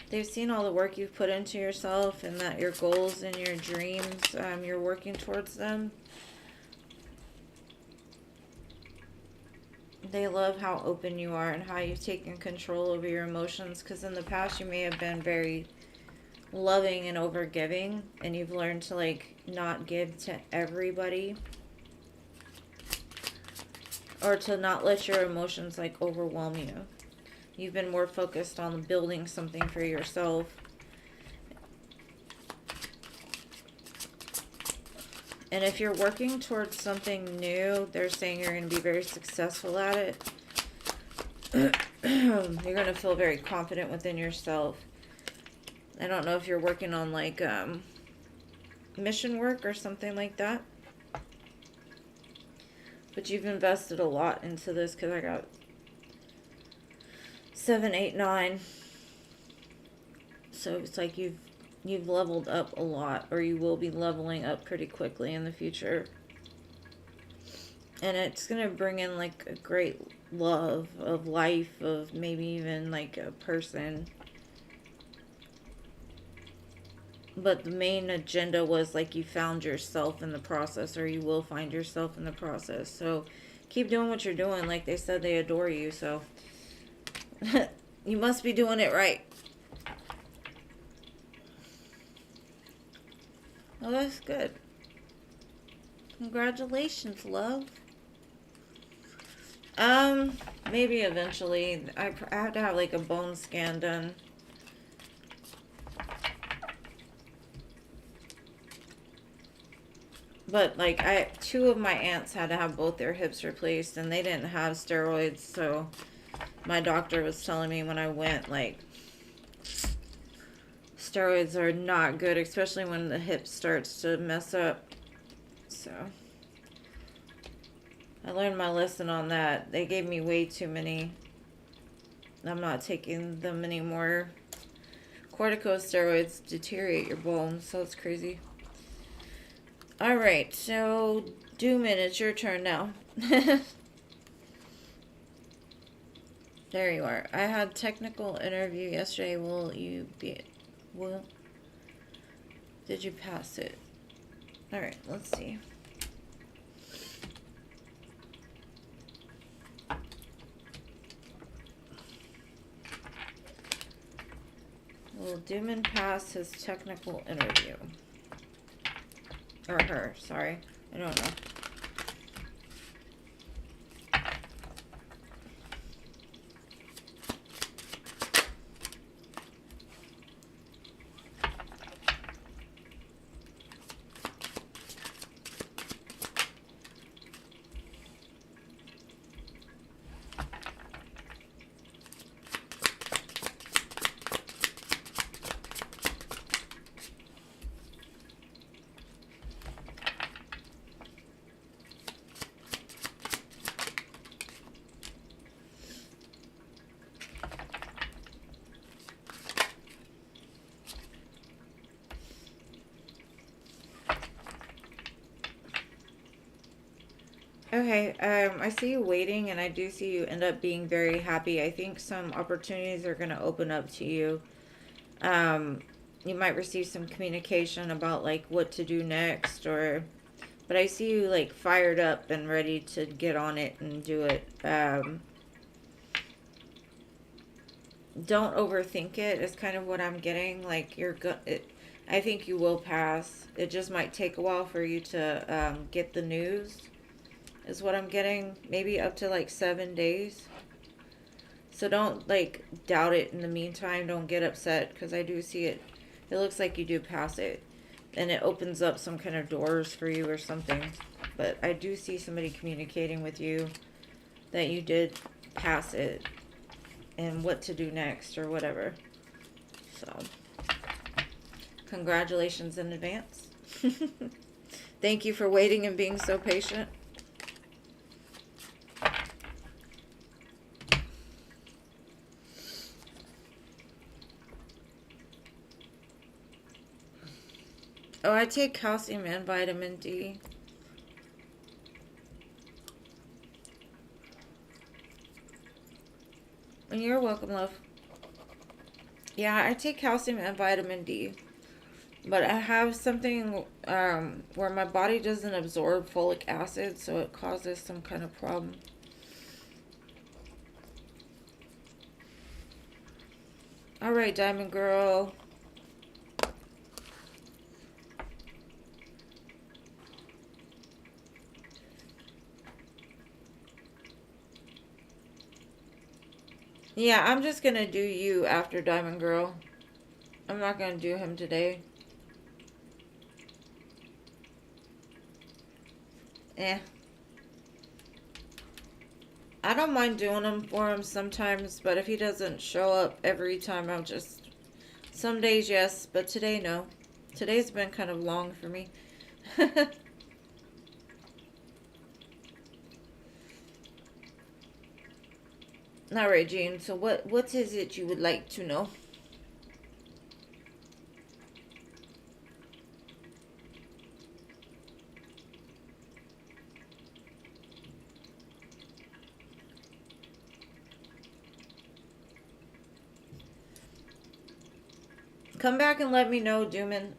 S1: They've seen all the work you've put into yourself, and that your goals and your dreams, you're working towards them. They love how open you are and how you've taken control over your emotions, because in the past you may have been very loving and overgiving, and you've learned to like not give to everybody, or to not let your emotions like overwhelm you. You've been more focused on building something for yourself. And if you're working towards something new, they're saying you're going to be very successful at it. You're going to feel very confident within yourself. I don't know if you're working on like mission work or something like that. But you've invested a lot into this, because I got 7, 8, 9. So it's like you've leveled up a lot, or you will be leveling up pretty quickly in the future. And it's going to bring in like a great love of life, of maybe even like a person. But the main agenda was like you found yourself in the process, or you will find yourself in the process. So keep doing what you're doing. Like they said, they adore you. So you must be doing it right. Oh, that's good. Congratulations, love. Maybe eventually. I have to have like a bone scan done. But like two of my aunts had to have both their hips replaced, and they didn't have steroids, so my doctor was telling me when I went, like, steroids are not good, especially when the hip starts to mess up. So I learned my lesson on that. They gave me way too many. I'm not taking them anymore. Corticosteroids deteriorate your bones, so it's crazy. Alright, so Doomin, it's your turn now. There you are. I had technical interview yesterday. Did you pass it? Alright, let's see. Will Doomin pass his technical interview? Or her, sorry. I don't know. Okay, I see you waiting, and I do see you end up being very happy. I think some opportunities are going to open up to you. Um, you might receive some communication about like what to do next, or but I see you like fired up and ready to get on it and do it. Don't overthink it is kind of what I'm getting. Like I think you will pass. It just might take a while for you to get the news is what I'm getting. Maybe up to like 7 days. So don't like doubt it in the meantime. Don't get upset because I do see it. It looks like you do pass it. And it opens up some kind of doors for you or something. But I do see somebody communicating with you that you did pass it and what to do next or whatever. So, congratulations in advance. Thank you for waiting and being so patient. Oh, I take calcium and vitamin D. And you're welcome, love. Yeah, I take calcium and vitamin D. But I have something where my body doesn't absorb folic acid, so it causes some kind of problem. All right, Diamond Girl. Yeah, I'm just going to do you after Diamond Girl. I'm not going to do him today. Eh. I don't mind doing them for him sometimes, but if he doesn't show up every time, I'll just... Some days, yes, but today, no. Today's been kind of long for me. Alright, Jean, so what is it you would like to know? Come back and let me know, Dooman.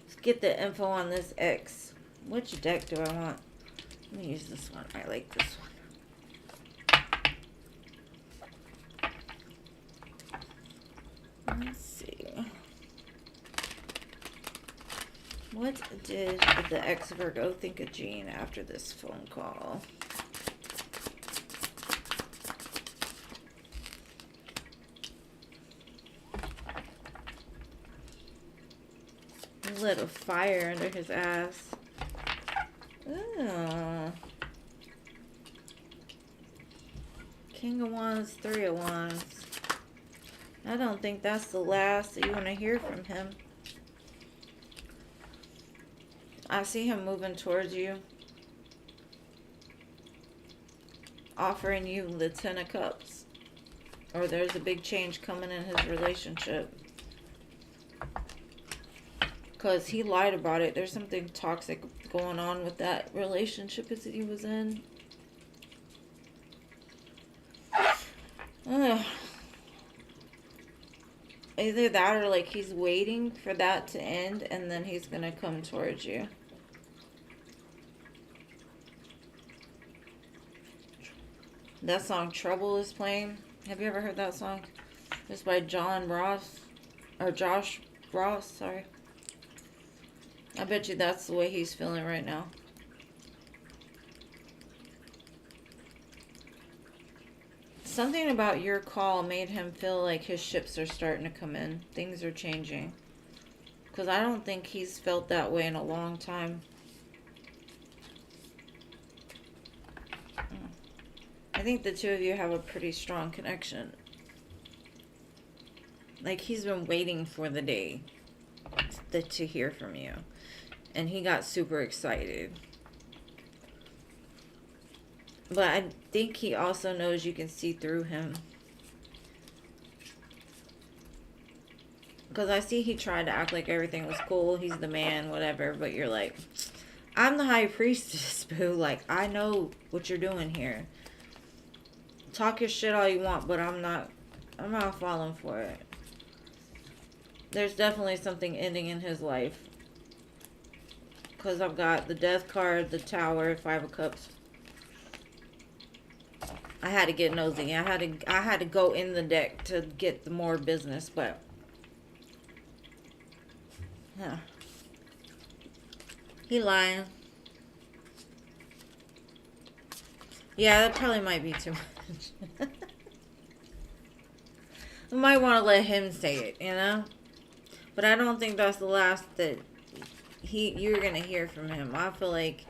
S1: Let's get the info on this X. Which deck do I want? Let me use this one. I like this one. Let's see. What did the X Virgo think of Jean after this phone call? He lit a fire under his ass. Oh. King of Wands, Three of Wands. I don't think that's the last that you want to hear from him. I see him moving towards you. Offering you the Ten of Cups. Or there's a big change coming in his relationship. Because he lied about it. There's something toxic going on with that relationship that he was in. Ugh. Either that or like he's waiting for that to end and then he's going to come towards you. That song Trouble is playing. Have you ever heard that song? It's by John Ross. Or Josh Ross, sorry. I bet you that's the way he's feeling right now. Something about your call made him feel like his ships are starting to come in. Things are changing. Because I don't think he's felt that way in a long time. I think the two of you have a pretty strong connection. Like, he's been waiting for the day to hear from you. And he got super excited. But I think he also knows you can see through him. Because I see he tried to act like everything was cool. He's the man, whatever. But you're like, I'm the high priestess, boo. Like, I know what you're doing here. Talk your shit all you want, but I'm not falling for it. There's definitely something ending in his life. Because I've got the death card, the tower, 5 of cups. I had to get nosy. I had to go in the deck to get the more business, but yeah. He lying. Yeah, that probably might be too much. I might want to let him say it, you know? But I don't think that's the last that you're going to hear from him. I feel like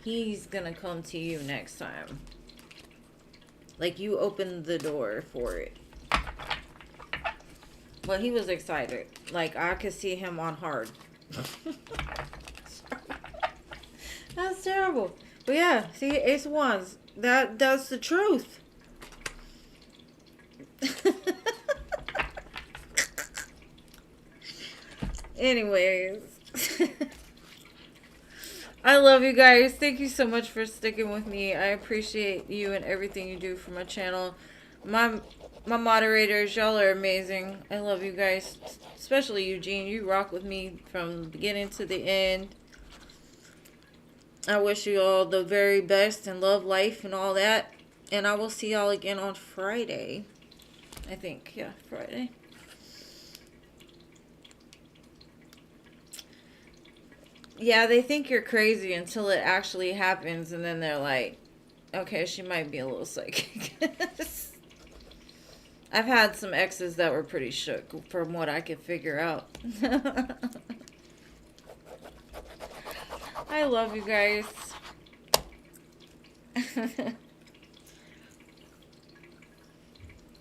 S1: he's going to come to you next time. Like, you opened the door for it. But he was excited. Like, I could see him on hard. That's terrible. But yeah, see, Ace of Wands. That's the truth. Anyways. I love you guys. Thank you so much for sticking with me. I appreciate you and everything you do for my channel. My moderators, y'all are amazing. I love you guys. Especially Eugene. You rock with me from the beginning to the end. I wish you all the very best and love life and all that. And I will see y'all again on Friday. I think. Yeah, Friday. Yeah, they think you're crazy until it actually happens. And then they're like, okay, she might be a little psychic. I've had some exes that were pretty shook from what I could figure out. I love you guys.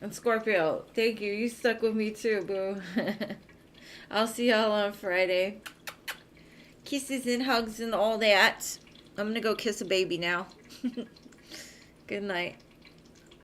S1: And Scorpio, thank you. You stuck with me too, boo. I'll see y'all on Friday. Kisses and hugs and all that. I'm gonna go kiss a baby now. Good night.